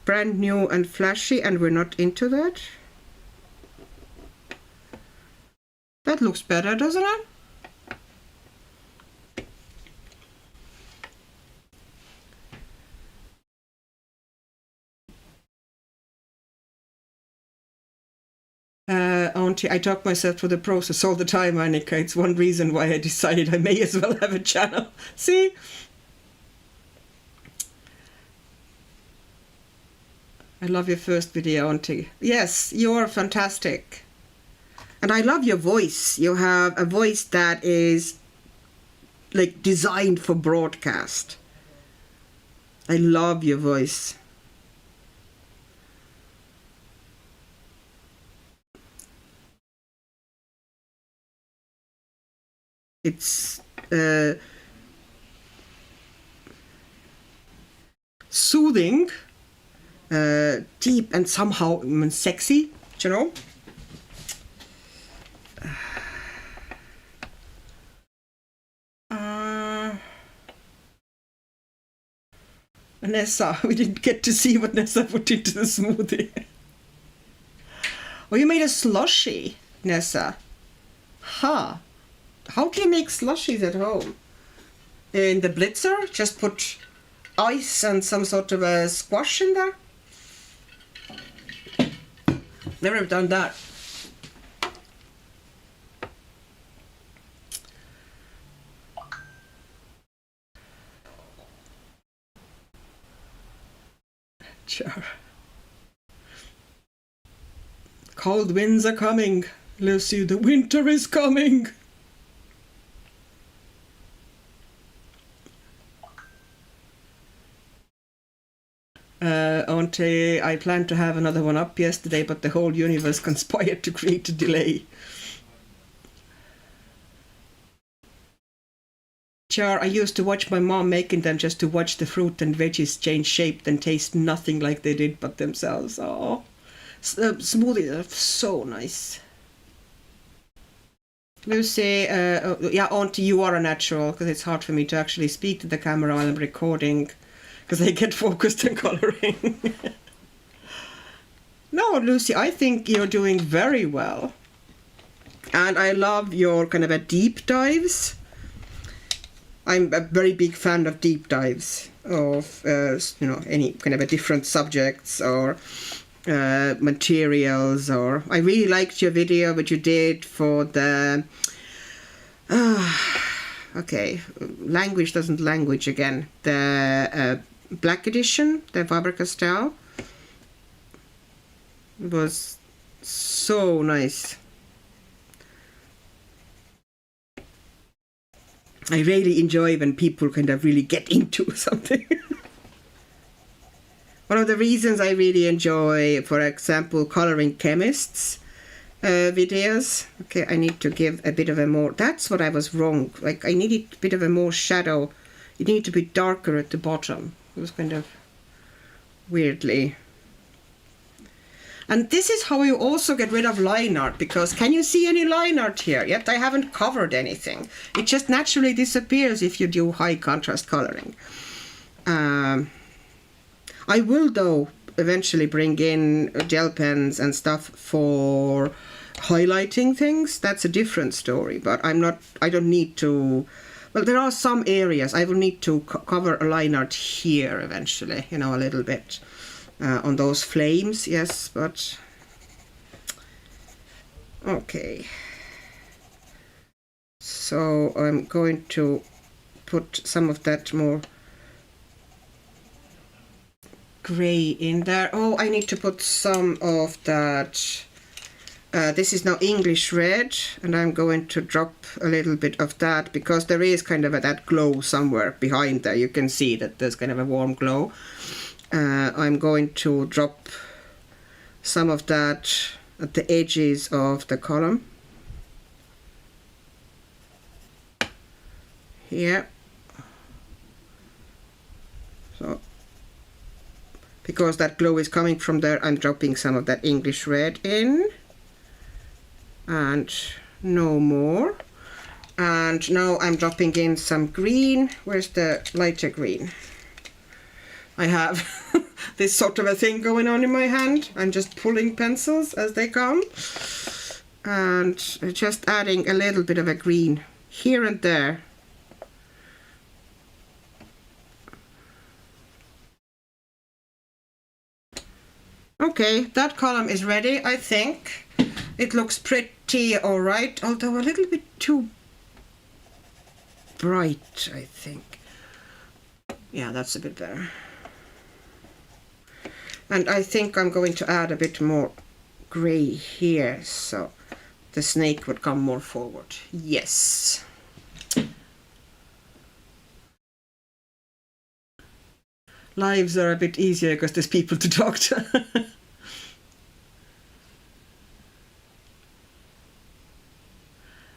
brand new and flashy, and we're not into that. That looks better, doesn't it? Auntie, I talk myself through the process all the time, Annika. It's one reason why I decided I may as well have a channel. See? I love your first video, Auntie. Yes, you're fantastic. And I love your voice. You have a voice that is like designed for broadcast. I love your voice. It's soothing, deep, and somehow sexy, you know? Nessa, we didn't get to see what Nessa put into the smoothie. Oh, you made a slushie, Nessa. Huh. How do you make slushies at home? In the blitzer? Just put ice and some sort of a squash in there? Never done that. Sure. Cold winds are coming, Lucy. The winter is coming. Auntie, I planned to have another one up yesterday, but the whole universe conspired to create a delay. Char, I used to watch my mom making them just to watch the fruit and veggies change shape and taste nothing like they did but themselves. Oh, smoothies are so nice. Lucy, yeah, Auntie, you are a natural, because it's hard for me to actually speak to the camera while I'm recording, because I get focused on coloring. No, Lucy, I think you're doing very well. And I love your kind of a deep dives. I'm a very big fan of deep dives of, you know, any kind of a different subjects or materials. Or I really liked your video that you did for the okay, language doesn't language again. The Black Edition, the Faber Castell. It was so nice. I really enjoy when people kind of really get into something. One of the reasons I really enjoy, for example, coloring chemists videos. Okay, I need to give a bit of a more, that's what I was wrong. Like I needed a bit of a more shadow. It needed to be darker at the bottom. It was kind of weirdly. And this is how you also get rid of line art, because can you see any line art here? Yet I haven't covered anything. It just naturally disappears if you do high contrast coloring. I will though eventually bring in gel pens and stuff for highlighting things. That's a different story, but I don't need to, well, there are some areas I will need to cover a line art here eventually, you know, a little bit. On those flames, yes, but okay. So I'm going to put some of that more gray in there. Oh, I need to put some of that. This is now English red, and I'm going to drop a little bit of that because there is kind of that glow somewhere behind there. You can see that there's kind of a warm glow. I'm going to drop some of that at the edges of the column. Here. So because that glow is coming from there, I'm dropping some of that English red in. And no more. And now I'm dropping in some green. Where's the lighter green? I have this sort of a thing going on in my hand. I'm just pulling pencils as they come. And just adding a little bit of a green here and there. Okay, that column is ready, I think. It looks pretty alright, although a little bit too bright, I think. Yeah, that's a bit better. And I think I'm going to add a bit more grey here, so the snake would come more forward. Yes. Lives are a bit easier because there's people to talk to.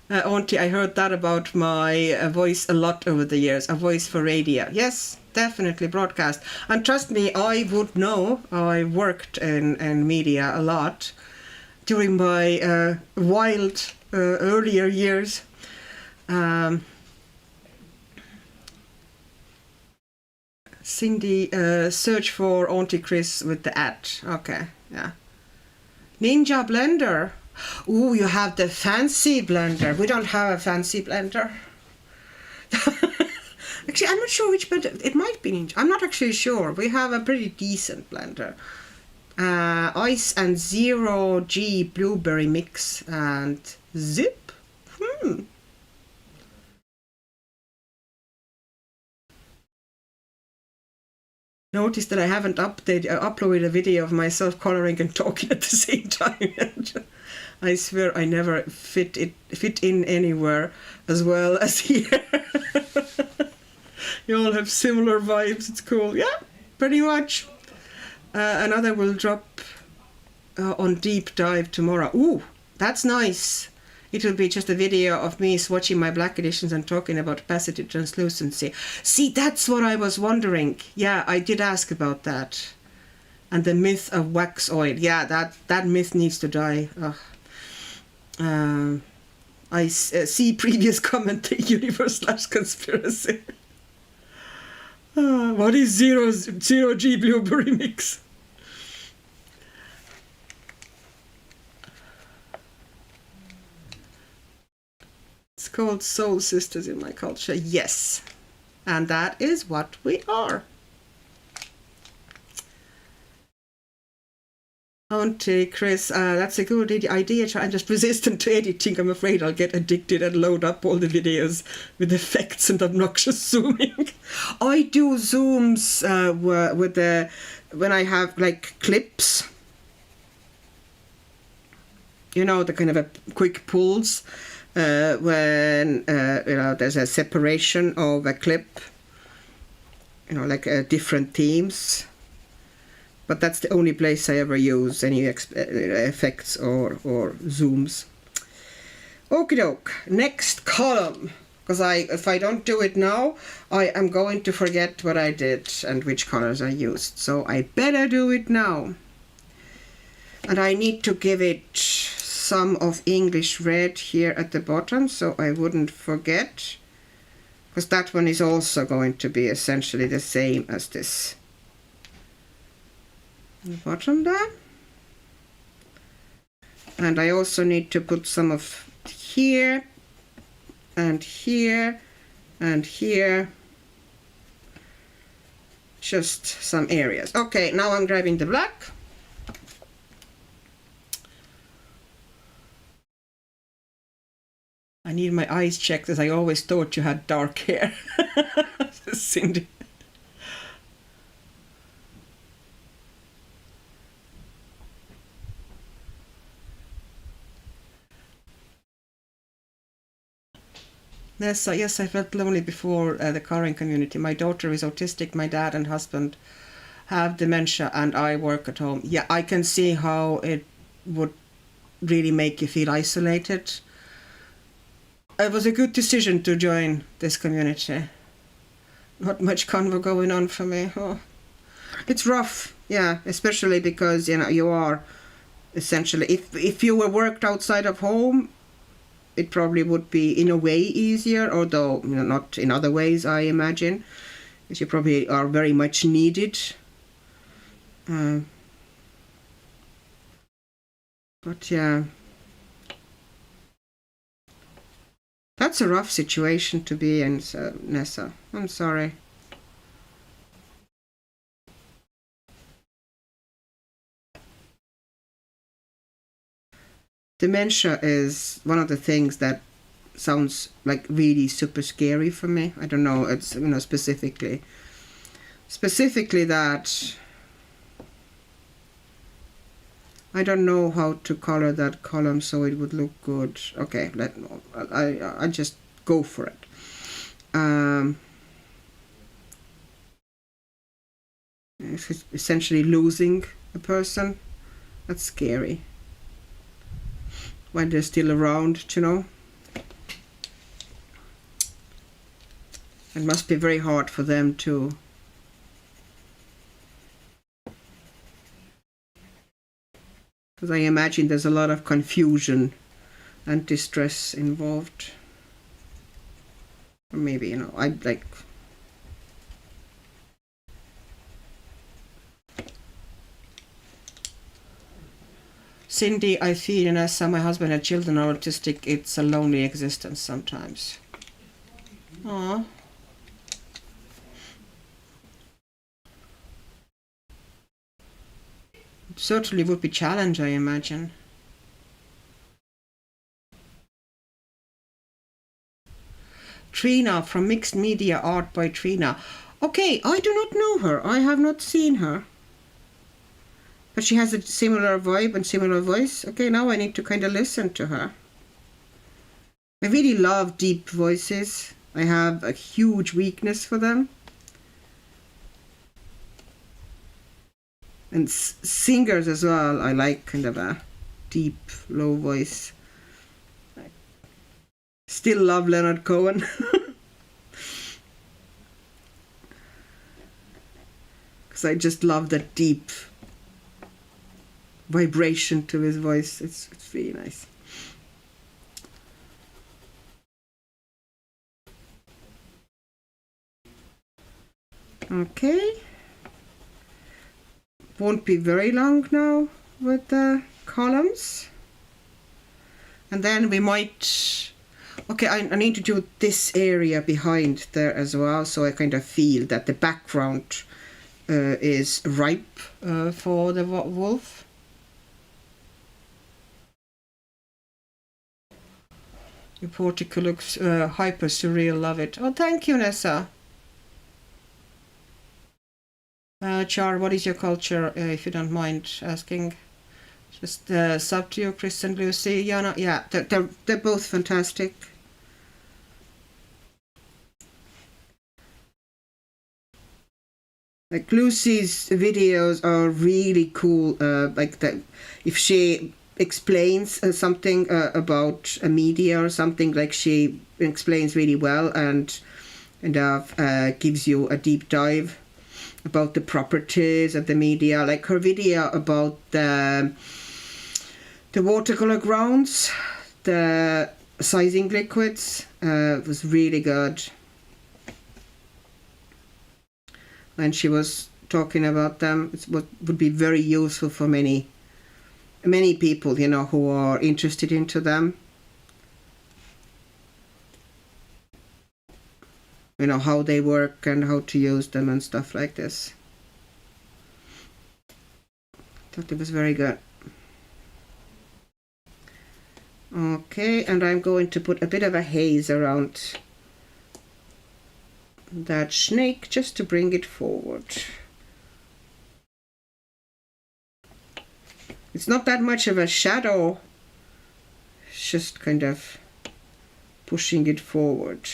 Auntie, I heard that about my voice a lot over the years, a voice for radio. Yes, definitely broadcast. And trust me, I would know. I worked in media a lot during my wild earlier years. Cindy, search for Auntie Chris with the @ Okay, yeah. Ninja blender. Ooh, you have the fancy blender. We don't have a fancy blender. Actually, I'm not sure which blender. It might be Ninja. I'm not actually sure. We have a pretty decent blender. Ice and 0G blueberry mix and zip. Notice that I haven't uploaded a video of myself coloring and talking at the same time. I swear I never fit in anywhere as well as here. You all have similar vibes. It's cool. Yeah, pretty much. Another will drop on deep dive tomorrow. Ooh, that's nice. It will be just a video of me swatching my black editions and talking about opacity translucency. See, that's what I was wondering. Yeah, I did ask about that. And the myth of wax oil. Yeah, that myth needs to die. Ugh. I see previous comment, the universe/conspiracy. What is 0G blueberry mix? It's called soul sisters in my culture. Yes. And that is what we are. Auntie Chris, that's a good idea. I'm just resistant to editing. I'm afraid I'll get addicted and load up all the videos with effects and obnoxious zooming. I do zooms when I have like clips. You know, the kind of a quick pulls when there's a separation of a clip. You know, like different themes. But that's the only place I ever use any effects or zooms. Okie doke, next column. Because if I don't do it now, I am going to forget what I did and which colors I used. So I better do it now. And I need to give it some of English red here at the bottom so I wouldn't forget. Because that one is also going to be essentially the same as this. The bottom there, and I also need to put some of here and here and here, just some areas. Okay, now I'm grabbing the black. I need my eyes checked as I always thought you had dark hair. Cindy. Yes, I felt lonely before the coloring community. My daughter is autistic, my dad and husband have dementia, and I work at home. Yeah, I can see how it would really make you feel isolated. It was a good decision to join this community. Not much convo going on for me. Oh. It's rough, yeah, especially because, you know, you are essentially, if you were worked outside of home, it probably would be in a way easier, although, you know, not in other ways, I imagine, because you probably are very much needed. But yeah, that's a rough situation to be in, Nessa. I'm sorry. Dementia is one of the things that sounds like really super scary for me. I don't know, it's, you know, specifically that. I don't know how to color that column so it would look good. Okay, I just go for it. It's essentially losing a person. That's scary. When they're still around, you know. It must be very hard for them to because I imagine there's a lot of confusion and distress involved. Or maybe, you know, I'd like... Cindy, I feel, and as my husband and children are autistic, it's a lonely existence sometimes. Aww. It certainly would be a challenge, I imagine. Trina from Mixed Media Art by Trina. Okay, I do not know her. I have not seen her. But she has a similar vibe and similar voice. Okay, now I need to kind of listen to her. I really love deep voices. I have a huge weakness for them. And singers as well. I like kind of a deep, low voice. I still love Leonard Cohen. Because I just love that deep vibration to his voice. It's really nice. Okay. Won't be very long now with the columns. And then we might... Okay, I need to do this area behind there as well, so I kind of feel that the background is ripe for the wolf. Your portico looks hyper surreal, love it. Oh, thank you, Nessa. Char, what is your culture, if you don't mind asking? Just sub to you, Chris and Lucy. Jana, yeah, they're both fantastic. Like Lucy's videos are really cool. Like that, if she explains something about a media or something, like she explains really well and gives you a deep dive about the properties of the media. Like her video about the watercolor grounds, the sizing liquids, was really good. And she was talking about them. It would be very useful for many people, you know, who are interested into them. You know, how they work and how to use them and stuff like this. Thought it was very good. Okay, and I'm going to put a bit of a haze around that snake just to bring it forward. It's not that much of a shadow, it's just kind of pushing it forward.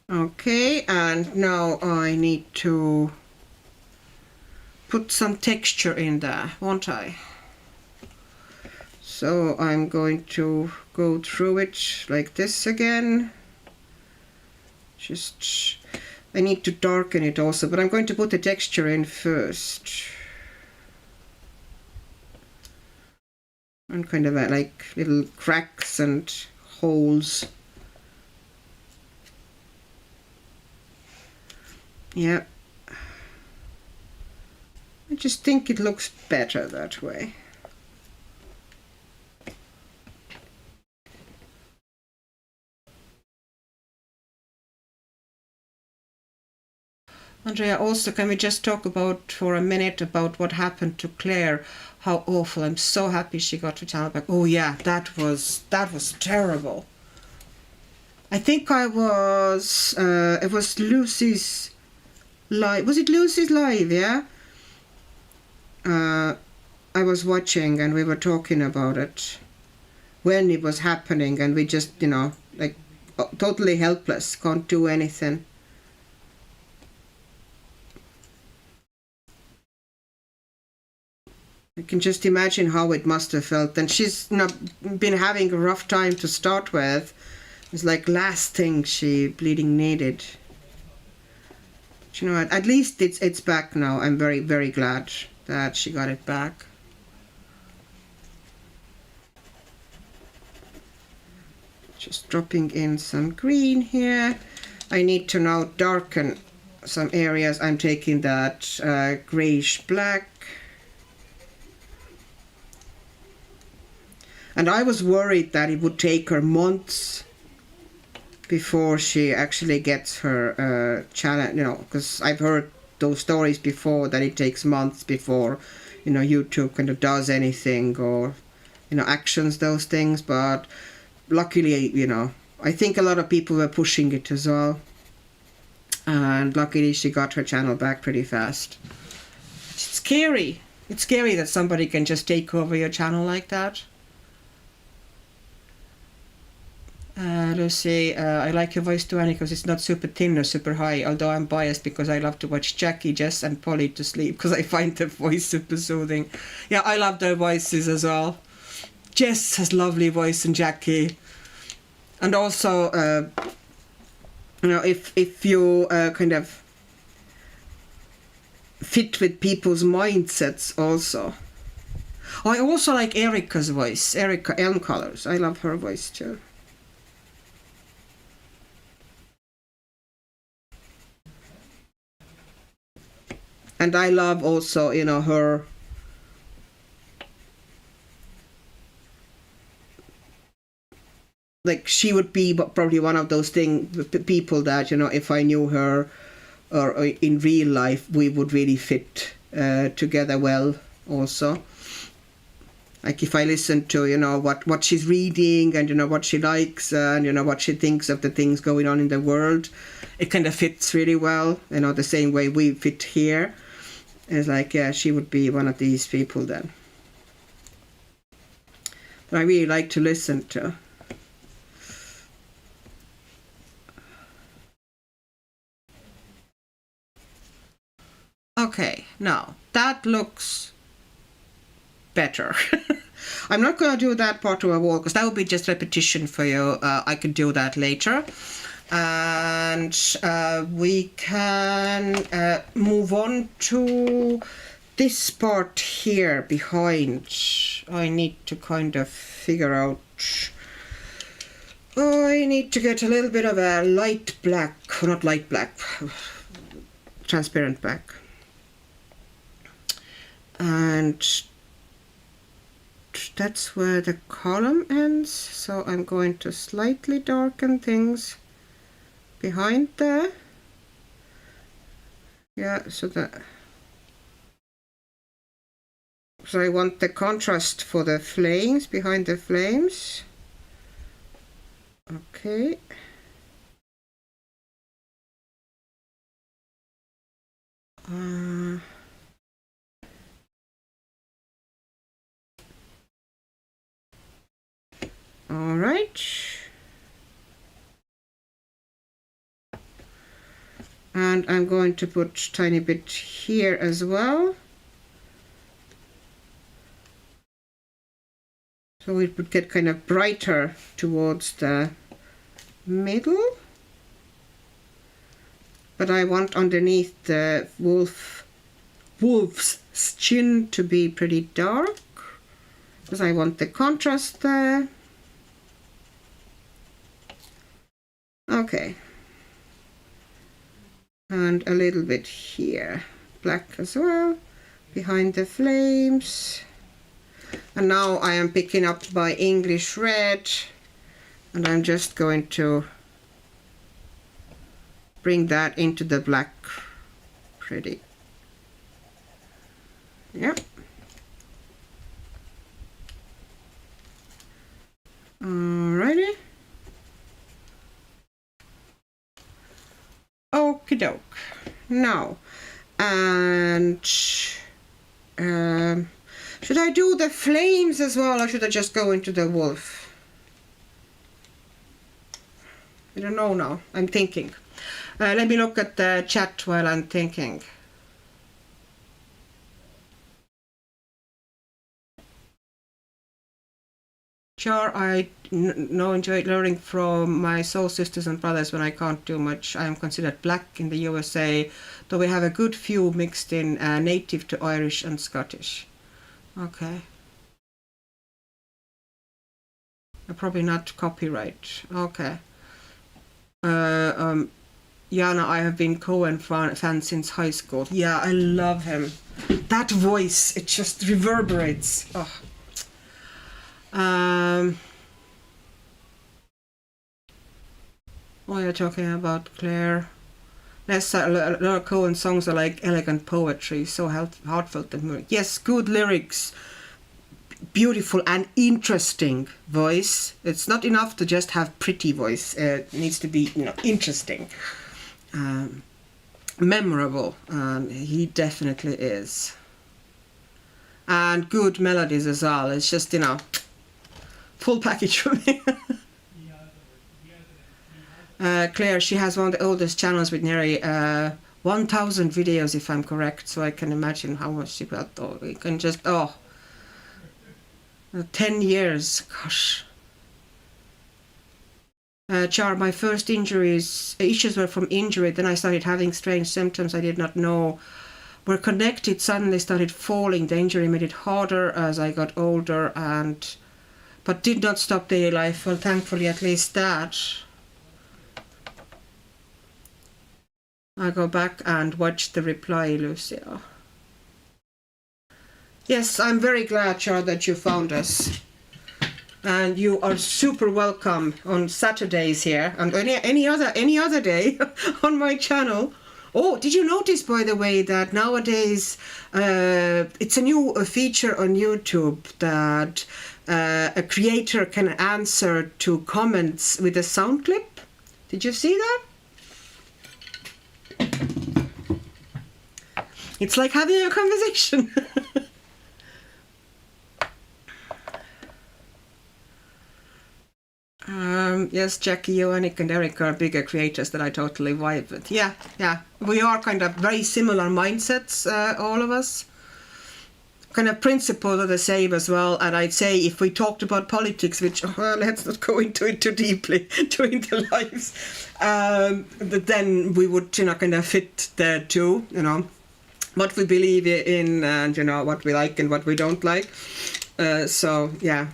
Okay, and now I need to put some texture in there, won't I? So I'm going to go through it like this again. Just I need to darken it also, but I'm going to put the texture in first. And kind of like little cracks and holes. Yeah. I just think it looks better that way. Andrea, also, can we just talk about for a minute about what happened to Claire? How awful. I'm so happy she got her channel back. Oh yeah, that was terrible. I think I was it was Lucy's live. Was it Lucy's live? Yeah. I was watching and we were talking about it when it was happening, and we just, you know, like totally helpless, can't do anything. I can just imagine how it must have felt. And she's, you know, been having a rough time to start with. It's like last thing she bleeding needed. But you know what? At least it's back now. I'm very, very glad that she got it back. Just dropping in some green here. I need to now darken some areas. I'm taking that grayish black. And I was worried that it would take her months before she actually gets her channel, you know, because I've heard those stories before that it takes months before, you know, YouTube kind of does anything or, you know, actions those things. But luckily, you know, I think a lot of people were pushing it as well. And luckily she got her channel back pretty fast. It's scary. It's scary that somebody can just take over your channel like that. Lucy, I like your voice too, Annie, because it's not super thin or super high, although I'm biased because I love to watch Jackie, Jess and Polly to sleep because I find their voice super soothing. Yeah, I love their voices as well. Jess has lovely voice and Jackie. And also, you know, if you kind of fit with people's mindsets also. I also like Erica's voice, Erica Elm Colors. I love her voice too. And I love also, you know, her like she would be probably one of those people that, you know, if I knew her or in real life, we would really fit together well also. Like if I listen to, you know, what she's reading and, you know, what she likes and, you know, what she thinks of the things going on in the world, it kind of fits really well, you know, the same way we fit here. It's like, yeah, she would be one of these people then. But I really like to listen to. Okay, now that looks better. I'm not going to do that part of a wall because that would be just repetition for you. I could do that later. And we can move on to this part here behind. I need to kind of figure out. Oh, I need to get a little bit of a light black, not light black, transparent black. And that's where the column ends. So I'm going to slightly darken things behind there. Yeah, so I want the contrast for the flames, behind the flames. Okay. All right. And I'm going to put a tiny bit here as well. So it would get kind of brighter towards the middle. but I want underneath the wolf's chin to be pretty dark, because I want the contrast there. Okay. And a little bit here, black as well, behind the flames. And now I am picking up my English red, and I'm just going to bring that into the black pretty. Yep. Alrighty. Okie doke. Now, and should I do the flames as well, or should I just go into the wolf? I don't know now. I'm thinking. Let me look at the chat while I'm thinking. Sure, I enjoy learning from my soul sisters and brothers when I can't do much. I am considered black in the USA, though we have a good few mixed in native to Irish and Scottish. Okay. Probably not copyright. Okay. Jana, I have been Cohen fan since high school. Yeah, I love him. That voice, it just reverberates. Oh. What are you talking about, Claire? Yes, a lot of Cohen songs are like elegant poetry, so heartfelt and yes, good lyrics, beautiful and interesting voice. It's not enough to just have pretty voice. It needs to be, interesting, memorable, and he definitely is. And good melodies as well. It's just, full package for me. Claire, she has one of the oldest channels with nearly 1,000 videos, if I'm correct, so I can imagine how much she got. Oh, you can just, 10 years, gosh. Char, my first issues were from injury, then I started having strange symptoms I did not know were connected, suddenly started falling. The injury made it harder as I got older, but did not stop daily life. Well, thankfully, at least that. I go back and watch the reply, Lucia. Yes, I'm very glad, Char, that you found us. And you are super welcome on Saturdays here and any other day on my channel. Oh, did you notice, by the way, that nowadays it's a new feature on YouTube that a creator can answer to comments with a sound clip? Did you see that? It's like having a conversation. Yes, Jackie, Weronika and Eric are bigger creators that I totally vibe with. Yeah. We are kind of very similar mindsets, all of us. Kind of principles are the same as well. And I'd say if we talked about politics, which, let's not go into it too deeply during the lives, then we would, kind of fit there too, what we believe in and, what we like and what we don't like. So, yeah.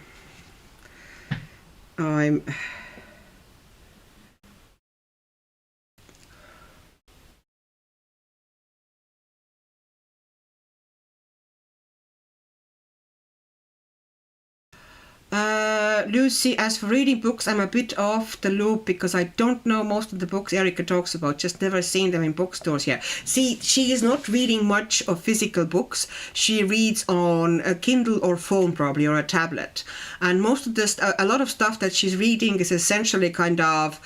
Lucy, as for reading books, I'm a bit off the loop because I don't know most of the books Erika talks about, just never seen them in bookstores here. See, she is not reading much of physical books. She reads on a Kindle or phone probably, or a tablet. And most of a lot of stuff that she's reading is essentially kind of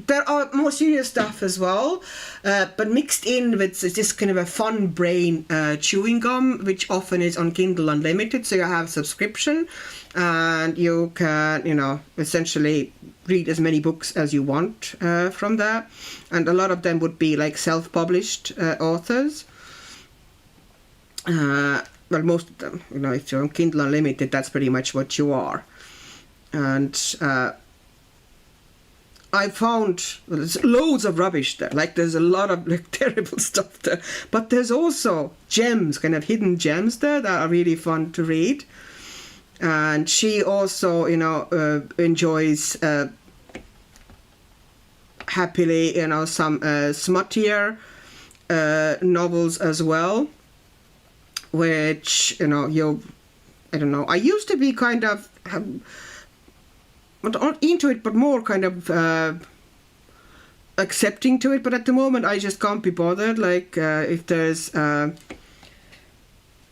there are more serious stuff as well, but mixed in with this kind of a fun brain chewing gum, which often is on Kindle Unlimited. So you have subscription and you can, essentially read as many books as you want from that. And a lot of them would be like self-published authors. Well, most of them, if you're on Kindle Unlimited, that's pretty much what you are. And I found there's loads of rubbish there. Like there's a lot of like terrible stuff there, but there's also gems, kind of hidden gems there that are really fun to read. And she also, you know, enjoys happily, you know, some smuttier novels as well, which, you know, I don't know. I used to be kind of not into it, but more kind of accepting to it. But at the moment, I just can't be bothered. Like if there's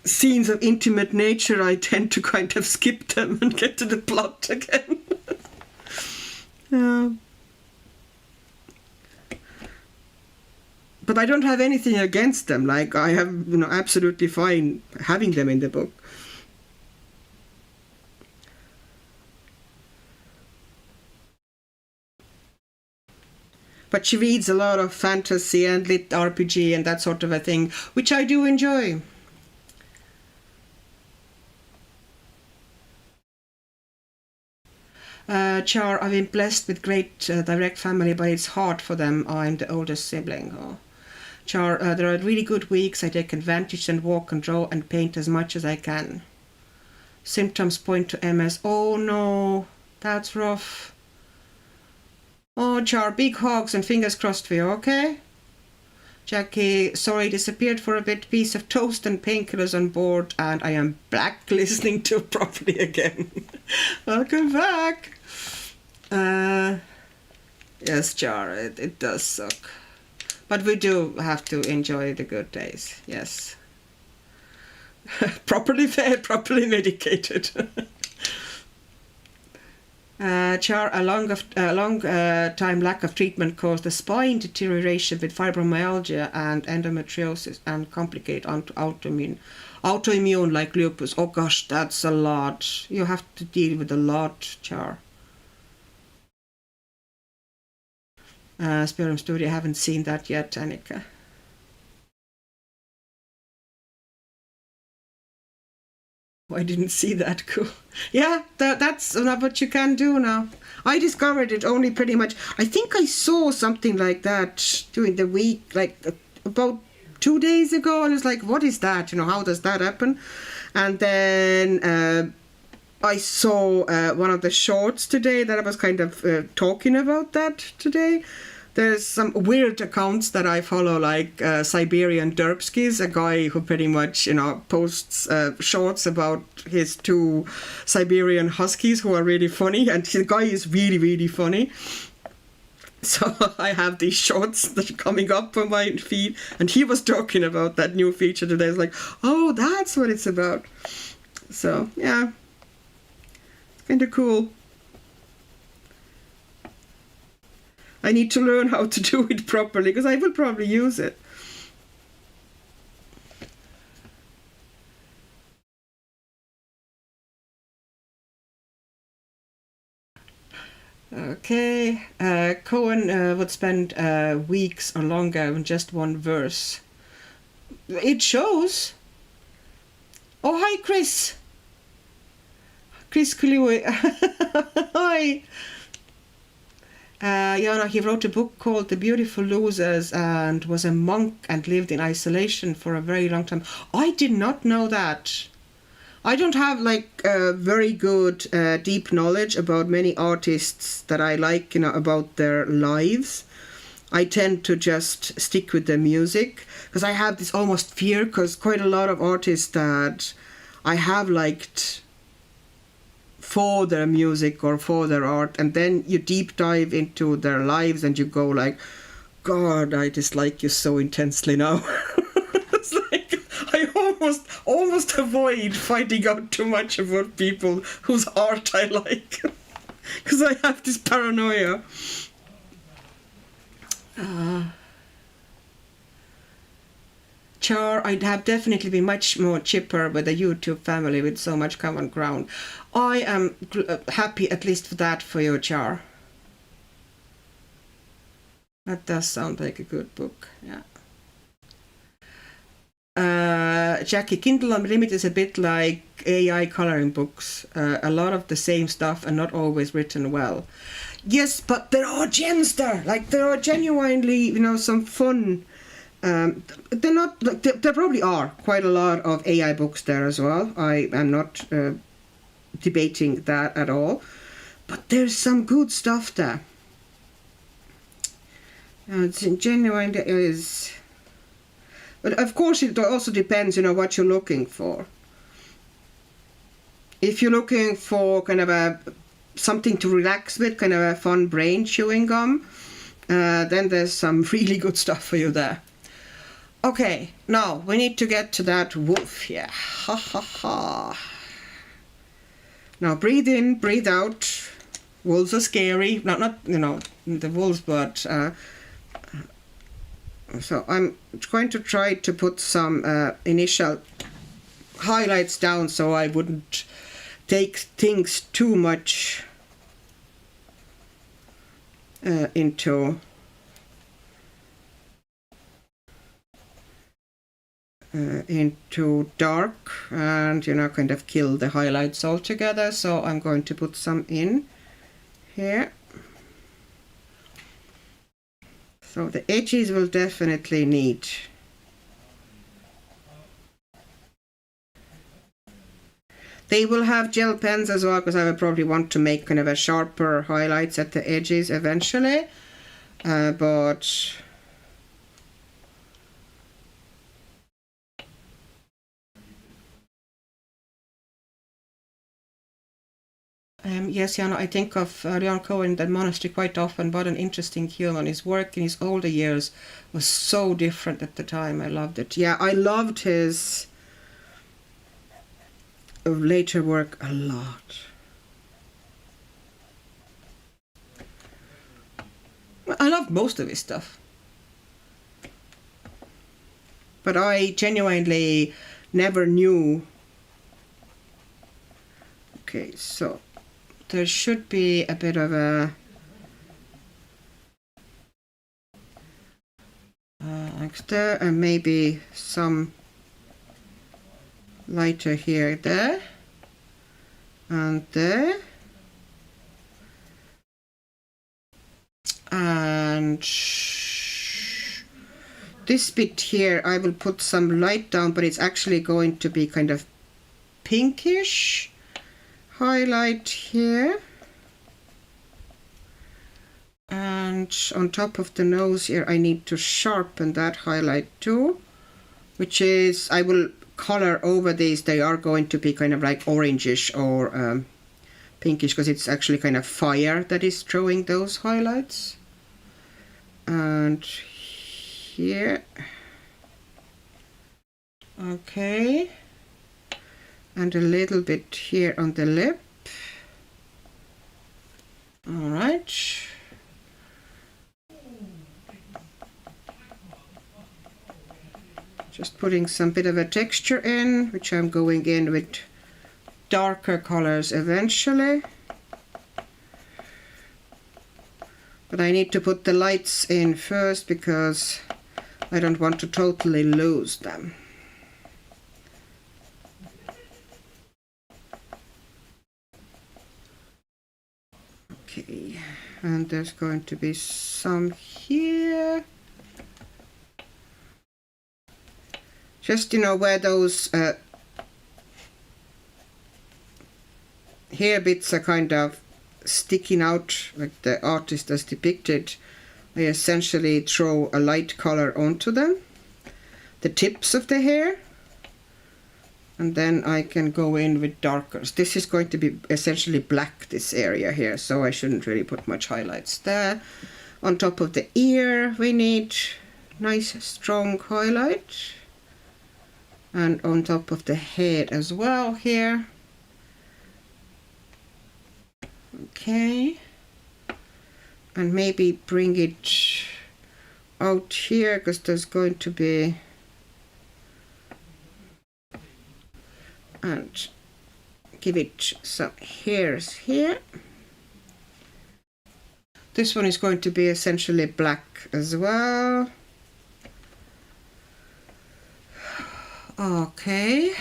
scenes of intimate nature, I tend to kind of skip them and get to the plot again. But I don't have anything against them. Like I have, you know, absolutely fine having them in the book. But she reads a lot of fantasy and lit RPG and that sort of a thing, which I do enjoy. Char, I've been blessed with great direct family, but it's hard for them. I'm the oldest sibling. Oh. Char, there are really good weeks. I take advantage and walk and draw and paint as much as I can. Symptoms point to MS. Oh no, that's rough. Oh, Char, big hugs and fingers crossed for you, okay? Jackie, sorry, disappeared for a bit. Piece of toast and painkillers on board, and I am back listening to it properly again. Welcome back. Yes, Char, it does suck. But we do have to enjoy the good days, yes. Properly fed, properly medicated. Char, a long time lack of treatment caused the spine deterioration with fibromyalgia and endometriosis and complicate onto autoimmune like lupus. Oh gosh, that's a lot. You have to deal with a lot, Char. Spiritum Studio, I haven't seen that yet, Annika. I didn't see that. Cool. Yeah, that's what you can do now. I discovered it only pretty much. I think I saw something like that during the week, like about 2 days ago. I was like, what is that? You know, how does that happen? And then I saw one of the shorts today that I was kind of talking about that today. There's some weird accounts that I follow, like Siberian Derpskis, a guy who pretty much, you know, posts shorts about his 2 Siberian Huskies who are really funny, and the guy is really, really funny. So I have these shorts that are coming up on my feed, and he was talking about that new feature today. I was like, oh, that's what it's about. So, yeah, it's kind of cool. I need to learn how to do it properly, because I will probably use it. Okay, Cohen would spend weeks or longer on just one verse. It shows. Oh, hi, Chris. Chris Kului. Hi. He wrote a book called The Beautiful Losers and was a monk and lived in isolation for a very long time. I did not know that. I don't have like very good deep knowledge about many artists that I like, you know, about their lives. I tend to just stick with the music because I have this almost fear, because quite a lot of artists that I have liked for their music or for their art, and then you deep dive into their lives and you go like, God, I dislike you so intensely now. It's like I almost avoid finding out too much about people whose art I like, because I have this paranoia. Char, I'd have definitely been much more chipper with a YouTube family with so much common ground. I am happy at least for that for you, Char. That does sound like a good book, yeah. Jackie, Kindle Unlimited is a bit like AI coloring books. A lot of the same stuff and not always written well. Yes, but there are gems there. Like, there are genuinely, you know, some fun. They're not. Like, there probably are quite a lot of AI books there as well. I am not debating that at all. But there's some good stuff there. It's genuine. There is. But of course, it also depends, you know, what you're looking for. If you're looking for kind of something to relax with, kind of a fun brain chewing gum, then there's some really good stuff for you there. Okay, now we need to get to that wolf here. Ha ha ha. Now breathe in, breathe out. Wolves are scary. Not you know, the wolves, but so I'm going to try to put some initial highlights down so I wouldn't take things too much into dark and, you know, kind of kill the highlights altogether. So I'm going to put some in here. So the edges will definitely need they will have gel pens as well, because I will probably want to make kind of a sharper highlights at the edges eventually. But yes, Jana, I think of Leon Cohen, that monastery quite often. What an interesting human. His work in his older years was so different at the time. I loved it. Yeah, I loved his later work a lot. I loved most of his stuff. But I genuinely never knew. Okay, so there should be a bit of a like there, and maybe some lighter here, there, and there, and this bit here I will put some light down, but it's actually going to be kind of pinkish highlight here, and on top of the nose here I need to sharpen that highlight too, which is, I will color over these. They are going to be kind of like orangish or pinkish, because it's actually kind of fire that is throwing those highlights. And here, okay, and a little bit here on the lip. All right. Just putting some bit of a texture in, which I'm going in with darker colors eventually. But I need to put the lights in first because I don't want to totally lose them. Okay, and there's going to be some here. Just, you know, where those hair bits are kind of sticking out, like the artist has depicted, I essentially throw a light color onto them, the tips of the hair, and then I can go in with darkers. This is going to be essentially black, this area here, so I shouldn't really put much highlights there. On top of the ear we need nice strong highlight, and on top of the head as well here. Okay, and maybe bring it out here, because there's going to be, and give it some hairs here. This one is going to be essentially black as well. Okay.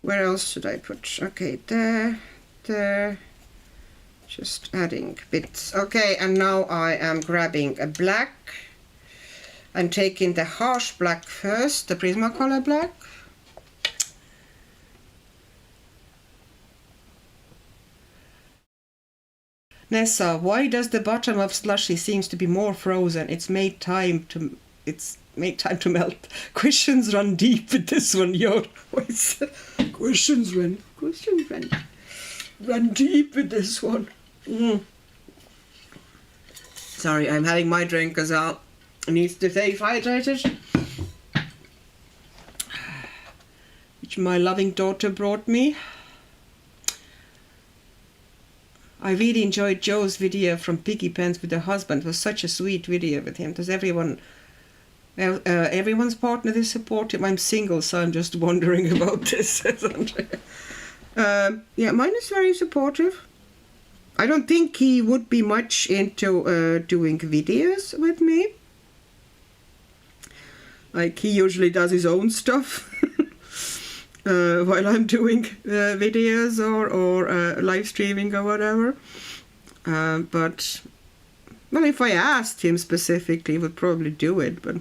Where else should I put? Okay, there, there. Just adding bits. Okay, and now I am grabbing a black. I'm taking the harsh black first, the Prismacolour black. Nessa, why does the bottom of slushy seems to be more frozen? It's made time to melt. Questions run deep with this one, yo. Questions run deep with this one. Sorry, I'm having my drink as well. It needs to stay hydrated. Which my loving daughter brought me. I really enjoyed Joe's video from Piggy Pens with her husband. It was such a sweet video with him. Does everyone's partner this support him? I'm single, so I'm just wondering about this, says Andrea. Yeah, mine is very supportive. I don't think he would be much into doing videos with me. Like, he usually does his own stuff while I'm doing videos or live streaming or whatever. But, well, if I asked him specifically, he would probably do it, but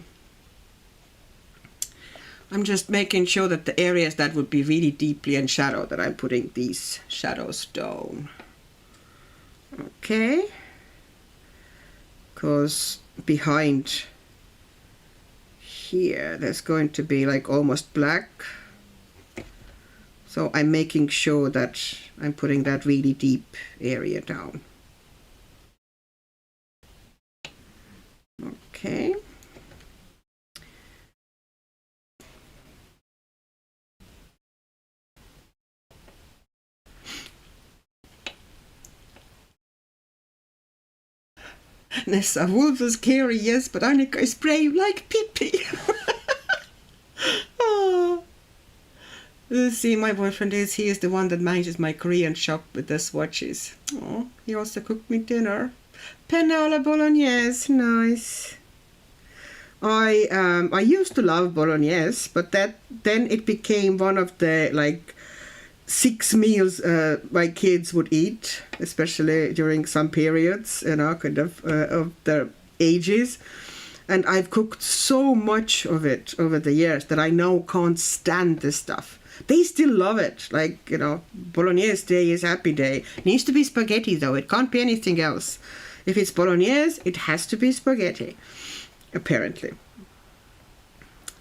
I'm just making sure that the areas that would be really deeply in shadow, that I'm putting these shadows down. Okay. Because behind here, there's going to be like almost black. So I'm making sure that I'm putting that really deep area down. Okay. Nessa, wolves are scary, yes, but Annika is brave like Pippi. Oh. See, my boyfriend he is the one that manages my Korean shop with the swatches. Oh, he also cooked me dinner. Penne bolognese, nice. I used to love bolognese, but then it became one of the like 6 meals my kids would eat, especially during some periods, you know, kind of their ages. And I've cooked so much of it over the years that I now can't stand this stuff. They still love it. Like, you know, Bolognese day is happy day. It needs to be spaghetti though. It can't be anything else. If it's Bolognese, it has to be spaghetti. Apparently.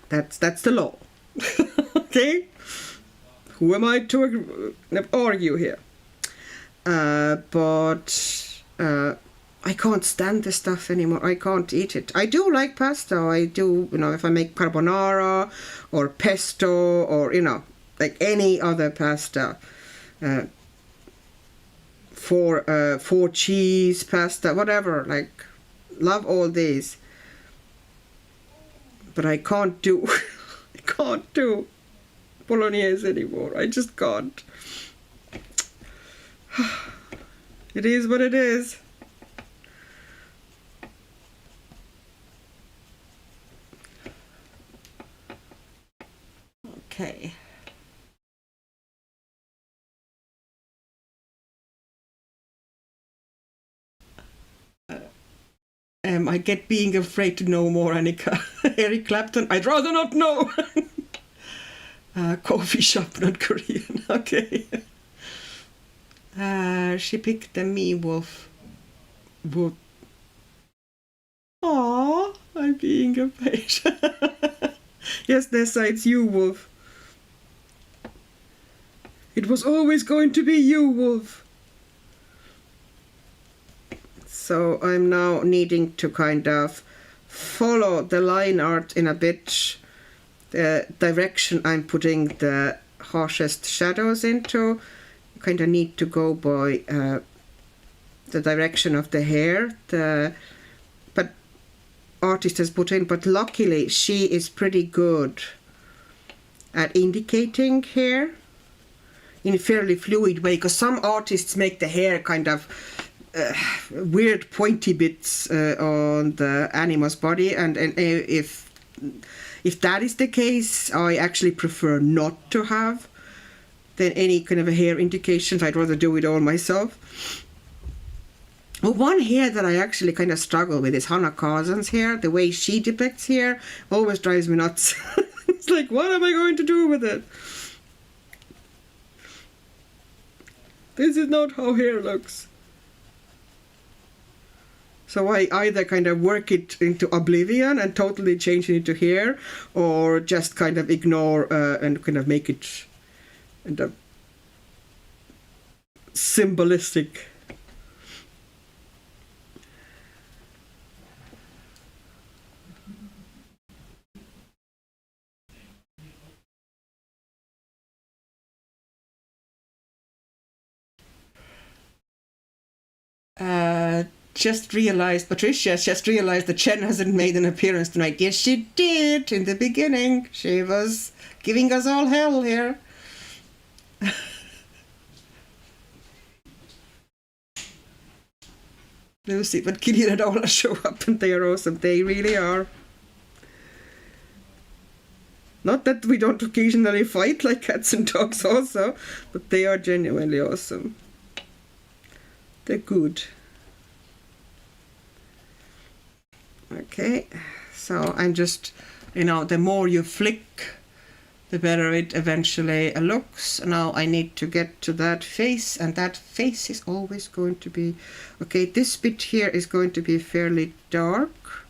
That's the law. Okay? Who am I to argue here? But I can't stand this stuff anymore. I can't eat it. I do like pasta. I do, you know, if I make carbonara or pesto or, you know, like any other pasta. For cheese, pasta, whatever. Like, love all these. But I can't do, I can't do Bolognese anymore. I just can't. It is what it is. Okay. I get being afraid to know more, Annika. Eric Clapton, I'd rather not know. Coffee shop, not Korean. Okay. She picked the me wolf. Wolf. Aww, I'm being afraid. Yes, Nessa, it's you, Wolf. It was always going to be you, Wolf. So I'm now needing to kind of follow the line art in a bit, the direction I'm putting the harshest shadows into. You kind of need to go by the direction of the hair, but artist has put in, but luckily she is pretty good at indicating hair in a fairly fluid way, because some artists make the hair kind of weird pointy bits on the animal's body, and if if that is the case, I actually prefer not to have than any kind of a hair indications. I'd rather do it all myself. Well, one hair that I actually kind of struggle with is Hannah Carson's hair. The way she depicts hair always drives me nuts. It's like, what am I going to do with it? This is not how hair looks. So I either kind of work it into oblivion and totally change it into hair, or just kind of ignore and kind of make it symbolistic. Patricia just realized that Chen hasn't made an appearance tonight. Yes, she did in the beginning. She was giving us all hell here. Lucy, but Killian and Ola show up and they are awesome. They really are. Not that we don't occasionally fight like cats and dogs also, but they are genuinely awesome. They're good. Okay, so I'm just, the more you flick, the better it eventually looks. Now I need to get to that face, and that face is always going to be, okay, this bit here is going to be fairly dark.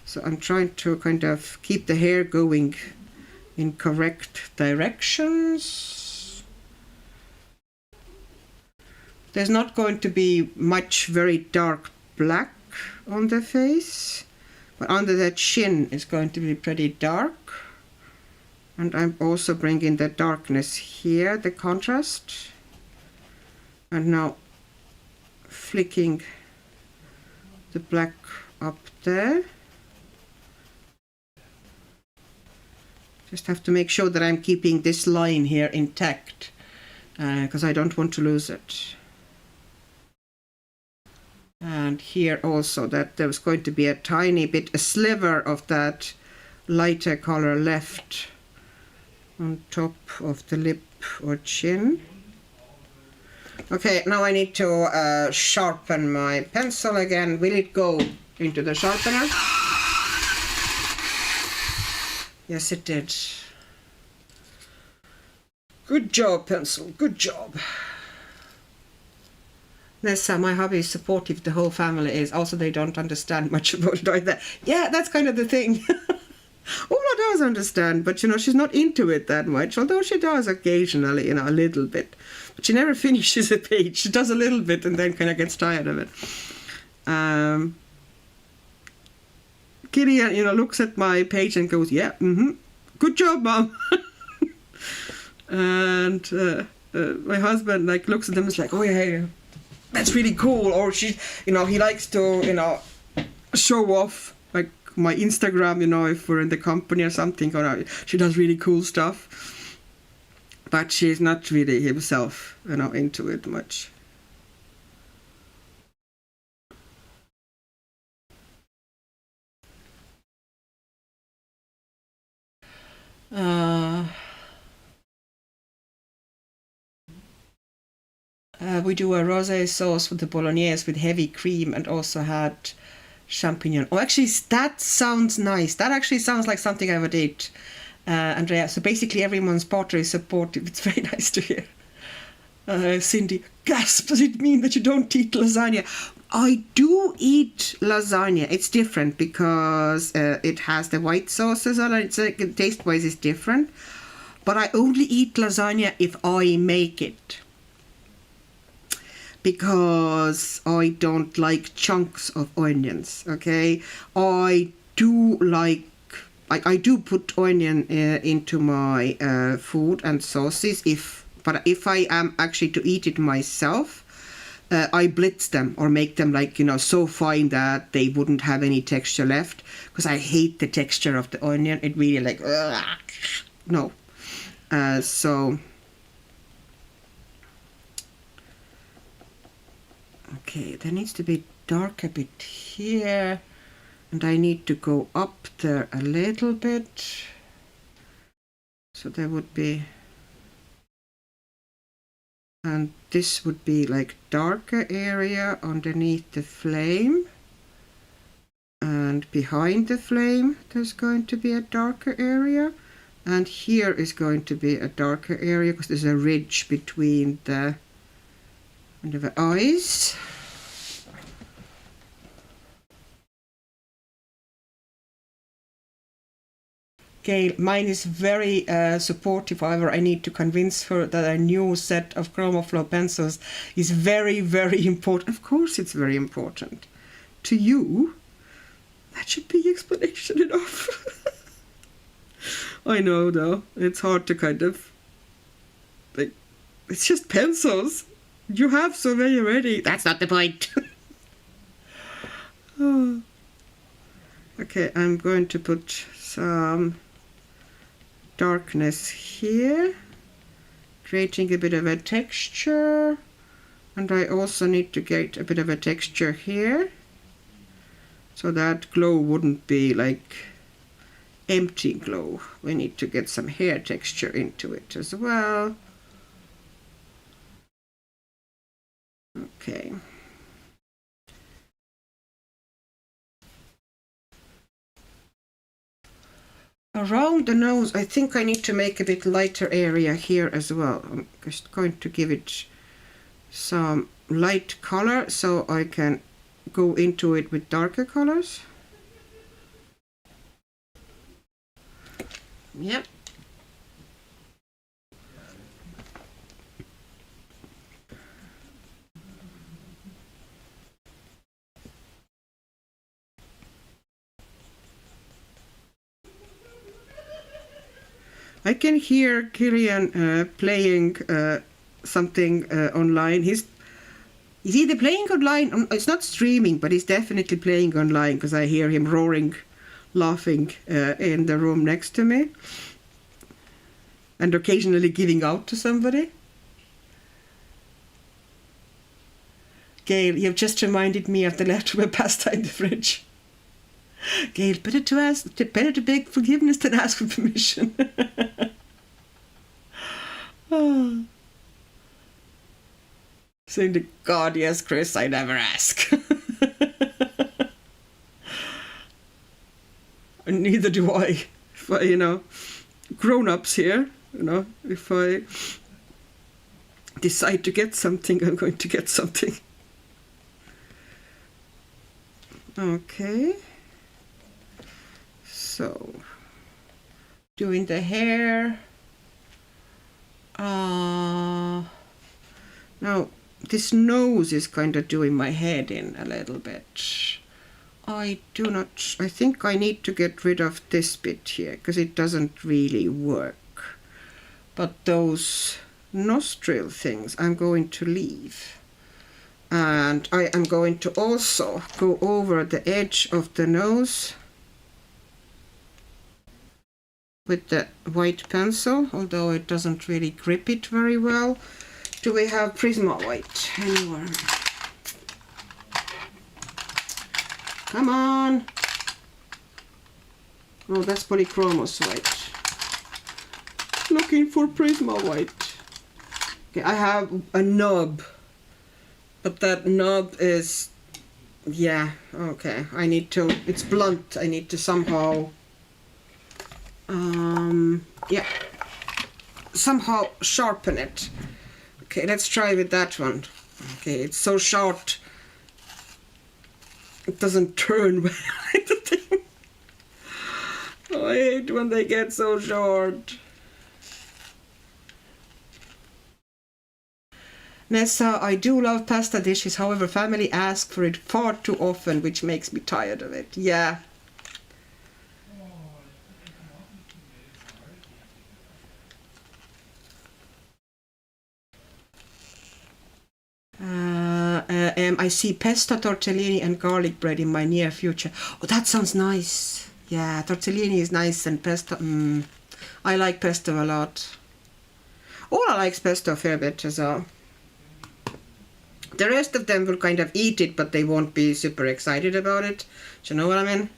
So I'm trying to kind of keep the hair going in correct directions. There's not going to be much very dark black on the face, but under the chin is going to be pretty dark. And I'm also bringing the darkness here, the contrast. And now flicking the black up there. Just have to make sure that I'm keeping this line here intact, because I don't want to lose it. And here also that there's going to be a tiny bit, a sliver of that lighter color left on top of the lip or chin. Okay, now I need to sharpen my pencil again. Will it go into the sharpener? Yes, it did. Good job, pencil. Good job. Nessa, my hubby is supportive, the whole family is. Also, they don't understand much about it either. Yeah, that's kind of the thing. Ola does understand, but she's not into it that much, although she does occasionally, a little bit. But she never finishes a page. She does a little bit and then kind of gets tired of it. Kitty, looks at my page and goes, yeah, good job, Mom. And my husband looks at them and is like, oh yeah, that's really cool. Or she, he likes to, show off my Instagram, if we're in the company or something. Or she does really cool stuff, but she's not really himself, into it much. We do a rosé sauce with the bolognese with heavy cream and also had champignon. Oh, actually, that sounds nice. That actually sounds like something I would eat, Andrea. So basically, everyone's pottery is supportive. It's very nice to hear. Cindy, gasp! Does it mean that you don't eat lasagna? I do eat lasagna. It's different because it has the white sauces on it. So taste-wise, it's different. But I only eat lasagna if I make it, because I don't like chunks of onions, okay? I do put onion into my food and sauces, but if I am actually to eat it myself, I blitz them or make them so fine that they wouldn't have any texture left, because I hate the texture of the onion. It really no. So okay, there needs to be dark a bit here And I need to go up there a little bit. So there would be, and this would be like darker area underneath the flame. And behind the flame, there's going to be a darker area. And here is going to be a darker area because there's a ridge between the eyes. Gail, mine is very supportive. However, I need to convince her that a new set of ChromaFlow pencils is very, very important. Of course it's very important. To you, that should be explanation enough. I know, though. It's hard to kind of... like, it's just pencils. You have so many already. That's not the point. Oh. Okay, I'm going to put some darkness here, creating a bit of a texture, and I also need to get a bit of a texture here so that glow wouldn't be like empty glow. We need to get some hair texture into it as well. Okay. Around the nose, I think I need to make a bit lighter area here as well. I'm just going to give it some light color so I can go into it with darker colors. Yep. I can hear Kilian playing something online. He's either playing online, it's not streaming, but he's definitely playing online because I hear him roaring, laughing in the room next to me. And occasionally giving out to somebody. Gail, you've just reminded me of the leftover pasta in the fridge. Gail, better to beg forgiveness than ask for permission. Oh. Saying to God, yes, Chris, I never ask. And neither do I. If I, grown-ups here, if I decide to get something, I'm going to get something. Okay. So, doing the hair. Now, this nose is kind of doing my head in a little bit. I think I need to get rid of this bit here because it doesn't really work. But those nostril things I'm going to leave. And I am going to also go over the edge of the nose with the white pencil, although it doesn't really grip it very well. Do we have Prisma white anywhere? Come on! Oh, that's Polychromos white. Looking for Prisma white. Okay, I have a knob, but that knob is, yeah, okay. It's blunt. I need to somehow somehow sharpen it. Okay, let's try with that one. Okay, it's so short it doesn't turn well. The thing. Oh, I hate when they get so short. Nessa, I do love pasta dishes, however family ask for it far too often, which makes me tired of it. Yeah. I see pesto, tortellini and garlic bread in my near future. Oh, that sounds nice. Yeah, tortellini is nice and pesto. I like pesto a lot. Ola likes pesto a fair bit as well. The rest of them will kind of eat it, but they won't be super excited about it. Do you know what I mean?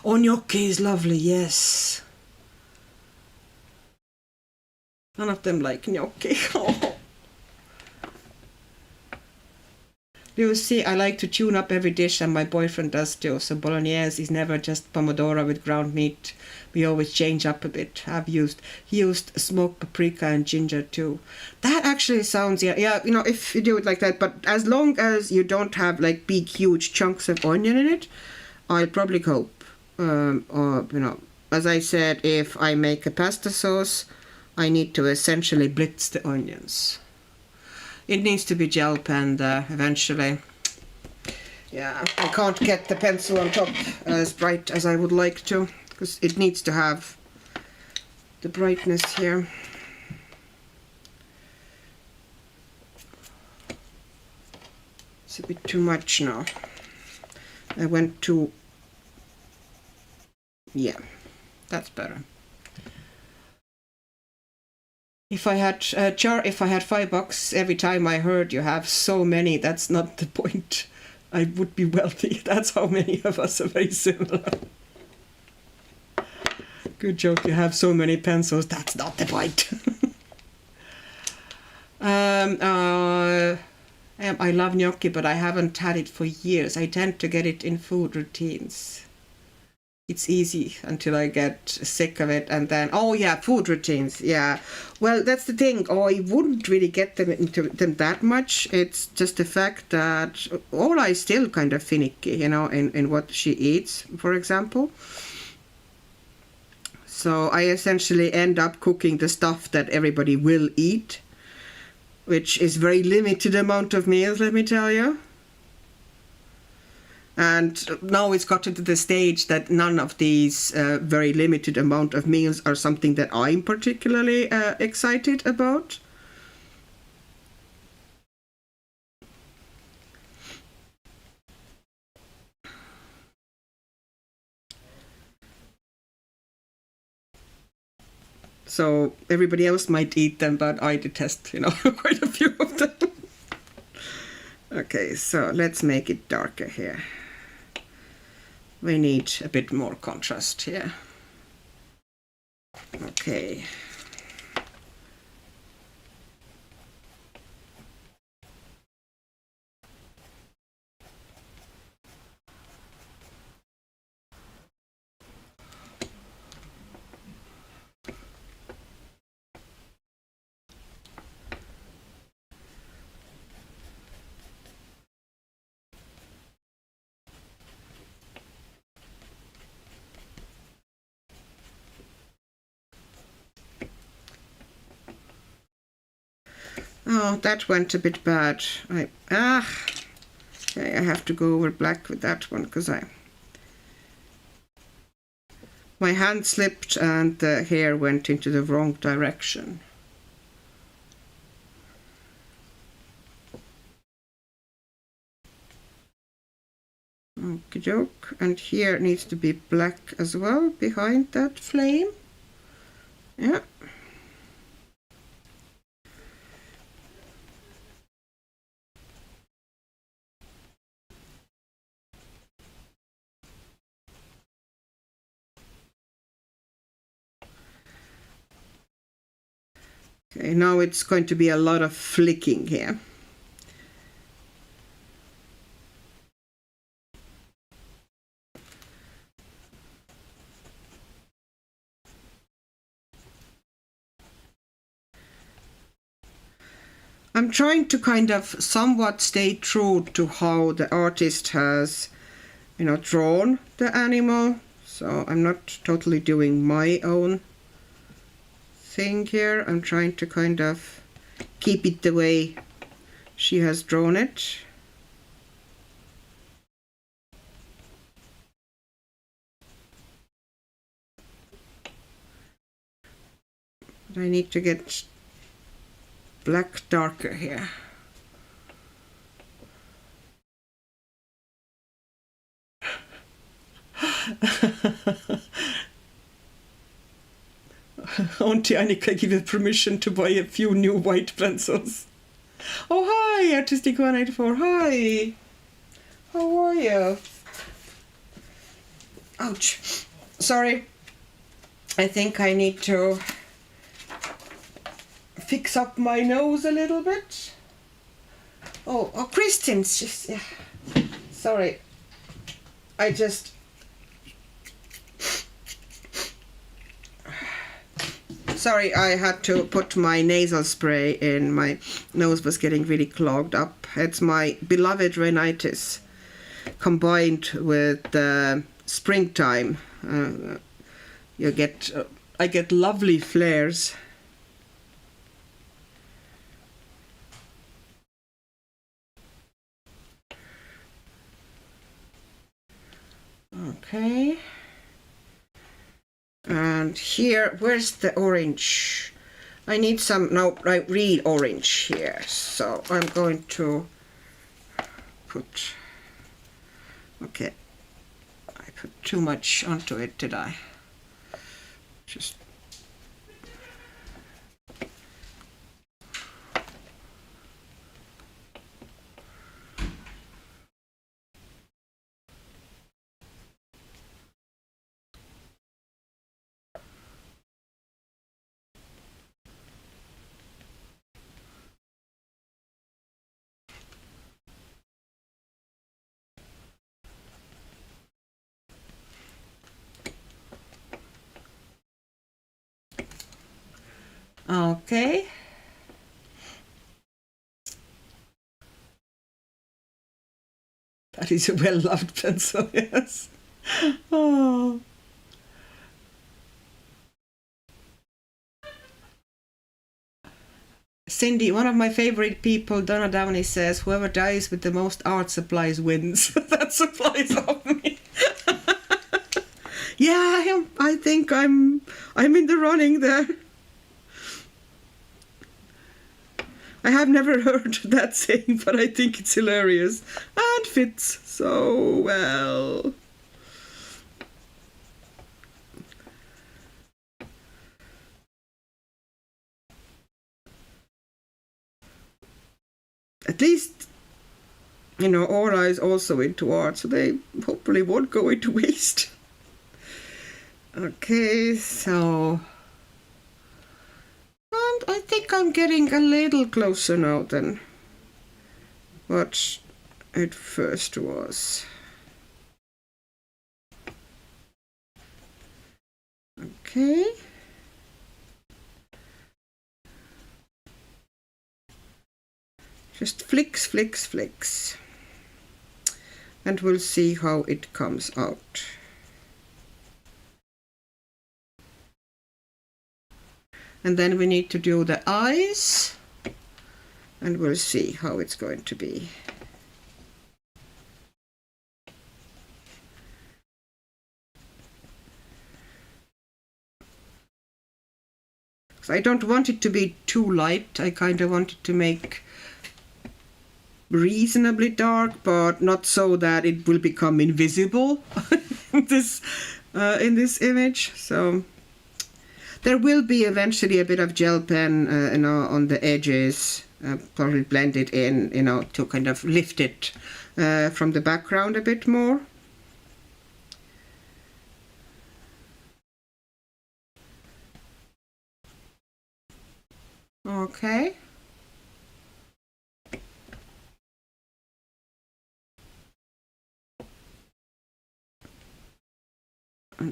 Oh, gnocchi is lovely, yes. None of them like gnocchi. Oh. You see, I like to tune up every dish, and my boyfriend does too. So bolognese is never just pomodoro with ground meat. We always change up a bit. He used smoked paprika and ginger too. That actually sounds, yeah, you know, if you do it like that. But as long as you don't have like big, huge chunks of onion in it, I'll probably cope. Or, you know, as I said, if I make a pasta sauce, I need to essentially blitz the onions. It needs to be gel penned eventually. Yeah, I can't get the pencil on top as bright as I would like to, because it needs to have the brightness here. It's a bit too much now. I went too... Yeah, that's better. If I had $5 every time I heard you have so many, that's not the point. I would be wealthy. That's how many of us are very similar. Good joke, you have so many pencils. That's not the point. I love gnocchi, but I haven't had it for years. I tend to get it in food routines. It's easy until I get sick of it, and then, oh yeah, food routines, yeah. Well, that's the thing. Oh, I wouldn't really get them into them that much. It's just the fact that Ola is still kind of finicky, you know, in what she eats, for example. So I essentially end up cooking the stuff that everybody will eat, which is very limited amount of meals, let me tell you. And now it's gotten to the stage that none of these very limited amount of meals are something that I'm particularly excited about. So everybody else might eat them, but I detest, you know, quite a few of them. Okay, so let's make it darker here. We need a bit more contrast here. Okay. Oh, that went a bit bad. Okay, I have to go over black with that one because my hand slipped and the hair went into the wrong direction. Okie doke, and here needs to be black as well behind that flame. Yeah. Okay, now it's going to be a lot of flicking here. I'm trying to kind of somewhat stay true to how the artist has, you know, drawn the animal. So I'm not totally doing my own thing here. I'm trying to kind of keep it the way she has drawn it. But I need to get black darker here. Auntie Annika give you permission to buy a few new white pencils. Oh, hi, Artistic 184. Hi. How are you? Ouch. Sorry. I think I need to fix up my nose a little bit. Oh, Kristin's just, yeah. Sorry. Sorry, I had to put my nasal spray in. My nose was getting really clogged up. It's my beloved rhinitis combined with springtime. I get lovely flares. Okay. And here, where's the orange? I need some, no, real orange here. So I'm going to put, okay, I put too much onto it, did I? Just, okay. That is a well-loved pencil, yes. Oh. Cindy, one of my favorite people, Donna Downey, says, whoever dies with the most art supplies wins. That supplies of me. Yeah, I think I'm in the running there. I have never heard that saying, but I think it's hilarious and fits so well. At least, you know, Aura is also into art, so they hopefully won't go into waste. Okay, so... And I think I'm getting a little closer now than what it first was. Okay. Just flicks, flicks, flicks. And we'll see how it comes out. And then we need to do the eyes, and we'll see how it's going to be. So I don't want it to be too light. I kind of want it to make reasonably dark, but not so that it will become invisible in this image. So there will be eventually a bit of gel pen, on the edges, probably blend it in, to kind of lift it from the background a bit more. Okay.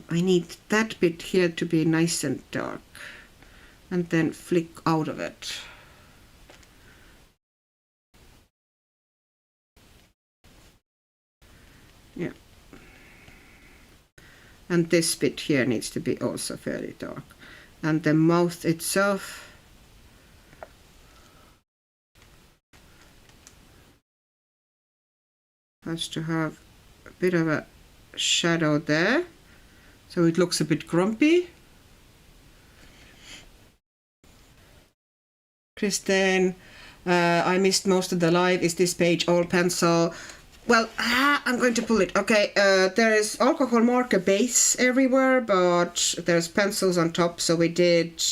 I need that bit here to be nice and dark, and then flick out of it. Yeah. And this bit here needs to be also fairly dark. And the mouth itself, has to have a bit of a shadow there, so it looks a bit grumpy. Kristen, I missed most of the live. Is this page all pencil? Well, I'm going to pull it. Okay, there is alcohol marker base everywhere, but there's pencils on top. So we did,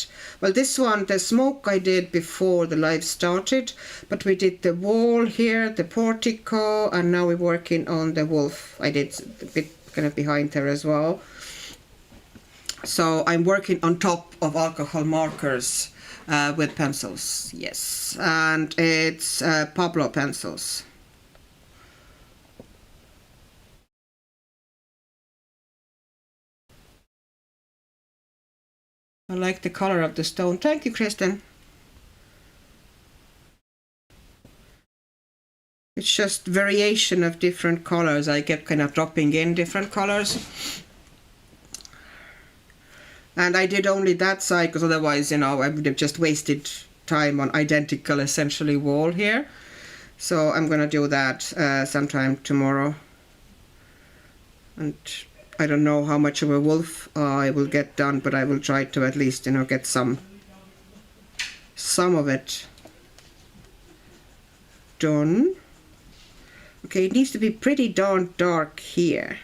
well, this one, the smoke I did before the live started, but we did the wall here, the portico, and now we're working on the wolf. I did a bit kind of behind her as well. So I'm working on top of alcohol markers with pencils, yes, and it's Pablos pencils. I like the color of the stone. Thank you, Kristen. It's just variation of different colors. I kept kind of dropping in different colors. And I did only that side because otherwise, you know, I would have just wasted time on identical, essentially, wall here. So I'm going to do that sometime tomorrow. And I don't know how much of a wolf I will get done, but I will try to at least, you know, get some of it done. Okay, it needs to be pretty darn dark here.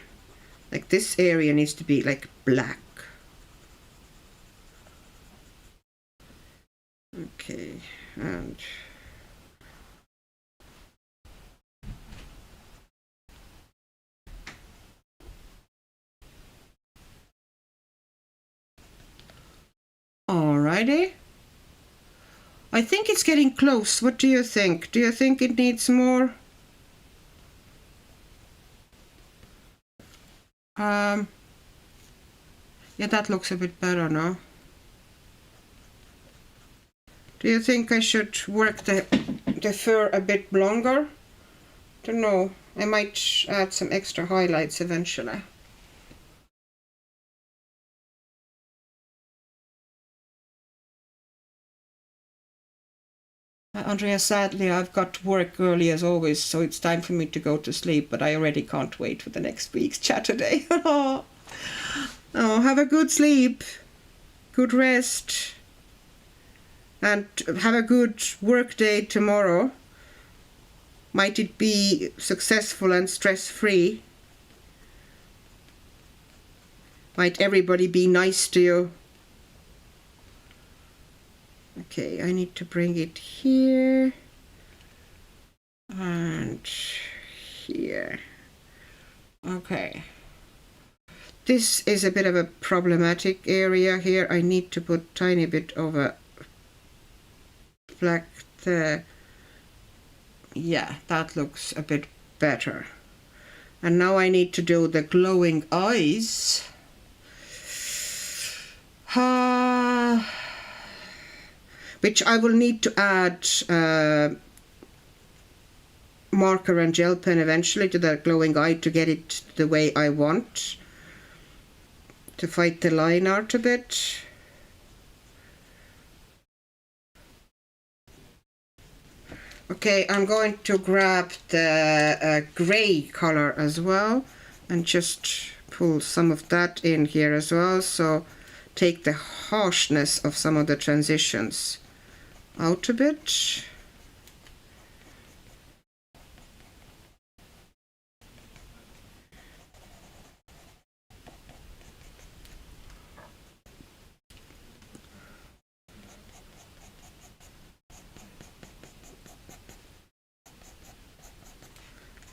Like this area needs to be like black. Okay, and alrighty. I think it's getting close. What do you think? Do you think it needs more? Yeah, that looks a bit better now. Do you think I should work the fur a bit longer? Don't know. I might add some extra highlights eventually. Andrea, sadly, I've got work early as always, so it's time for me to go to sleep, but I already can't wait for the next week's chat today. Oh, have a good sleep, good rest, and have a good work day tomorrow. Might it be successful and stress-free? Might everybody be nice to you? Okay, I need to bring it here and here. Okay. This is a bit of a problematic area here. I need to put a tiny bit of a black there. Yeah, that looks a bit better. And now I need to do the glowing eyes. Which I will need to add marker and gel pen eventually to the glowing eye to get it the way I want. To fight the line art a bit. Okay, I'm going to grab the grey color as well and just pull some of that in here as well. So take the harshness of some of the transitions out a bit.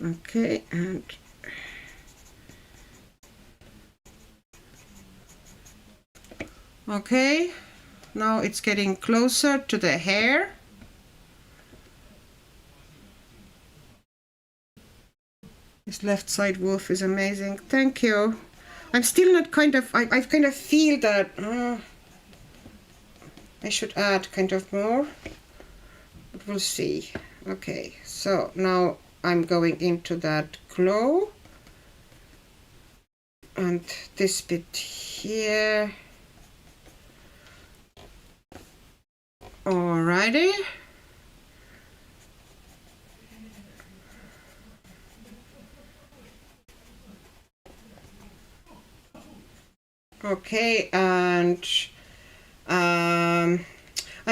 Okay, and okay, now it's getting closer to the hair. This left side wolf is amazing. Thank you. I'm still not kind of, I kind of feel that I should add kind of more, but we'll see. Okay, so now I'm going into that glow and this bit here. Alrighty. Okay, and I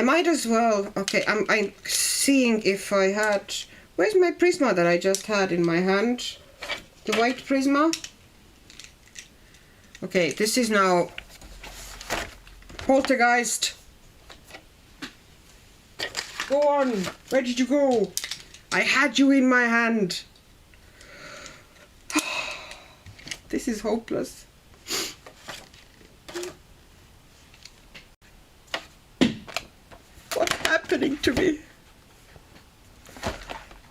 might as well, okay, I'm seeing if I had, where's my Prisma that I just had in my hand? The white Prisma? Okay, this is now Poltergeist. Go on, where did you go? I had you in my hand. this is hopeless. What's happening to me?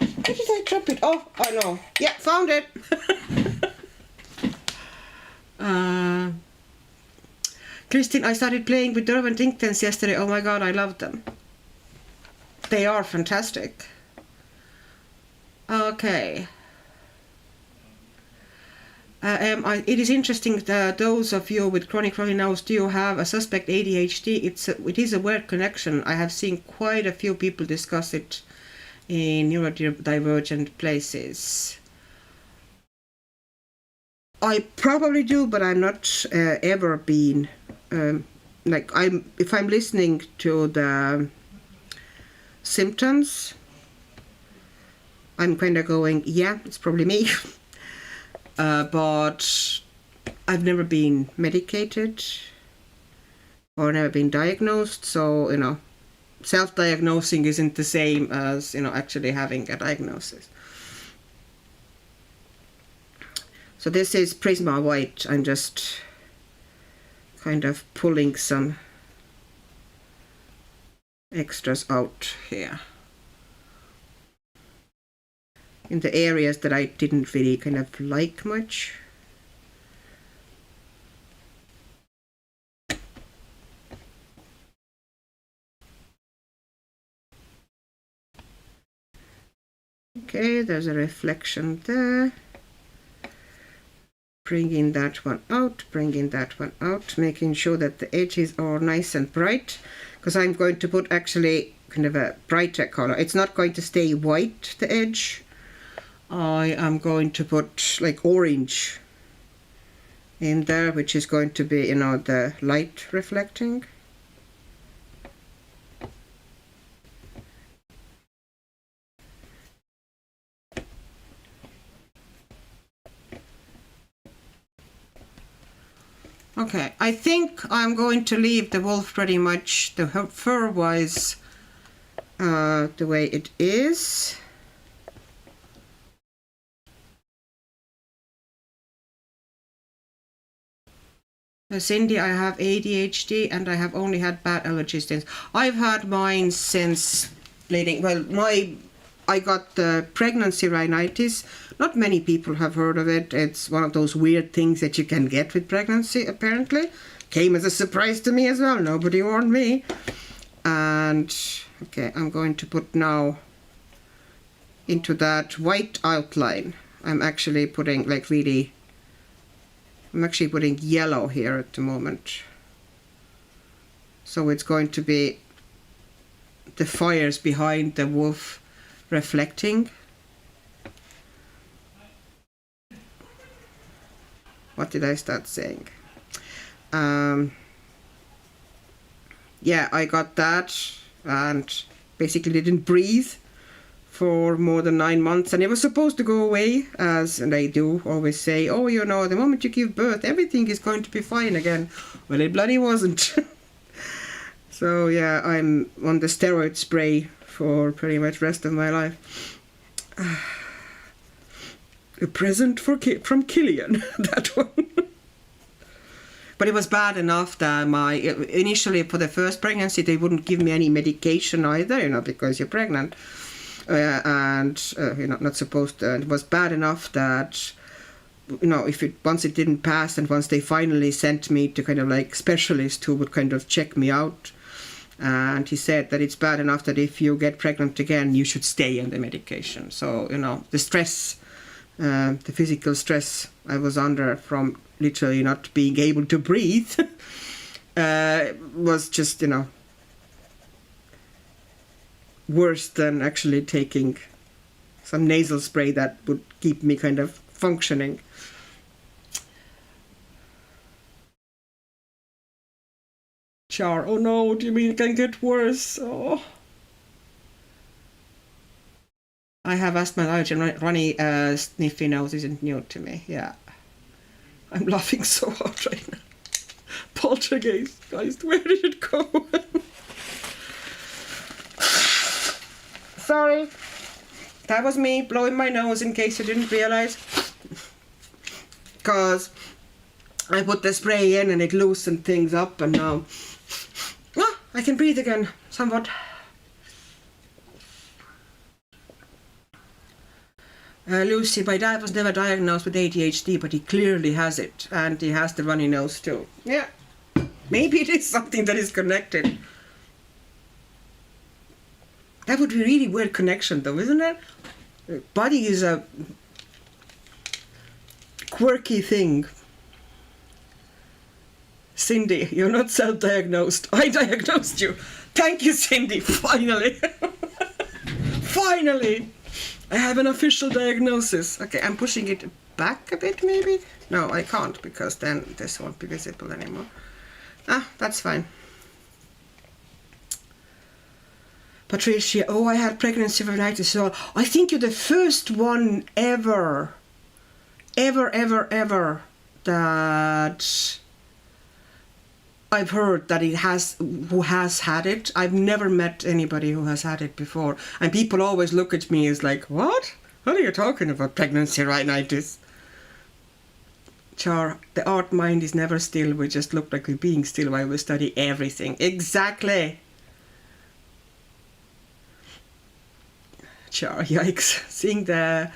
Where did I drop it? Oh, I know. Yeah, found it. Christine, I started playing with Derwent Inkpens yesterday. Oh my god, I love them. They are fantastic. Okay. It is interesting that those of you with chronic runny nose, do you have a suspect ADHD? It is a weird connection. I have seen quite a few people discuss it in neurodivergent places. I probably do, but I'm not ever been like if I'm listening to the symptoms, I'm kind of going, yeah, it's probably me. But I've never been medicated or never been diagnosed, so, you know, self-diagnosing isn't the same as, you know, actually having a diagnosis. So this is Prisma White. I'm just kind of pulling some extras out here in the areas that I didn't really kind of like much. Okay, there's a reflection there. Bringing that one out, bringing that one out, making sure that the edges are nice and bright, because I'm going to put actually kind of a brighter color. It's not going to stay white, the edge. I am going to put like orange in there, which is going to be, you know, the light reflecting. Okay, I think I'm going to leave the wolf pretty much the fur-wise the way it is. Cindy, I have ADHD and I have only had bad allergies since. I've had mine since bleeding. Well, I got the pregnancy rhinitis. Not many people have heard of it. It's one of those weird things that you can get with pregnancy, apparently. Came as a surprise to me as well. Nobody warned me. And, okay, I'm going to put now into that white outline. I'm actually putting like really... I'm actually putting yellow here at the moment. So it's going to be the fires behind the wolf reflecting. What did I start saying? Yeah, I got that and basically didn't breathe for more than 9 months, and it was supposed to go away, as they do always say, oh, you know, the moment you give birth, everything is going to be fine again. Well, it bloody wasn't. So yeah, I'm on the steroid spray for pretty much the rest of my life. A present from Killian, that one. But it was bad enough that initially for the first pregnancy, they wouldn't give me any medication either, you know, because you're pregnant. And you're not supposed to. And it was bad enough that, you know, once it didn't pass, and once they finally sent me to kind of like specialist who would kind of check me out, and he said that it's bad enough that if you get pregnant again, you should stay on the medication. So, you know, the stress, the physical stress I was under from literally not being able to breathe was just, you know, worse than actually taking some nasal spray that would keep me kind of functioning. Char, oh no, do you mean it can get worse? Oh. I have asthma allergy and runny sniffy nose isn't new to me, yeah. I'm laughing so hard right now. Poltergeist, guys, where did it go? Sorry, that was me blowing my nose in case you didn't realize. because I put the spray in and it loosened things up, and now I can breathe again somewhat. Lucy, my dad was never diagnosed with ADHD, but he clearly has it, and he has the runny nose too. Yeah, maybe it is something that is connected. That would be a really weird connection though, isn't it? Body is a quirky thing. Cindy, you're not self-diagnosed. I diagnosed you. Thank you, Cindy. Finally. Finally. I have an official diagnosis. Okay, I'm pushing it back a bit maybe. No, I can't, because then this won't be visible anymore. That's fine. Patricia, oh, I had pregnancy rhinitis. So I think you're the first one ever that I've heard that who has had it. I've never met anybody who has had it before. And people always look at me as like, what? What are you talking about, pregnancy rhinitis? Char, the art mind is never still. We just look like we're being still while we study everything. Exactly. Char, yikes. Seeing the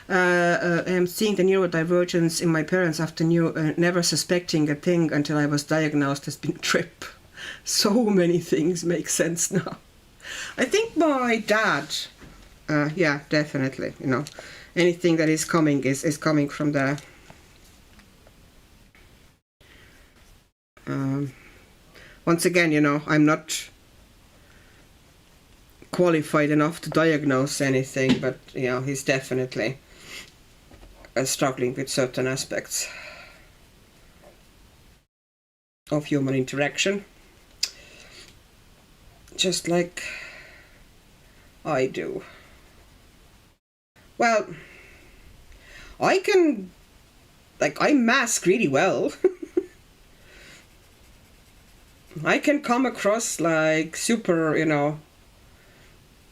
neurodivergence in my parents after never suspecting a thing until I was diagnosed has been a trip. So many things make sense now. I think my dad, yeah, definitely, you know, anything that is coming is coming from the once again, you know, I'm not qualified enough to diagnose anything, but you know, he's definitely struggling with certain aspects of human interaction, just like I do. Well, I mask really well. I can come across like super, you know,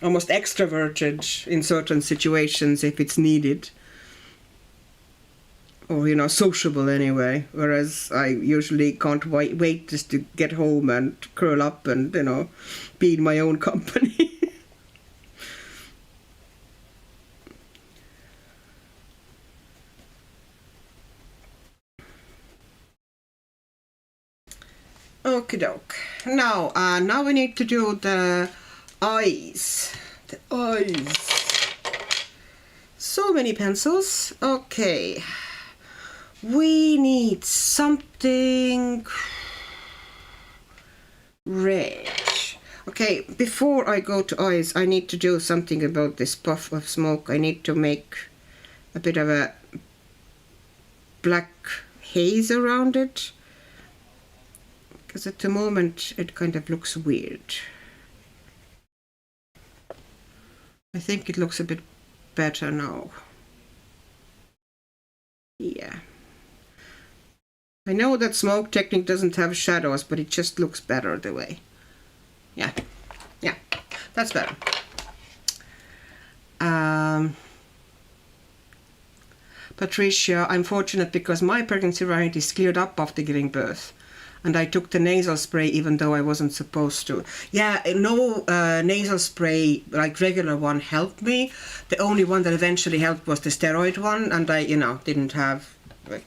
almost extroverted in certain situations if it's needed. Or, you know, sociable anyway. Whereas I usually can't wait just to get home and curl up and, you know, be in my own company. Okie doke. Now we need to do the eyes. The eyes. So many pencils. Okay. We need something red. Okay, before I go to eyes, I need to do something about this puff of smoke. I need to make a bit of a black haze around it, because at the moment it kind of looks weird. I think it looks a bit better now. Yeah. I know that smoke technique doesn't have shadows, but it just looks better the way. Yeah, that's better. Patricia, I'm fortunate because my pregnancy rhinitis cleared up after giving birth. And I took the nasal spray even though I wasn't supposed to. Yeah, no nasal spray, like regular one, helped me. The only one that eventually helped was the steroid one, and I, you know, didn't have, like,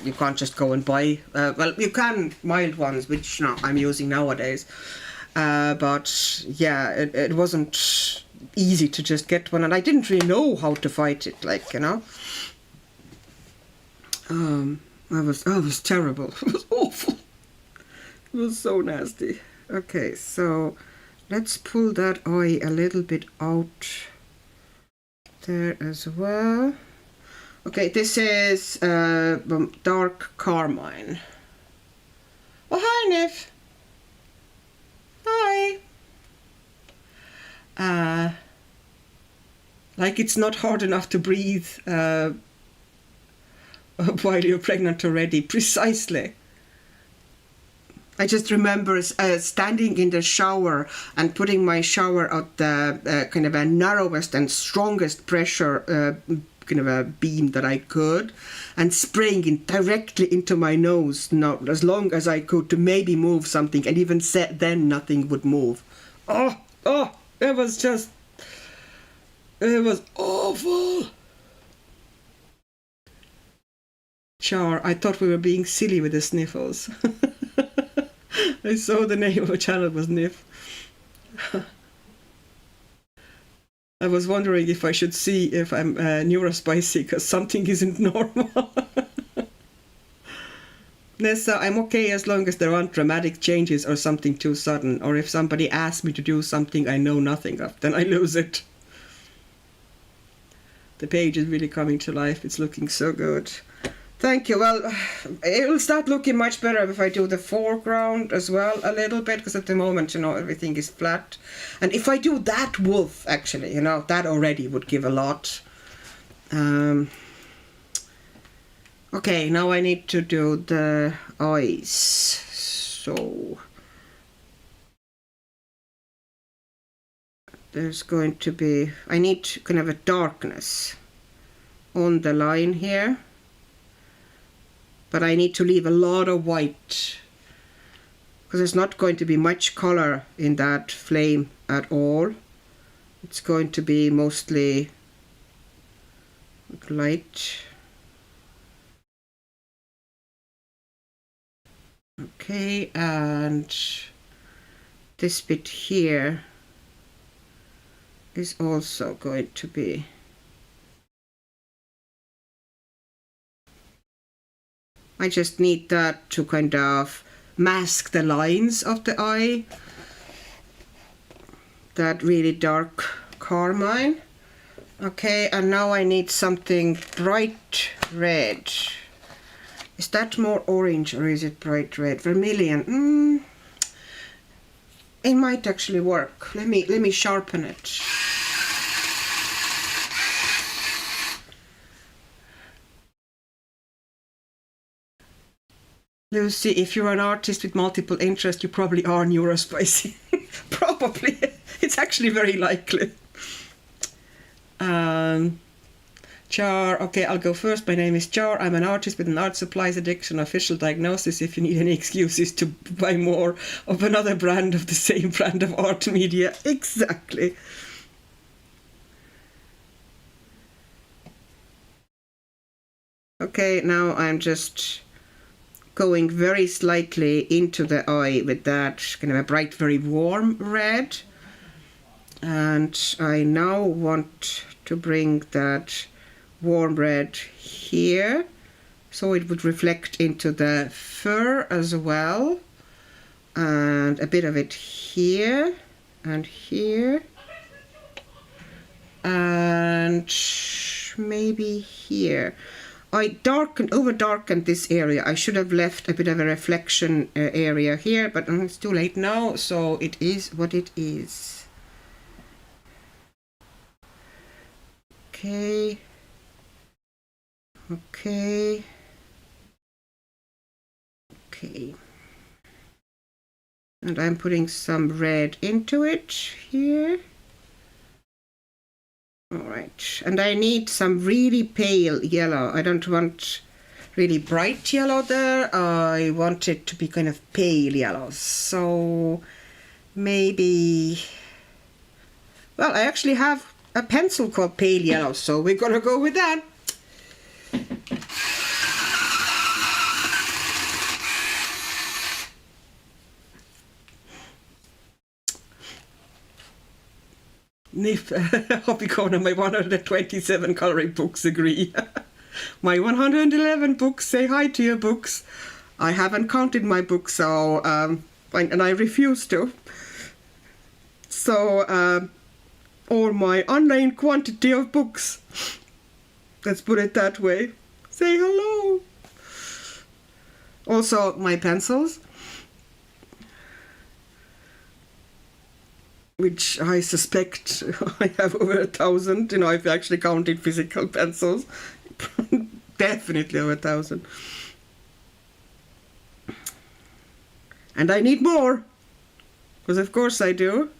you can't just go and buy, well, you can mild ones, which, you know, I'm using nowadays. But yeah, it wasn't easy to just get one, and I didn't really know how to fight it, like, you know. That was terrible. It was awful. It was so nasty. Okay, so let's pull that eye a little bit out there as well. Okay, this is dark carmine. Oh, hi, Nev. Hi. Like it's not hard enough to breathe while you're pregnant already. Precisely. I just remember standing in the shower and putting my shower at the kind of a narrowest and strongest pressure kind of a beam that I could, and spraying it directly into my nose, not as long as I could, to maybe move something, and even then nothing would move. Oh, it was awful. Char, I thought we were being silly with the sniffles. I saw the name of the channel was Nif. I was wondering if I should see if I'm neurospicy, because something isn't normal. Nessa, I'm okay as long as there aren't dramatic changes or something too sudden, or if somebody asks me to do something I know nothing of, then I lose it. The page is really coming to life. It's looking so good. Thank you. Well, it will start looking much better if I do the foreground as well a little bit, because at the moment, you know, everything is flat. And if I do that wolf, actually, you know, that already would give a lot. Okay, now I need to do the eyes. So there's going to be, I need kind of a darkness on the line here. But I need to leave a lot of white, because there's not going to be much color in that flame at all. It's going to be mostly light. Okay, and this bit here is also going to be I just need that to kind of mask the lines of the eye. That really dark carmine. Okay, and now I need something bright red. Is that more orange or is it bright red? Vermilion. It might actually work. Let me sharpen it. Lucy, if you're an artist with multiple interests, you probably are neurospicy. Probably. It's actually very likely. Char, okay, I'll go first. My name is Char. I'm an artist with an art supplies addiction. Official diagnosis if you need any excuses to buy more of another brand of the same brand of art media. Exactly. Okay, now I'm just going very slightly into the eye with that kind of a bright, very warm red. And I now want to bring that warm red here, so it would reflect into the fur as well. And a bit of it here and here. And maybe here. I over darkened this area. I should have left a bit of a reflection area here, but it's too late now, so it is what it is. Okay. Okay. Okay. And I'm putting some red into it here. Alright, and I need some really pale yellow. I don't want really bright yellow there. I want it to be kind of pale yellow. So maybe, well, I actually have a pencil called Pale Yellow, so we're gonna go with that. Nif, Hobby Corner, my 127 coloring books agree. My 111 books say hi to your books. I haven't counted my books, so and I refuse to. So, or my unknown quantity of books. Let's put it that way. Say hello. Also, my pencils, which I suspect I have over 1,000, you know, if you actually counted physical pencils. Definitely over 1,000. And I need more, because of course I do.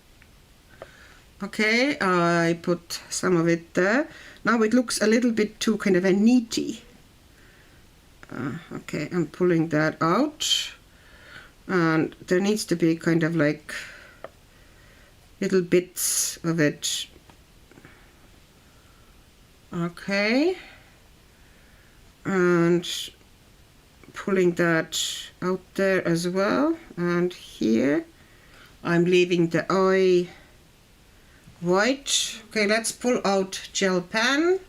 Okay, I put some of it there. Now it looks a little bit too kind of a neaty. Okay, I'm pulling that out, and there needs to be kind of like little bits of it. Okay, and pulling that out there as well, and here I'm leaving the eye white. Okay, let's pull out gel pen.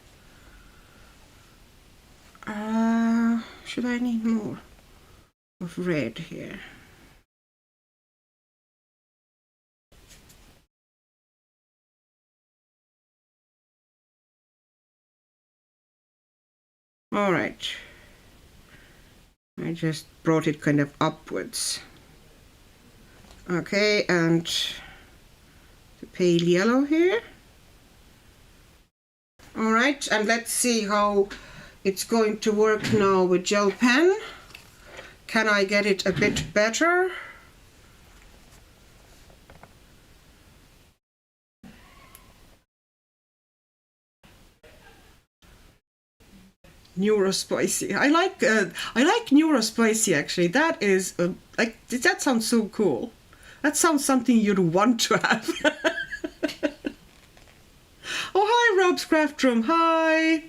Should I need more of red here? All right, I just brought it kind of upwards. Okay, and the pale yellow here. All right, and let's see how it's going to work now with gel pen. Can I get it a bit better? Neurospicy. I like neurospicy actually. That is like, that sounds so cool. That sounds something you'd want to have. Oh, hi, Rob's Craft Room. Hi.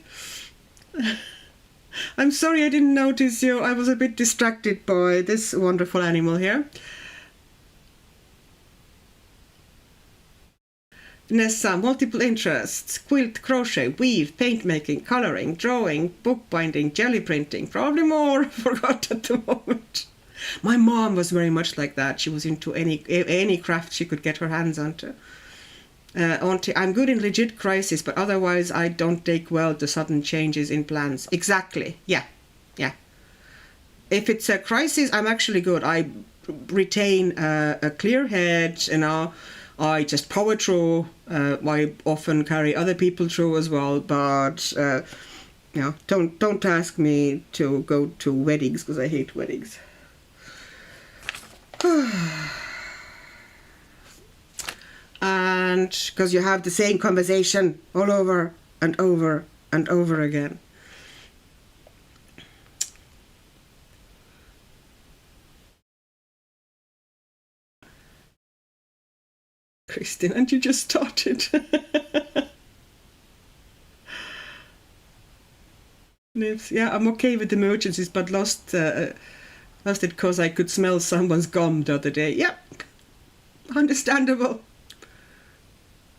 I'm sorry I didn't notice you. I was a bit distracted by this wonderful animal here. Nessa, multiple interests: quilt, crochet, weave, paint making, coloring, drawing, bookbinding, jelly printing. Probably more. Forgot at the moment. My mom was very much like that. She was into any craft she could get her hands onto. Auntie, I'm good in legit crisis, but otherwise I don't take well to sudden changes in plans. Exactly. Yeah. If it's a crisis, I'm actually good. I retain a clear head, you know. I just power through. I often carry other people through as well, but you know, don't ask me to go to weddings because I hate weddings. And because you have the same conversation all over and over and over again. Kristin, and you just started. Yeah, I'm okay with emergencies, but lost it because I could smell someone's gum the other day. Yep, understandable.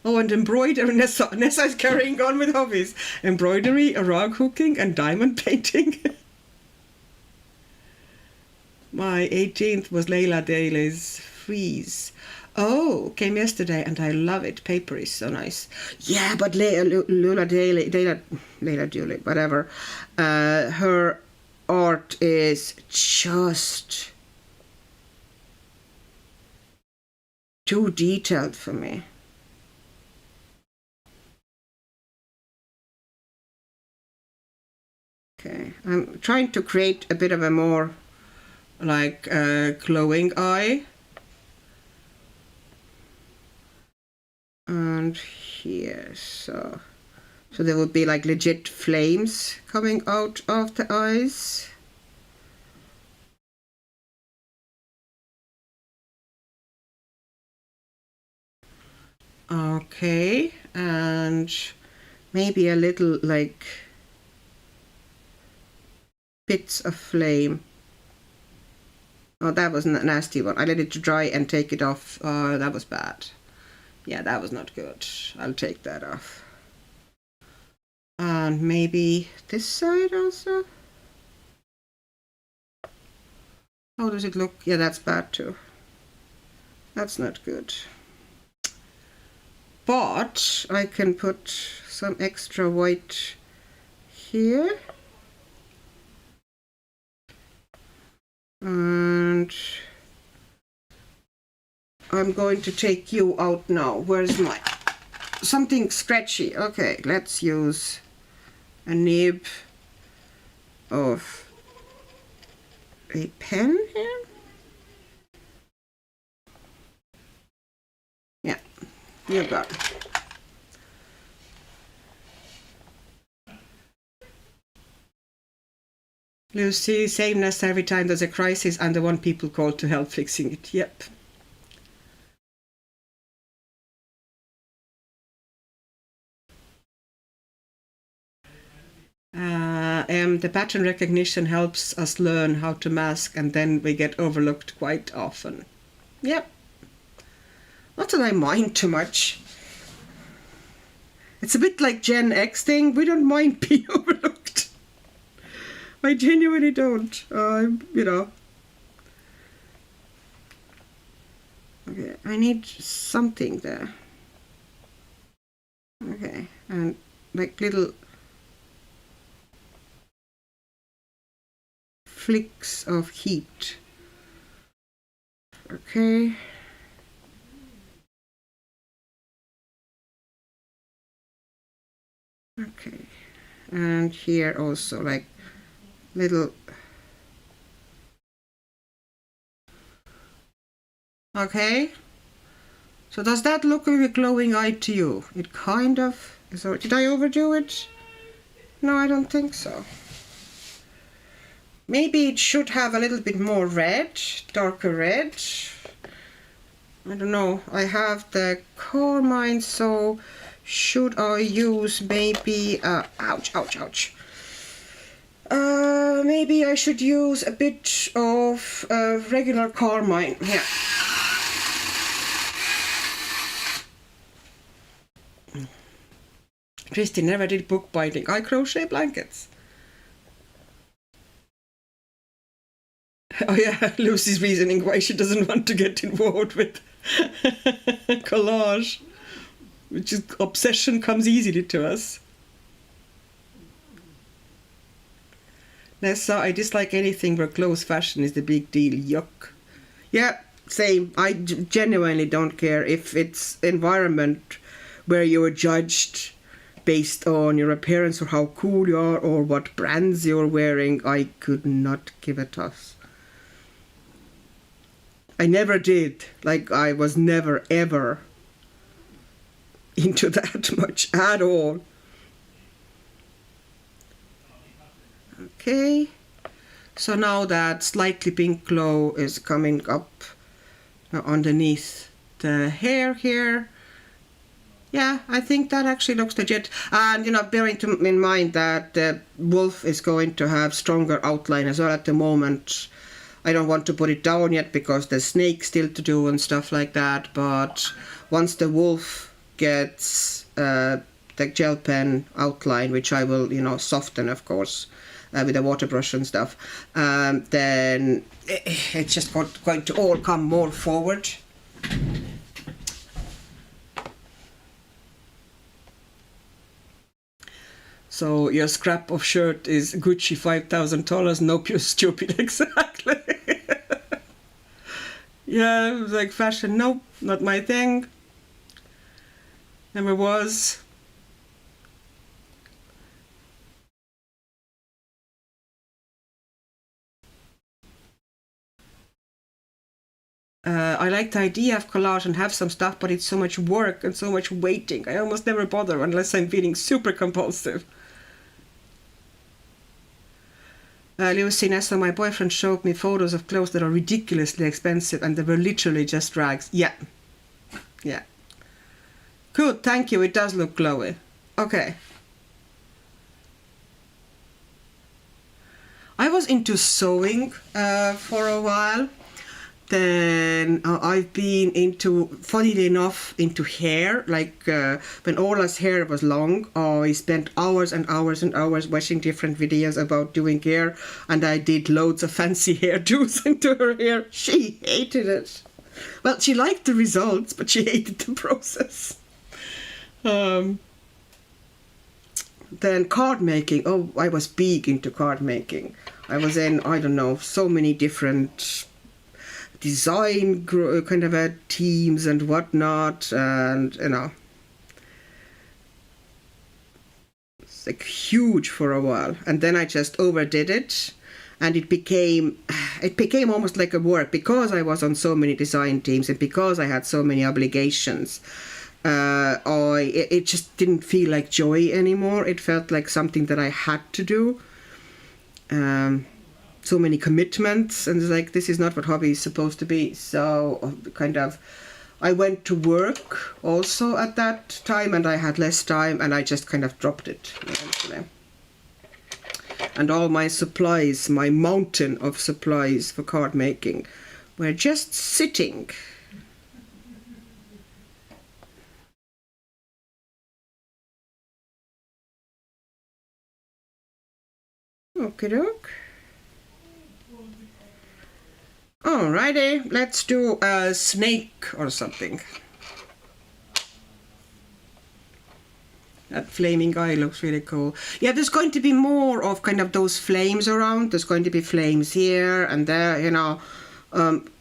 Oh, and embroidery. Nessa's carrying on with hobbies. Embroidery, rug hooking, and diamond painting. My 18th was Leila Daly's Freeze. Oh, came yesterday and I love it. Paper is so nice. Yeah, but Leila Daly, whatever. Her art is just too detailed for me. Okay, I'm trying to create a bit of a more like glowing eye. And here, so there would be like legit flames coming out of the eyes. Okay, and maybe a little like bits of flame. Oh, that was a nasty one. I let it to dry and take it off. Oh, that was bad. Yeah, that was not good. I'll take that off. And maybe this side also. How does it look? Yeah, that's bad too. That's not good. But I can put some extra white here. And I'm going to take you out now. Where's my something scratchy? Okay, let's use a nib of a pen here. Yeah, you got it. Lucy, sameness every time there's a crisis, I'm the one people call to help fixing it. Yep. The pattern recognition helps us learn how to mask, and then we get overlooked quite often. Yep. Not that I mind too much. It's a bit like Gen X thing. We don't mind being overlooked. I genuinely don't. You know. Okay, I need something there. Okay, and like little flicks of heat. Okay. Okay, and here also like little. Okay, so does that look like a glowing eye to you? It kind of. So did I overdo it? No, I don't think so. Maybe it should have a little bit more red, darker red. I don't know. I have the carmine, so should I use maybe, ouch, ouch, ouch. Maybe I should use a bit of regular carmine here. Christy never did bookbinding. I crochet blankets. Oh yeah, Lucy's reasoning why she doesn't want to get involved with collage. Which is, obsession comes easily to us. Nessa, I dislike anything where clothes fashion is the big deal. Yuck. Yeah, same. I genuinely don't care if it's environment where you're judged based on your appearance or how cool you are or what brands you're wearing. I could not give a toss. I never did. Like, I was never ever into that much at all. Okay, so now that slightly pink glow is coming up underneath the hair here. Yeah, I think that actually looks legit. And, you know, bearing in mind that the wolf is going to have stronger outline as well at the moment. I don't want to put it down yet because there's snake still to do and stuff like that. But once the wolf gets the gel pen outline, which I will, you know, soften, of course, with a water brush and stuff, then it's just going to all come more forward. So your scrap of shirt is Gucci $5,000. Nope, you're stupid. Exactly. Yeah, it was like fashion. Nope, not my thing. Never was. I like the idea of collage and have some stuff, but it's so much work and so much waiting. I almost never bother unless I'm feeling super compulsive. Lucy, Nessa, my boyfriend showed me photos of clothes that are ridiculously expensive and they were literally just rags. Yeah. Yeah. Good, thank you. It does look glowy. Okay. I was into sewing for a while. Then I've been into, funnily enough, into hair. Like when Orla's hair was long, I spent hours and hours and hours watching different videos about doing hair, and I did loads of fancy hairdos into her hair. She hated it. Well, she liked the results, but she hated the process. Then card making. Oh, I was big into card making. I was in, I don't know, so many different design kind of teams and whatnot, and you know, it's like huge for a while, and then I just overdid it, and it became almost like a work because I was on so many design teams and because I had so many obligations. It just didn't feel like joy anymore. It felt like something that I had to do. so many commitments, and it's like, this is not what hobby is supposed to be. So kind of, I went to work also at that time, and I had less time, and I just kind of dropped it eventually. And all my supplies, my mountain of supplies for card making, were just sitting. Okie doke. Alrighty, let's do a snake or something. That flaming guy looks really cool. Yeah, there's going to be more of kind of those flames around. There's going to be flames here and there, you know.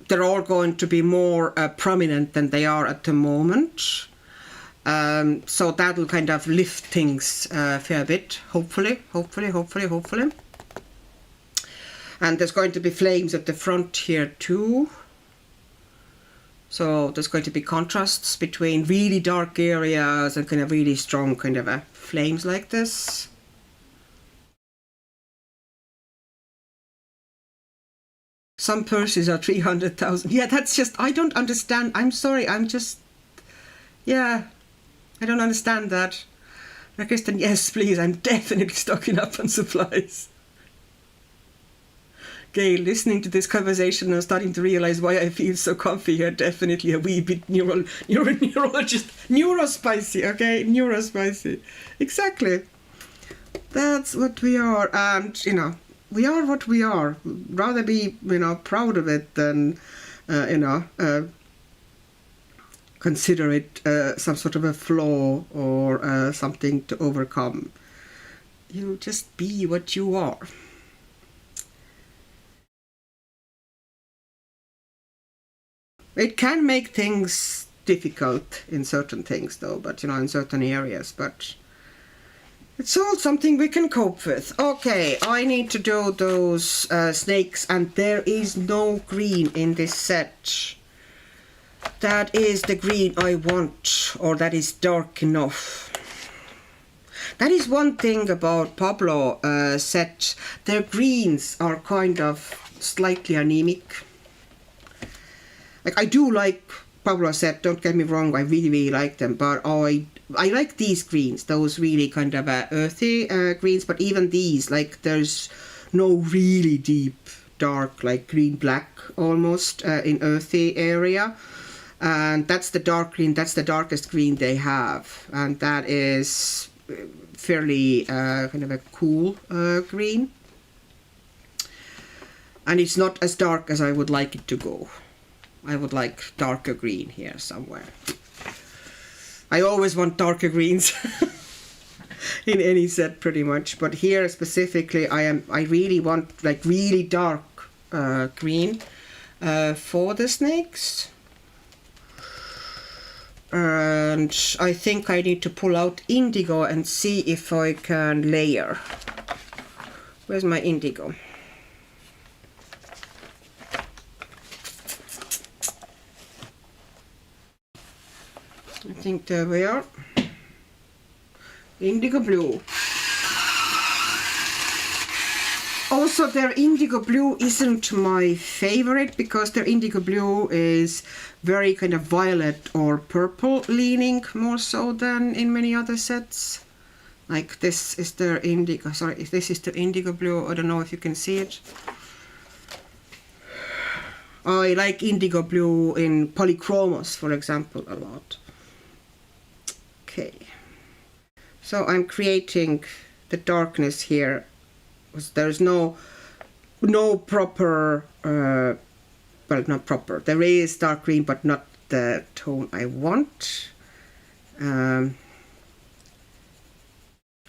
They're all going to be more prominent than they are at the moment. So that'll kind of lift things a fair bit, hopefully. And there's going to be flames at the front here too. So there's going to be contrasts between really dark areas and kind of really strong kind of flames like this. Some purses are 300,000. Yeah, that's just, I don't understand. I'm sorry, yeah, I don't understand that. Kristen, yes, please, I'm definitely stocking up on supplies. Gail, listening to this conversation, I'm starting to realize why I feel so comfy here. Definitely a wee bit neurospicy, okay? Neurospicy. Exactly. That's what we are. And, you know, we are what we are. Rather be, you know, proud of it than, consider it some sort of a flaw or something to overcome. You just be what you are. It can make things difficult in certain things, though, but, you know, in certain areas, but it's all something we can cope with. Okay, I need to do those snakes, and there is no green in this set. That is the green I want, or that is dark enough. That is one thing about Pablo set. Their greens are kind of slightly anemic. Like, I do like Pablo set, don't get me wrong, I really like them, but I like these greens, those really kind of earthy greens, but even these, like, there's no really deep, dark, like green-black almost in earthy area. And that's the dark green, that's the darkest green they have, and that is fairly kind of a cool green. And it's not as dark as I would like it to go. I would like darker green here somewhere. I always want darker greens in any set pretty much, but here specifically I really want like really dark green for the snakes. And I think I need to pull out indigo and see if I can layer. Where's my indigo? I think there we are. Indigo blue. Also, their indigo blue isn't my favorite because their indigo blue is very kind of violet or purple leaning more so than in many other sets. Like this is their indigo, sorry, if this is the indigo blue, I don't know if you can see it. I like indigo blue in polychromos, for example, a lot. Okay, so I'm creating the darkness here. There's no proper, well, not proper. There is dark green, but not the tone I want.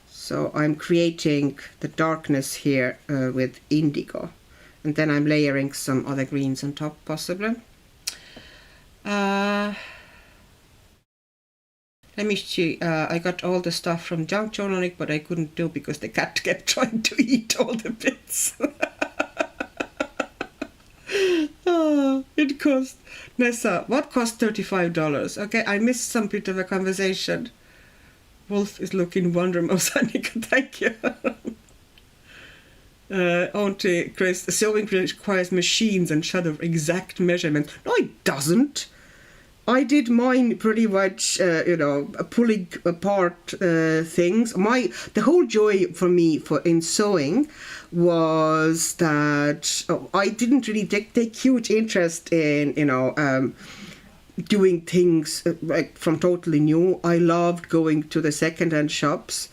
So I'm creating the darkness here with indigo, and then I'm layering some other greens on top, possibly. Let me see, I got all the stuff from Junk Journalic, but I couldn't do because the cat kept trying to eat all the bits. Oh, it cost, Nessa, what cost $35? Okay, I missed some bit of a conversation. Wolf is looking wonderful, Sanika, thank you. Auntie Chris, sewing requires machines and shadow exact measurements. No, it doesn't. I did mine pretty much, pulling apart things. The whole joy for me in sewing was that I didn't really take huge interest in, doing things like from totally new. I loved going to the second-hand shops,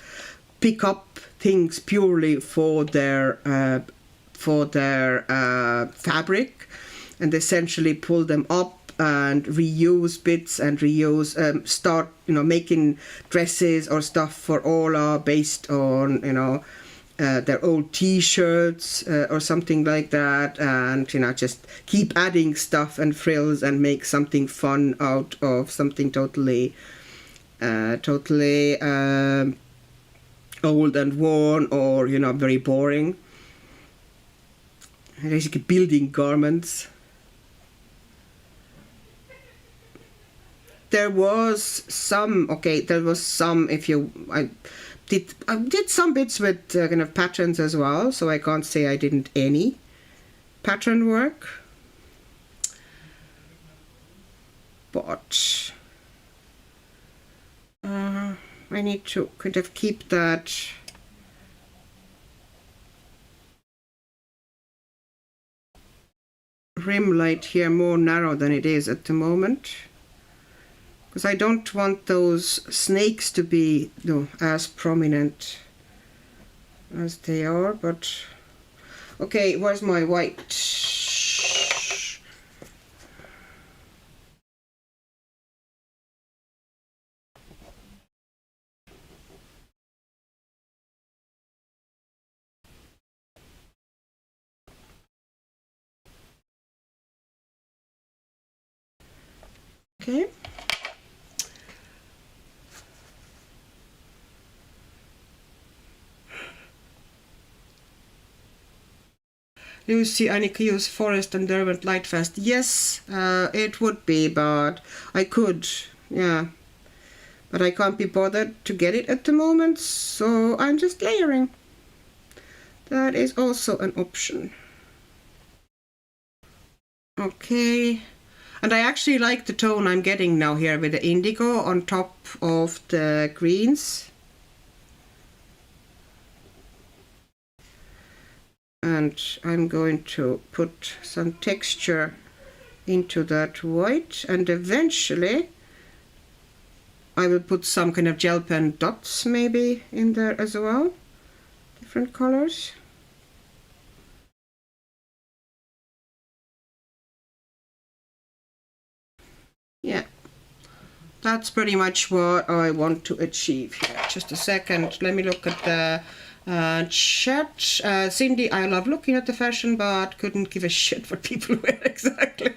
pick up things purely for their fabric, and essentially pull them up and reuse bits and start making dresses or stuff for Ola based on their old t-shirts or something like that, and just keep adding stuff and frills and make something fun out of something totally old and worn or very boring. Basically building garments. There was some I did some bits with kind of patterns as well, so I can't say I didn't any pattern work, but I need to kind of keep that rim light here more narrow than it is at the moment, because I don't want those snakes to be as prominent as they are. But okay, where's my white? Okay. Lucy, I need to use Forest and Derwent Lightfast. Yes, it would be, but I could, yeah. But I can't be bothered to get it at the moment, so I'm just layering. That is also an option. Okay. And I actually like the tone I'm getting now here with the indigo on top of the greens. And I'm going to put some texture into that white, and eventually I will put some kind of gel pen dots maybe in there as well, different colors. Yeah, that's pretty much what I want to achieve here. Just a second, let me look at the chat. Cindy, I love looking at the fashion, but couldn't give a shit what people wear exactly.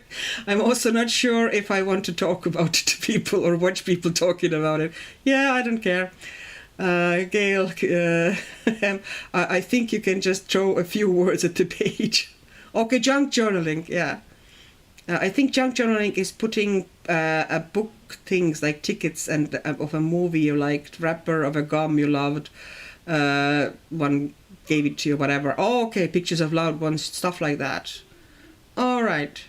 I'm also not sure if I want to talk about it to people or watch people talking about it. Yeah, I don't care. Gail, I think you can just throw a few words at the page. Okay, junk journaling, yeah. I think junk journaling is putting a book things like tickets and of a movie you liked, wrapper of a gum you loved, one gave it to you, whatever. Oh, okay, pictures of loved ones, stuff like that. All right.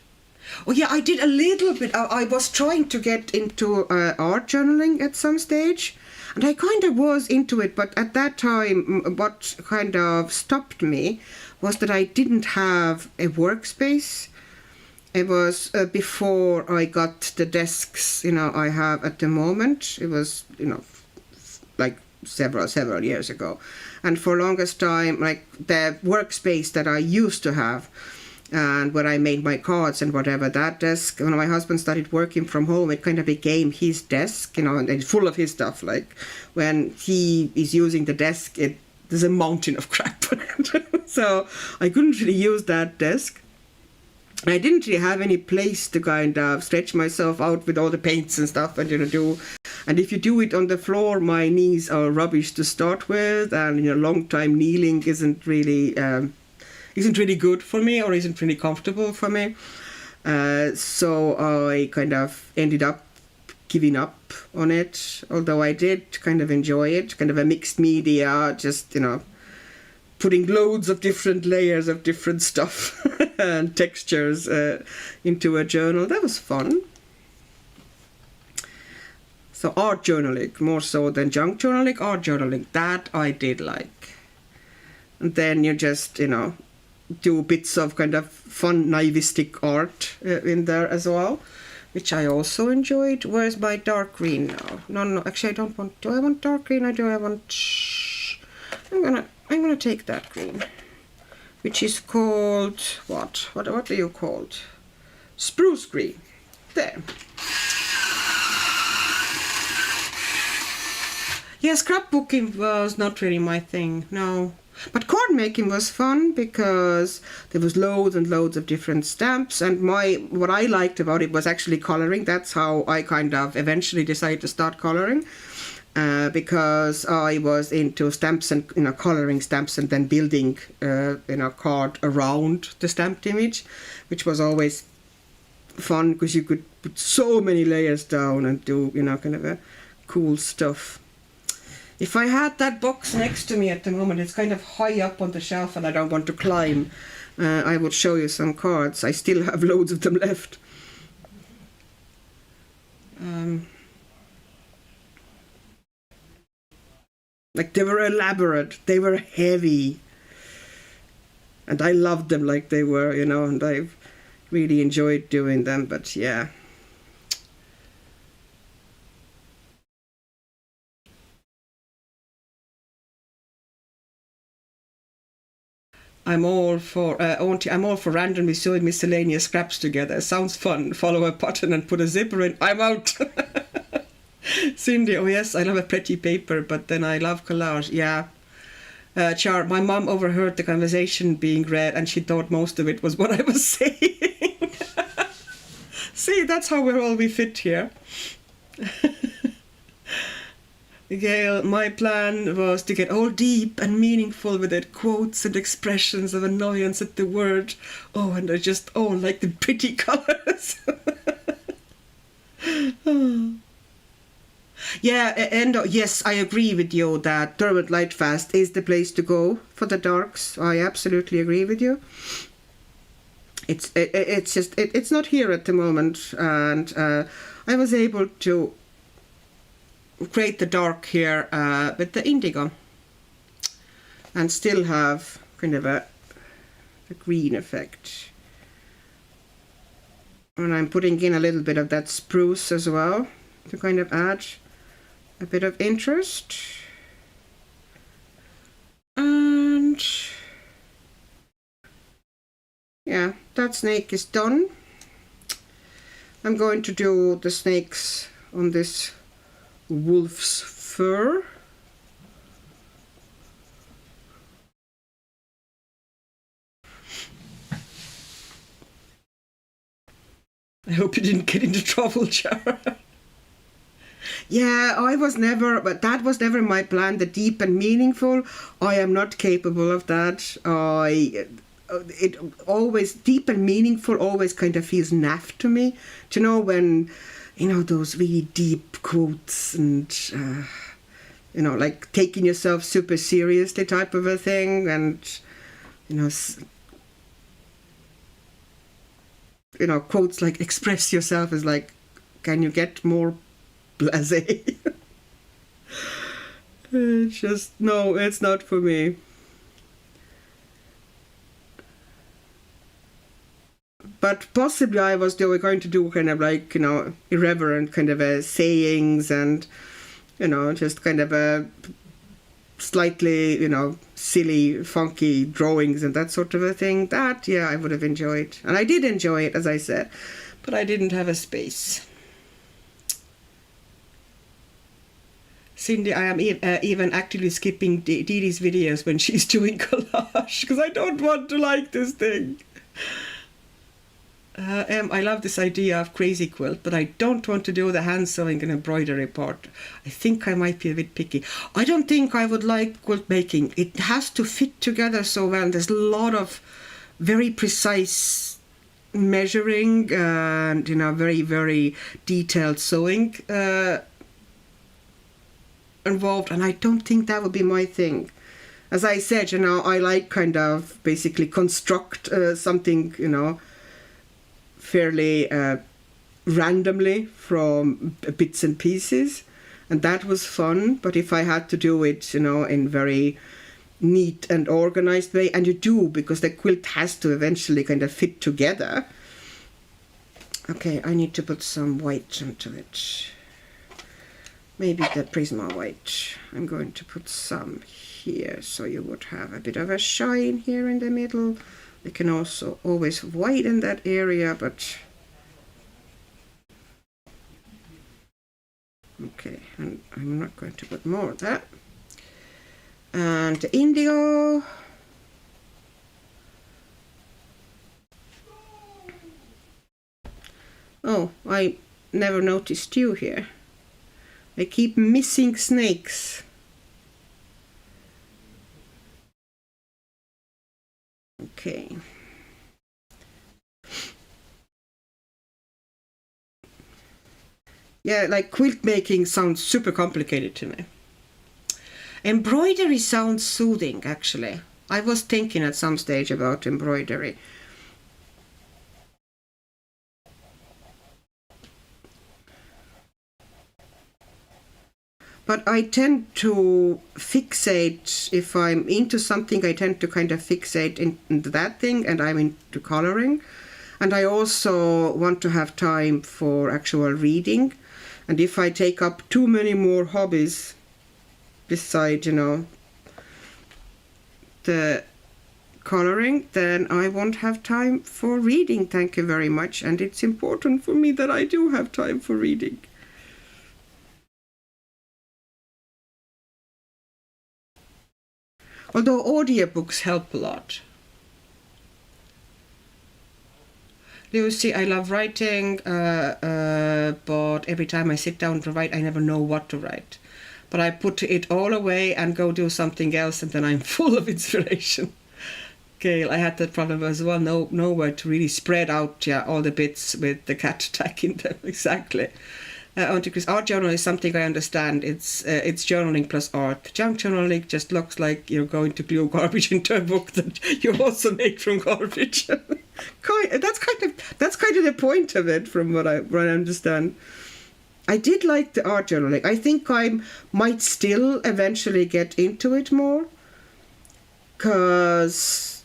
Oh yeah, I did a little bit. I was trying to get into art journaling at some stage, and I kind of was into it, but at that time what kind of stopped me was that I didn't have a workspace. It was before I got the desks, I have at the moment. It was, like several years ago. And for longest time, like the workspace that I used to have, and where I made my cards and whatever, that desk, when my husband started working from home, it kind of became his desk, and it's full of his stuff. Like when he is using the desk, there's a mountain of crap on it. So I couldn't really use that desk. I didn't really have any place to kind of stretch myself out with all the paints and stuff and do. And if you do it on the floor, my knees are rubbish to start with, and long time kneeling isn't really good for me, or isn't really comfortable for me. So I kind of ended up giving up on it, although I did kind of enjoy it, kind of a mixed media, just putting loads of different layers of different stuff and textures into a journal. That was fun. So art journaling, more so than junk journaling, art journaling, that I did like. And then you just, you know, do bits of kind of fun naivistic art in there as well, which I also enjoyed. Where's my dark green now? No, actually I don't want, do I want dark green or do I want, I'm gonna take that green, which is called, what do you call it? Spruce green. There. Yeah, scrapbooking was not really my thing, no. But card making was fun because there was loads and loads of different stamps, and what I liked about it was actually coloring. That's how I kind of eventually decided to start coloring, because I was into stamps and, you know, coloring stamps and then building you know, card around the stamped image, which was always fun because you could put so many layers down and do, you know, kind of a cool stuff. If I had that box next to me at the moment, it's kind of high up on the shelf and I don't want to climb, I would show you some cards. I still have loads of them left. Like, they were elaborate, they were heavy, and I loved them like they were, you know, and I've really enjoyed doing them, but yeah. I'm all for randomly sewing miscellaneous scraps together. Sounds fun. Follow a pattern and put a zipper in. I'm out. Cindy, oh yes, I love a pretty paper, but then I love collage. Yeah. Char, my mom overheard the conversation being read and she thought most of it was what I was saying. See, that's how we fit here. Gail, my plan was to get all deep and meaningful with it, quotes and expressions of annoyance at the word. Oh, and I just, like the pretty colours. Oh. Yeah, and yes, I agree with you that Derwent Lightfast is the place to go for the darks. I absolutely agree with you. It's not here at the moment, and I was able to create the dark here with the indigo and still have kind of a green effect. And I'm putting in a little bit of that spruce as well to kind of add a bit of interest. And yeah, that snake is done. I'm going to do the snakes on this wolf's fur. I hope you didn't get into trouble, Char. Yeah, but that was never my plan, the deep and meaningful. I am not capable of that. It always, deep and meaningful always kind of feels naff to me. Do you know when, you know, those really deep quotes and, you know, like taking yourself super seriously type of a thing, and, you know, quotes like express yourself is like, can you get more blasé? It's just, no, it's not for me. But possibly I was going to do kind of like, you know, irreverent kind of sayings and, you know, just kind of a slightly, you know, silly, funky drawings and that sort of a thing. That, yeah, I would have enjoyed. And I did enjoy it, as I said, but I didn't have a space. Cindy, I am even actively skipping Dee Dee's videos when she's doing collage, because I don't want to like this thing. I love this idea of crazy quilt, but I don't want to do the hand sewing and embroidery part. I think I might be a bit picky. I don't think I would like quilt making. It has to fit together so well. There's a lot of very precise measuring and, you know, very, very detailed sewing involved, and I don't think that would be my thing. as I said, you know, I like kind of basically construct something, you know, fairly randomly from bits and pieces, and that was fun. But if I had to do it, you know, in very neat and organized way, and you do, because the quilt has to eventually kind of fit together. Okay, I need to put some white into it. Maybe the Prisma white. I'm going to put some here, so you would have a bit of a shine here in the middle. You can also always widen that area, but okay, and I'm not going to put more of that. And the indigo. Oh, I never noticed you here. I keep missing snakes. Okay. Yeah, like quilt making sounds super complicated to me. Embroidery sounds soothing, actually. I was thinking at some stage about embroidery. But I tend to fixate, if I'm into something, I tend to kind of fixate into that thing, and I'm into coloring. And I also want to have time for actual reading. And if I take up too many more hobbies beside, you know, the coloring, then I won't have time for reading. Thank you very much. And it's important for me that I do have time for reading. Although audiobooks help a lot. Lucy, I love writing, but every time I sit down to write, I never know what to write. But I put it all away and go do something else, and then I'm full of inspiration. Gail, I had that problem as well. Nowhere to really spread out, yeah, all the bits with the cat attacking them. Exactly. Chris, art journal is something I understand. It's journaling plus art. Junk journaling just looks like you're going to glue garbage into a book that you also make from garbage. That's kind of the point of it, from what I understand. I did like the art journaling. I think I might still eventually get into it more, because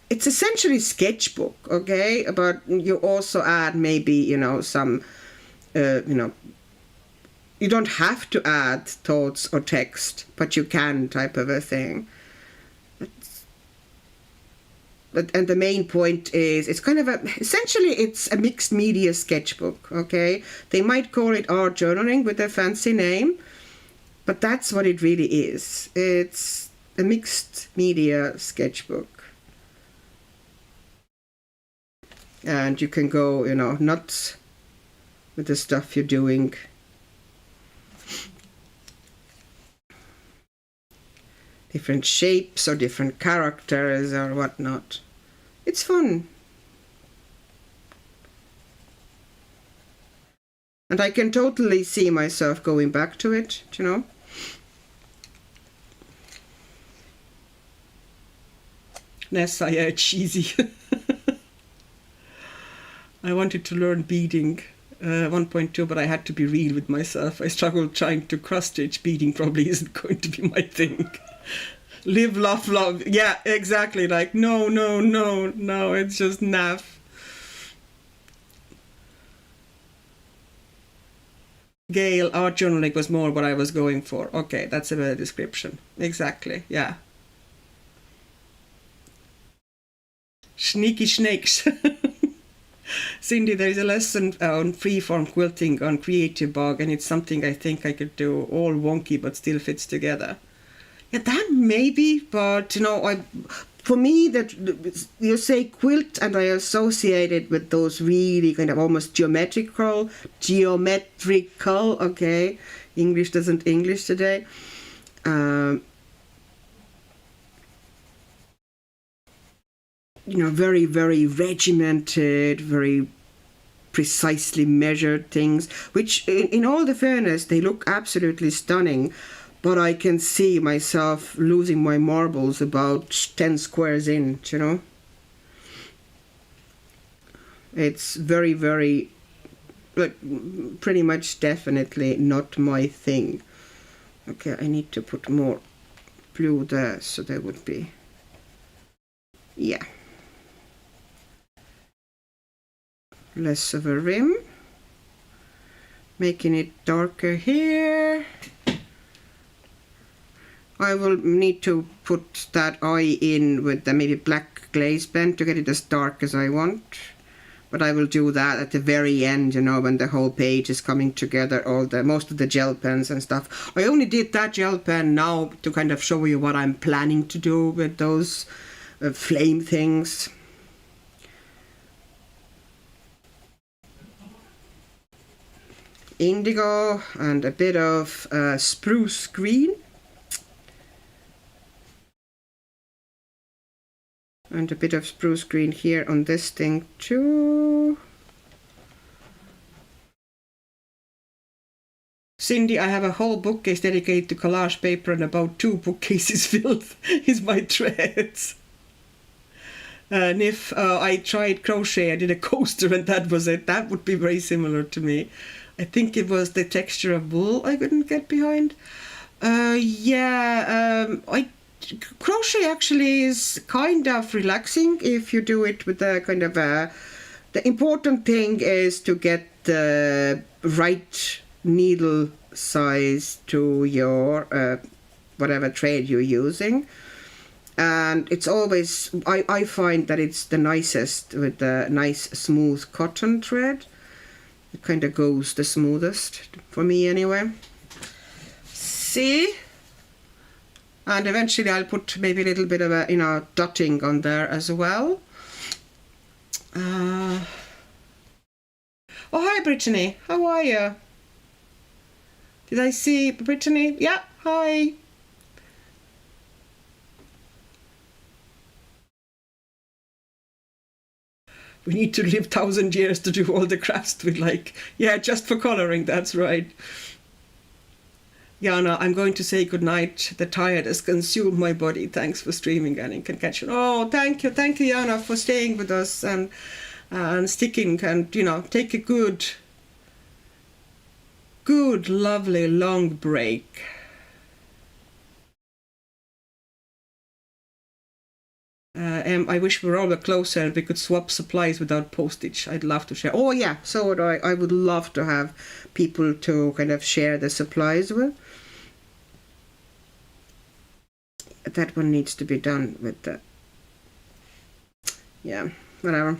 it's essentially sketchbook, okay? But you also add maybe, you know, some, you know, you don't have to add thoughts or text, but you can, type of a thing. And the main point is, it's kind of essentially it's a mixed media sketchbook, okay? They might call it art journaling with a fancy name, but that's what it really is. It's a mixed media sketchbook. And you can go, you know, nuts with the stuff you're doing. Different shapes or different characters or whatnot. It's fun. And I can totally see myself going back to it, you know. Nessa, yeah, cheesy. I wanted to learn beading 1.2, but I had to be real with myself. I struggled trying to cross-stitch. Beading probably isn't going to be my thing. Live, laugh, love. Yeah, exactly. Like, no, it's just naff. Gail, art journaling was more what I was going for. Okay, that's a better description. Exactly, yeah. Sneaky snakes. Cindy, there is a lesson on freeform quilting on Creative Bog, and it's something I think I could do, all wonky but still fits together. Yeah, that maybe, but you know, for me, that you say quilt and I associate it with those really kind of almost geometrical, okay, English doesn't English today. You know, very, very regimented, very precisely measured things, which in all the fairness, they look absolutely stunning. but I can see myself losing my marbles about 10 squares in, you know. It's very, very, like, pretty much definitely not my thing. Okay, I need to put more blue there, so there would be, yeah, less of a rim. Making it darker here. I will need to put that eye in with the maybe black glaze pen to get it as dark as I want. But I will do that at the very end, you know, when the whole page is coming together, most of the gel pens and stuff. I only did that gel pen now to kind of show you what I'm planning to do with those flame things. Indigo and a bit of spruce green. And a bit of spruce green here on this thing too. Cindy, I have a whole bookcase dedicated to collage paper, and about 2 bookcases filled is my threads. And if I tried crochet, I did a coaster and that was it. That would be very similar to me. I think it was the texture of wool I couldn't get behind. Crochet actually is kind of relaxing if you do it with a kind of the important thing is to get the right needle size to your whatever thread you're using. And it's always, I find that it's the nicest with the nice smooth cotton thread. It kind of goes the smoothest for me anyway. See? And eventually I'll put maybe a little bit of a, you know, dotting on there as well. Oh, hi Brittany, how are you? Did I see Brittany? Yeah, hi. We need to live 1,000 years to do all the crafts we like. Yeah, just for coloring, that's right. Jana, I'm going to say goodnight. The tired has consumed my body. Thanks for streaming and in connection. Oh, thank you, Jana, for staying with us and sticking and, you know, take a good, lovely long break. I wish we were all closer and we could swap supplies without postage. I'd love to share. Oh yeah, so would I. I would love to have people to kind of share the supplies with. That one needs to be done with the, yeah, whatever.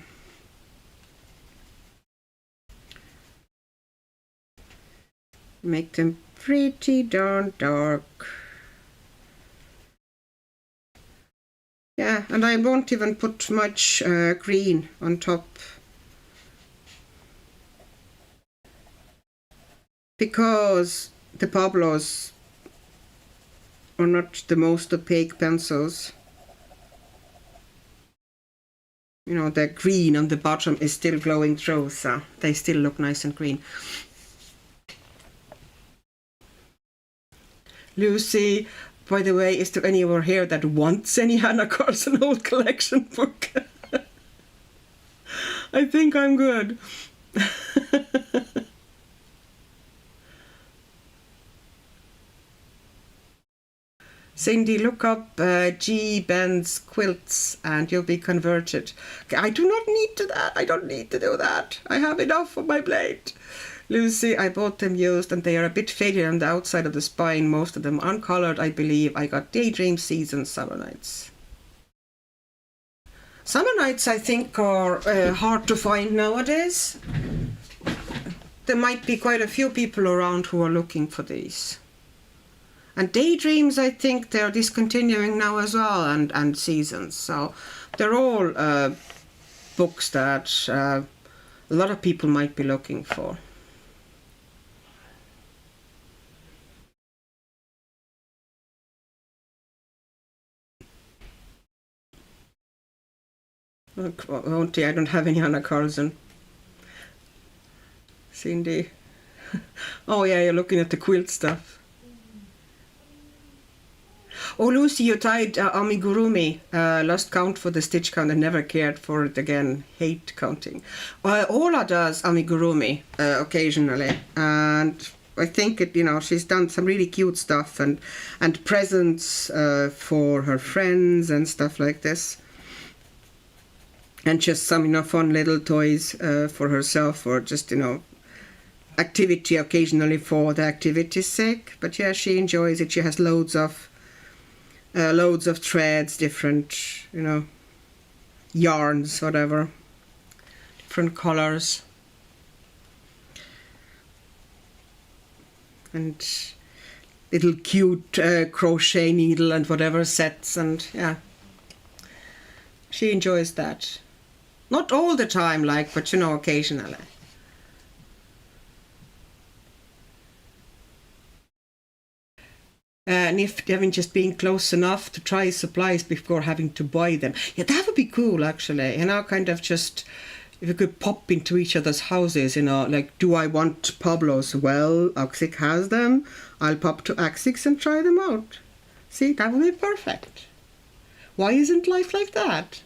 Make them pretty darn dark. Yeah, and I won't even put much green on top. Because the Pablos are not the most opaque pencils. You know, the green on the bottom is still glowing through, so they still look nice and green. Lucy, by the way, is there anyone here that wants any Hannah Carson old collection book? I think I'm good. Cindy, look up G. Ben's quilts and you'll be converted. I do not need to that. I don't need to do that. I have enough on my plate. Lucy, I bought them used and they are a bit faded on the outside of the spine, most of them uncolored, I believe. I got Daydream Season Summer Nights. Summer Nights, I think, are hard to find nowadays. There might be quite a few people around who are looking for these. And Daydreams, I think they're discontinuing now as well, and Seasons. So they're all books that a lot of people might be looking for. Auntie, I don't have any Hannah Carlson. Cindy. Oh yeah, you're looking at the quilt stuff. Oh, Lucy, you tied amigurumi. Lost count for the stitch count and never cared for it again. Hate counting. Ola does amigurumi occasionally, and I think it. She's done some really cute stuff and presents for her friends and stuff like this, and just some fun little toys for herself, or just activity occasionally for the activity's sake. But yeah, she enjoys it. She has loads of threads, different yarns, whatever, different colors, and little cute crochet needle and whatever sets, and yeah, she enjoys that. Not all the time, but occasionally. And if having just been close enough to try supplies before having to buy them. Yeah, that would be cool, actually. Kind of just, if we could pop into each other's houses, do I want Pablos? Well, Axic has them. I'll pop to Axic's and try them out. See, that would be perfect. Why isn't life like that?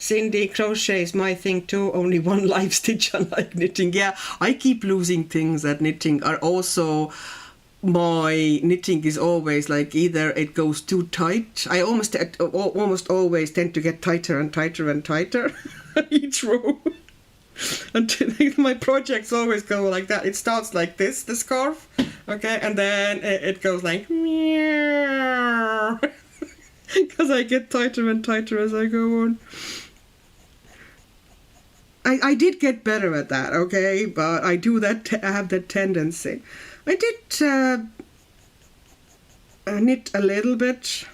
Cindy, crochet is my thing too, only one live stitch unlike knitting. Yeah, I keep losing things at knitting. Also, my knitting is always either it goes too tight. I almost always tend to get tighter and tighter and tighter each row. Until my projects always go like that. It starts like this, the scarf, okay, and then it goes like meow. Because I get tighter and tighter as I go on. I did get better at that, okay, but I do that. I have that tendency. I did knit a little bit,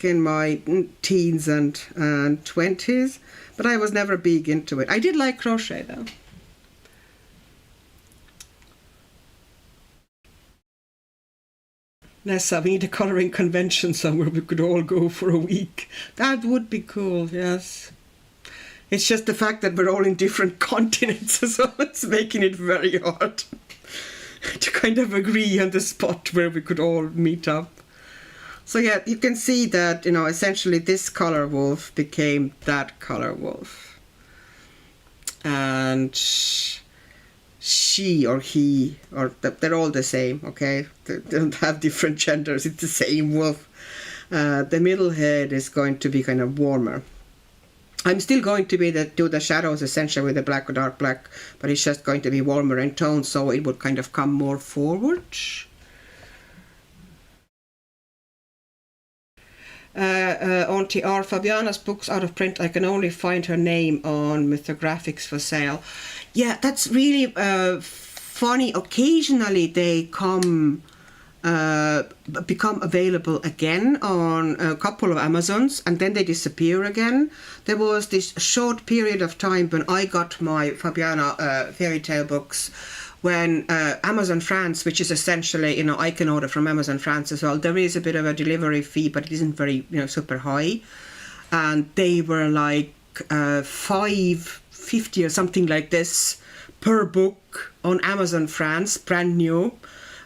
in my teens and 20s, but I was never big into it. I did like crochet though. Nessa, we need a colouring convention somewhere we could all go for a week. That would be cool, yes. It's just the fact that we're all in different continents as well. It's making it very hard to kind of agree on the spot where we could all meet up. So yeah, you can see that, essentially this colour wolf became that colour wolf. And she or he, or they're all the same, okay? They don't have different genders, it's the same wolf. The middle head is going to be kind of warmer. I'm still going to do the shadows essentially with the black or dark black, but it's just going to be warmer in tone, so it would kind of come more forward. Auntie R. Fabiana's book's out of print. I can only find her name on Mythographics for sale. Yeah, that's really funny. Occasionally they become available again on a couple of Amazons, and then they disappear again. There was this short period of time when I got my Fabiana fairy tale books when Amazon France, which is essentially, I can order from Amazon France as well. There is a bit of a delivery fee, but it isn't very, super high. And they were like $5.50 or something like this per book on Amazon France, brand new.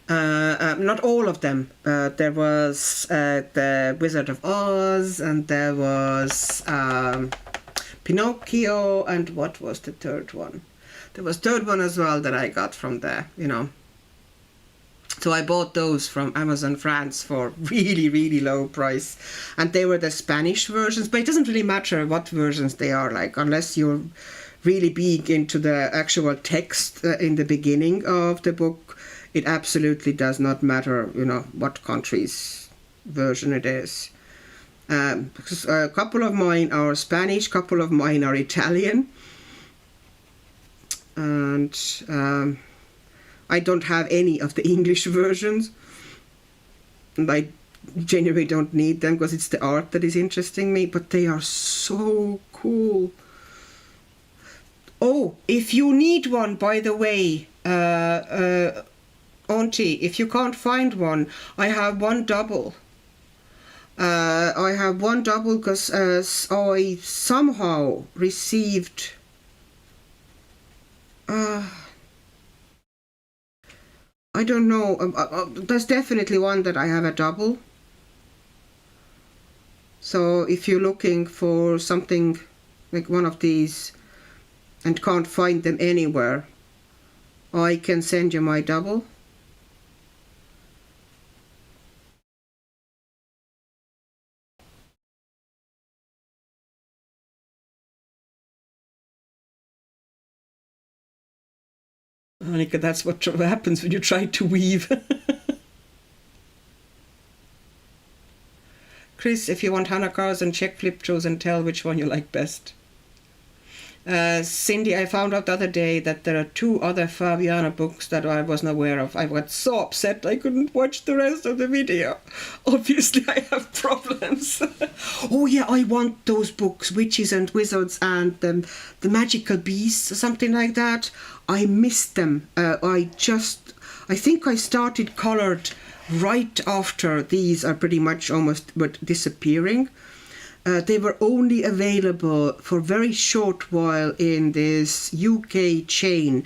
Not all of them. There was the Wizard of Oz, and there was Pinocchio, and what was the third one? There was third one as well that I got from there, So I bought those from Amazon France for really, really low price. And they were the Spanish versions, but it doesn't really matter what versions they are like, unless you're really big into the actual text in the beginning of the book. It absolutely does not matter, what country's version it is. Because a couple of mine are Spanish, a couple of mine are Italian. And I don't have any of the English versions. And I genuinely don't need them because it's the art that is interesting me. But they are so cool. Oh, if you need one, by the way, Auntie, if you can't find one, I have one double. I have one double because I somehow received I don't know. There's definitely one that I have a double. So if you're looking for something like one of these and can't find them anywhere, I can send you my double. Annika, that's what happens when you try to weave. Chris, if you want Hannah Carson, check flip throughs and tell which one you like best. Cindy, I found out the other day that there are 2 other Fabiana books that I wasn't aware of. I got so upset I couldn't watch the rest of the video. Obviously, I have problems. Oh yeah, I want those books, Witches and Wizards and the Magical Beasts or something like that. I missed them. I think I started Coloured right after these are pretty much almost disappearing. They were only available for a very short while in this UK chain,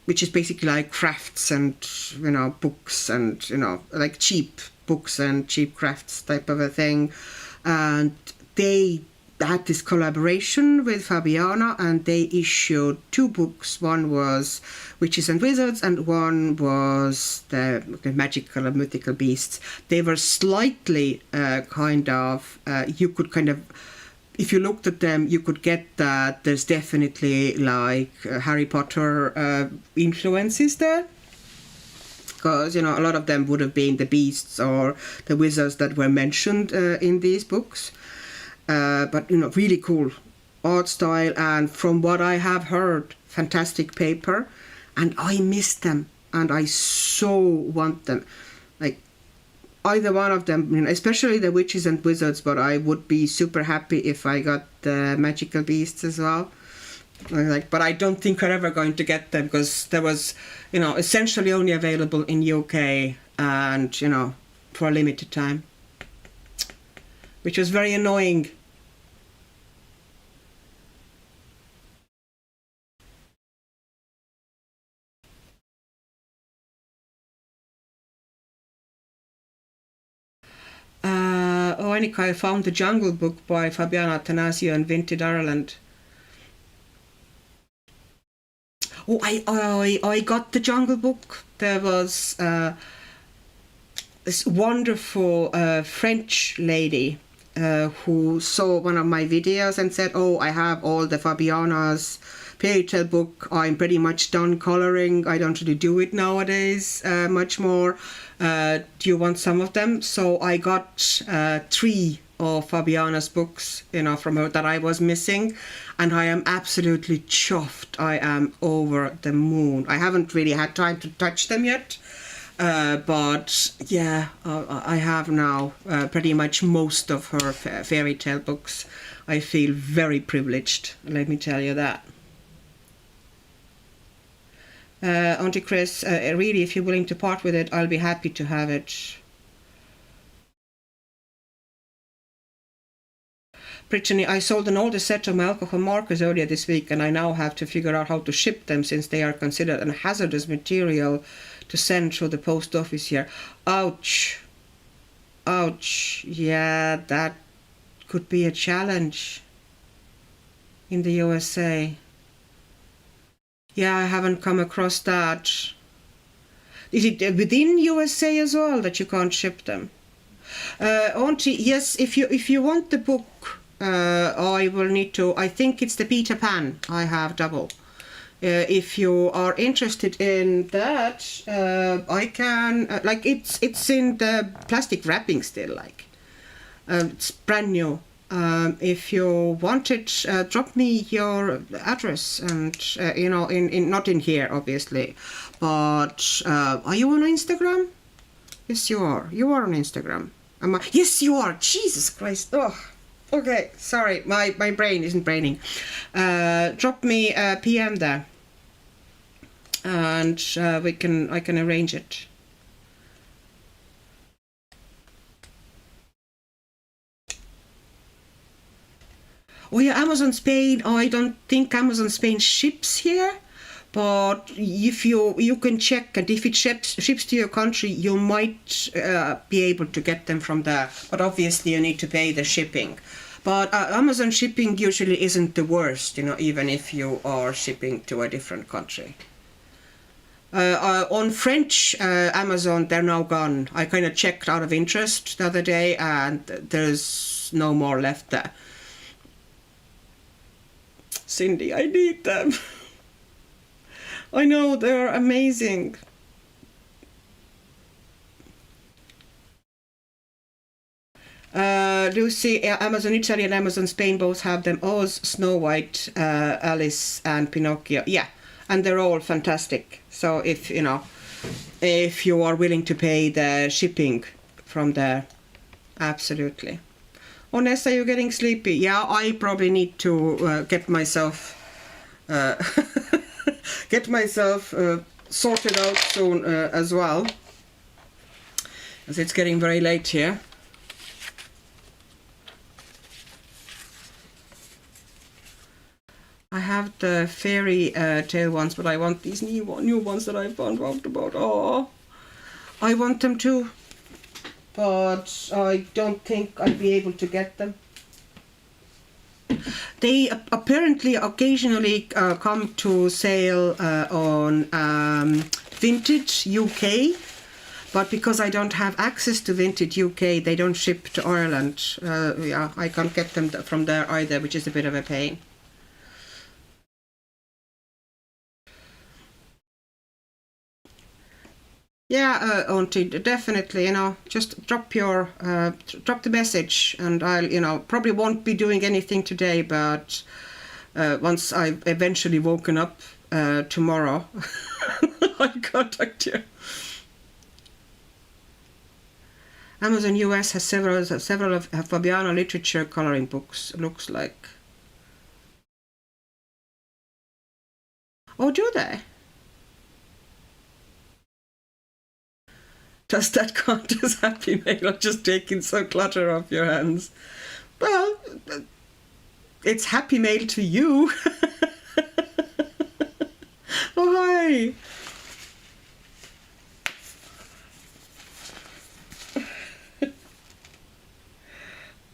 which is basically like crafts and, books and, like cheap books and cheap crafts type of a thing. And they had this collaboration with Fabiana, and they issued 2 books. One was Witches and Wizards and one was the Magical and Mythical Beasts. They were slightly you could kind of, if you looked at them, you could get that there's definitely like Harry Potter influences there. Because, a lot of them would have been the beasts or the wizards that were mentioned in these books. But really cool art style, and from what I have heard, fantastic paper, and I missed them and I so want them, like either one of them, especially the Witches and Wizards, but I would be super happy if I got the Magical Beasts as well. But I don't think we're ever going to get them because there was essentially only available in UK and for a limited time, which was very annoying. Weronika, I found the Jungle Book by Fabiana Attanasio and Vinted Ireland. Oh, I got the Jungle Book. There was this wonderful French lady who saw one of my videos and said, oh, I have all the Fabiana's fairy tale book. I'm pretty much done colouring. I don't really do it nowadays much more. Do you want some of them? So I got 3 of Fabiana's books, from her that I was missing, and I am absolutely chuffed. I am over the moon. I haven't really had time to touch them yet, but yeah, I have now pretty much most of her fairy tale books. I feel very privileged, let me tell you that. Auntie Chris, really, if you're willing to part with it, I'll be happy to have it. Brittany, I sold an older set of my alcohol markers earlier this week, and I now have to figure out how to ship them since they are considered a hazardous material to send through the post office here. Ouch. Ouch. Yeah, that could be a challenge in the USA. Yeah, I haven't come across that. Is it within USA as well that you can't ship them? Auntie, yes, if you want the book, I will need to, I think it's the Peter Pan I have double. If you are interested in that, I can, it's in the plastic wrapping still, it's brand new. If you want it, drop me your address and, in not in here, obviously, but are you on Instagram? Yes, you are. You are on Instagram. Yes, you are. Jesus Christ. Oh, okay. Sorry, my brain isn't braining. Drop me a PM there, and I can arrange it. Oh yeah, Amazon Spain. Oh, I don't think Amazon Spain ships here, But if you can check, and if it ships to your country, you might be able to get them from there. But obviously you need to pay the shipping. But Amazon shipping usually isn't the worst, you know, even if you are shipping to a different country. On French Amazon, they're now gone. I kind of checked out of interest the other day, and there's no more left there. Cindy, I need them. I know, they're amazing. Lucy, Amazon Italy and Amazon Spain both have them. Oz, Snow White, Alice and Pinocchio. Yeah, and they're all fantastic. So if you are willing to pay the shipping from there, absolutely. Oh, Nessa, you're getting sleepy. Yeah, I probably need to get myself sorted out soon as well, as it's getting very late here. I have the fairy tale ones, but I want these new ones that I found out about. Oh, I want them too, but I don't think I'll be able to get them. They apparently occasionally come to sale on Vintage UK, but because I don't have access to Vintage UK, they don't ship to Ireland. Yeah, I can't get them from there either, which is a bit of a pain. Yeah, Auntie, definitely, just drop the message, and I'll, probably won't be doing anything today, but once I've eventually woken up tomorrow, I'll contact you. Amazon US has several of Fabiana literature coloring books, looks like. Oh, do they? Does that count as happy mail, or just taking some clutter off your hands? Well, it's happy mail to you. Oh, hi.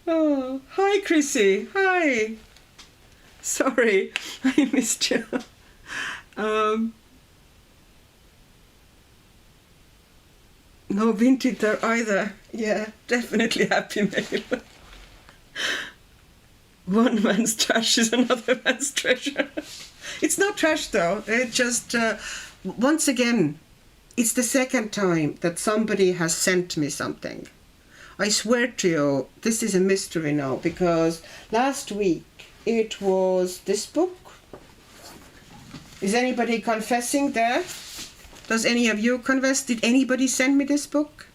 Oh, hi, Chrissy. Hi. Sorry, I missed you. No Vintage there either. Yeah, definitely happy mail. One man's trash is another man's treasure. It's not trash though. It just, once again, it's the second time that somebody has sent me something. I swear to you, this is a mystery now, because last week it was this book. Is anybody confessing there? Does any of you confess? Did anybody send me this book?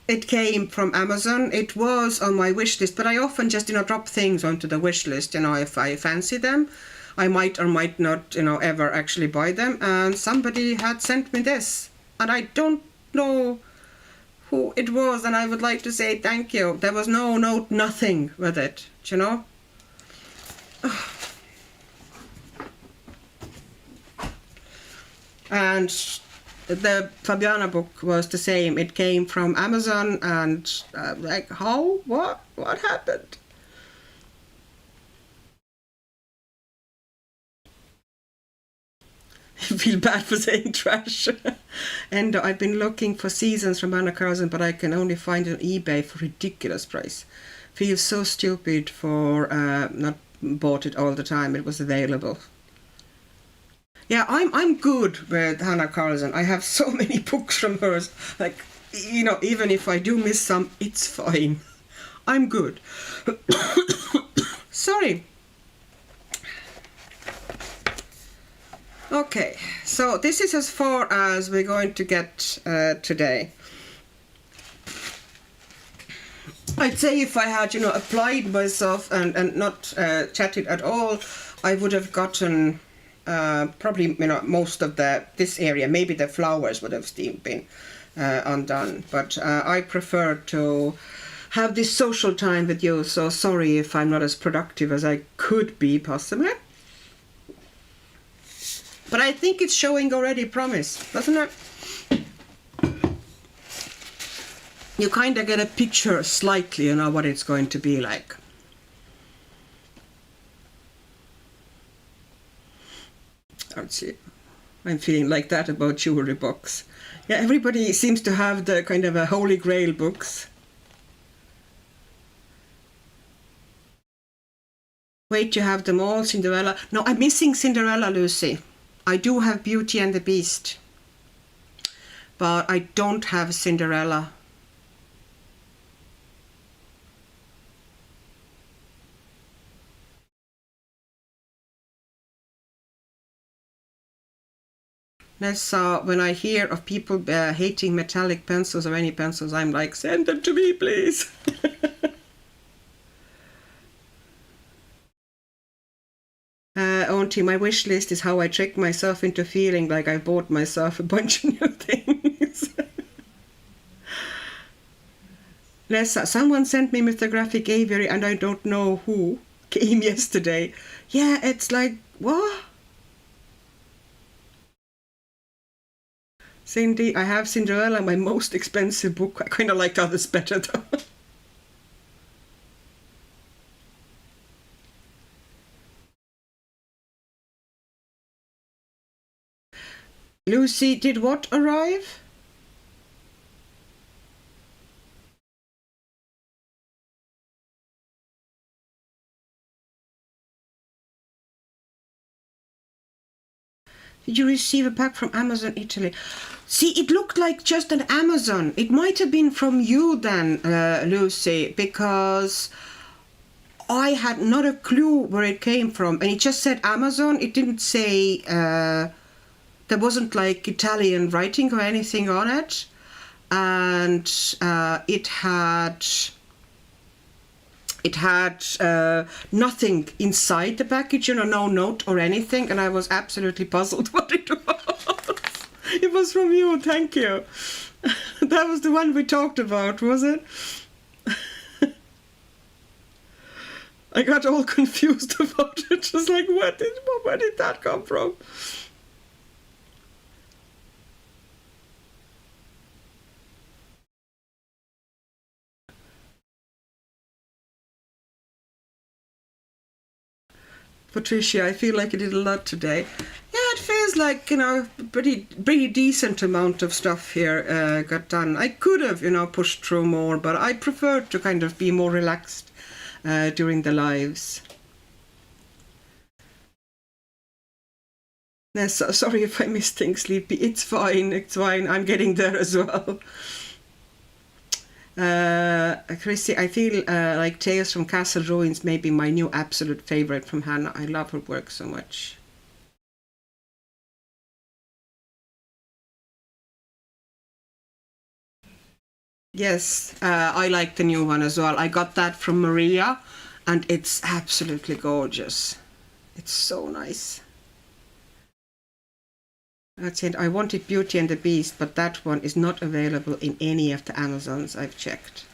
It came from Amazon. It was on my wish list, but I often just, drop things onto the wish list, if I fancy them. I might or might not, ever actually buy them. And somebody had sent me this, and I don't know who it was, and I would like to say thank you. There was no note, nothing with it, And the Fabiana book was the same. It came from Amazon, and how? What happened? I feel bad for saying trash. And I've been looking for Seasons from Anna Carlson, but I can only find it on eBay for ridiculous price. Feels so stupid for not bought it all the time. It was available. Yeah, I'm good with Hannah Carlson. I have so many books from hers. Even if I do miss some, it's fine. I'm good. Sorry. Okay, so this is as far as we're going to get today. I'd say if I had, applied myself and not chatted at all, I would have gotten probably, most of this area. Maybe the flowers would have still been undone. But I prefer to have this social time with you, so sorry if I'm not as productive as I could be, possibly. But I think it's showing already promise, doesn't it? You kind of get a picture slightly, you know, what it's going to be like. Let's see. I'm feeling like that about jewelry books. Yeah, everybody seems to have the kind of a holy grail books. Wait, you have them all, Cinderella? No, I'm missing Cinderella, Lucy. I do have Beauty and the Beast, but I don't have Cinderella. Nessa, when I hear of people hating metallic pencils or any pencils, I'm like, send them to me, please. Auntie, my wish list is how I trick myself into feeling like I bought myself a bunch of new things. Nessa, someone sent me Mythographic Aviary and I don't know who came yesterday. Yeah, it's like, what? Cindy, I have Cinderella, my most expensive book. I kind of liked others better though. Lucy, did what arrive? Did you receive a pack from Amazon Italy? See, it looked like just an Amazon. It might have been from you then, Lucy, because I had not a clue where it came from. And it just said Amazon. It didn't say, there wasn't like Italian writing or anything on it. And it had nothing inside the package, you know, no note or anything, and I was absolutely puzzled what it was. It was from you, thank you. That was the one we talked about, was it? I got all confused about it, just like, where did that come from? Patricia, I feel like I did a lot today. Yeah, it feels like, you know, pretty decent amount of stuff here got done. I could have, you know, pushed through more, but I preferred to kind of be more relaxed during the lives. Yes, sorry if I missed things, Sleepy. It's fine, it's fine. I'm getting there as well. Chrissy, I feel like Tales from Castle Ruins may be my new absolute favorite from Hannah. I love her work so much. Yes, I like the new one as well. I got that from Maria and it's absolutely gorgeous. It's so nice. That's it. I wanted Beauty and the Beast, but that one is not available in any of the Amazons I've checked.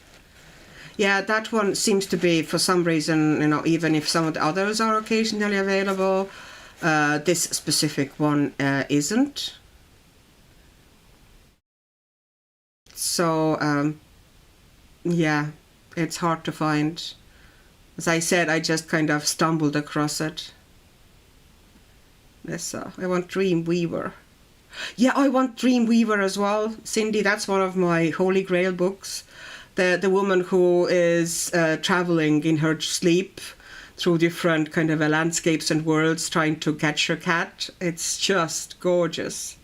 Yeah, that one seems to be, for some reason, you know, even if some of the others are occasionally available, this specific one isn't. So, yeah, it's hard to find. As I said, I just kind of stumbled across it. Yes, I want Dreamweaver. Yeah, I want Dreamweaver as well. Cindy, that's one of my holy grail books. The woman who is traveling in her sleep through different kind of landscapes and worlds trying to catch her cat. It's just gorgeous.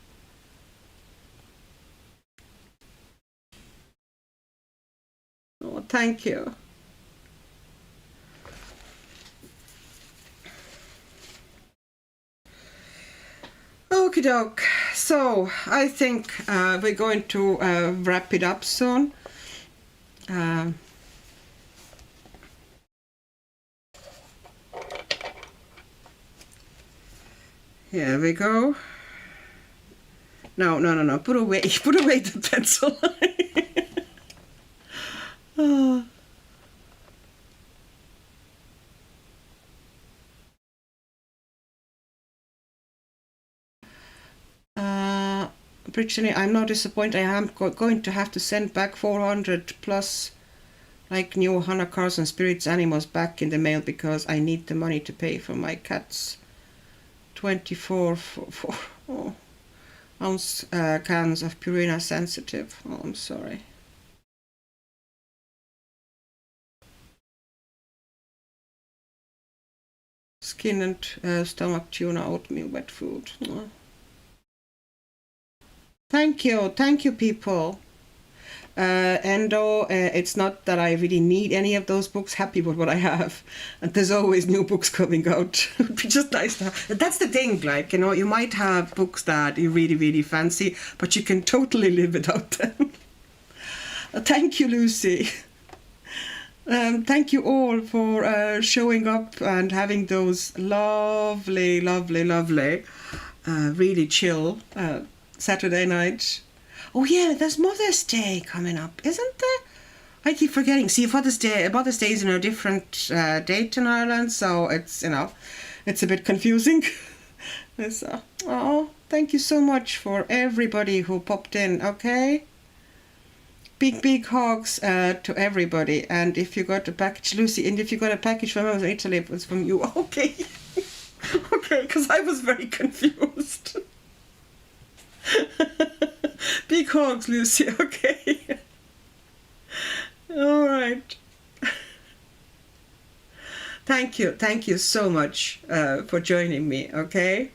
Oh, thank you. Okie doke. So I think we're going to wrap it up soon. Here we go. No. Put away the pencil. Oh. Brittany, I'm not disappointed. I am going to have to send back 400 plus like new Hannah Carson Spirits Animals back in the mail because I need the money to pay for my cats. 24 ounce cans of Purina Sensitive. Oh, I'm sorry. Skin and stomach tuna oatmeal wet food. Oh. Thank you people. Endo, it's not that I really need any of those books, happy with what I have. And there's always new books coming out. It'd be just nice to have. That's the thing, like, you know, you might have books that you really, really fancy, but you can totally live without them. Thank you, Lucy. Thank you all for showing up and having those lovely, lovely, lovely, really chill Saturday night. Oh yeah, there's Mother's Day coming up, isn't there? I keep forgetting. See, Mother's Day is in a different date in Ireland, so it's, you know, it's a bit confusing. Oh, thank you so much for everybody who popped in, okay? Big hugs to everybody. And if you got a package, Lucy, and if you got a package from Italy, it was from you. Okay. Okay, because I was very confused. Big hugs, Lucy, okay. All right. Thank you so much for joining me, okay?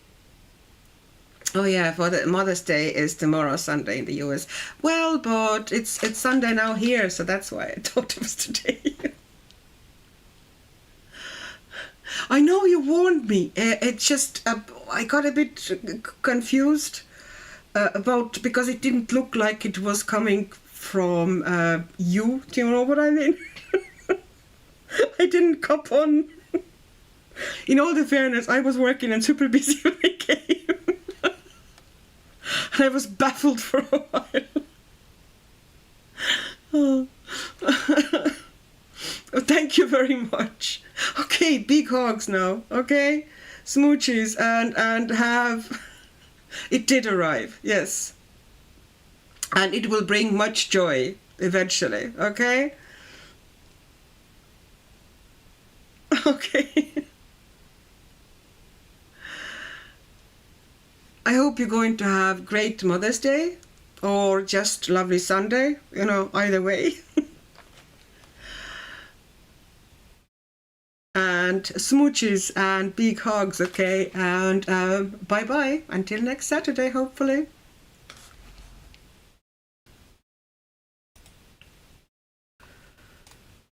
Oh yeah, for the Mother's Day is tomorrow, Sunday in the US. Well, but it's Sunday now here, so that's why I thought it was today. I know you warned me. It's just I got a bit confused about, because it didn't look like it was coming from you. Do you know what I mean? I didn't cop on. In all the fairness, I was working and super busy when I came. And I was baffled for a while. Oh. Oh, thank you very much. Okay, big hugs now, okay? Smoochies and have... It did arrive, yes. And it will bring much joy eventually, okay? Okay. I hope you're going to have great Mother's Day or just lovely Sunday, you know, either way. And smooches and big hugs, okay? And bye-bye until next Saturday, hopefully.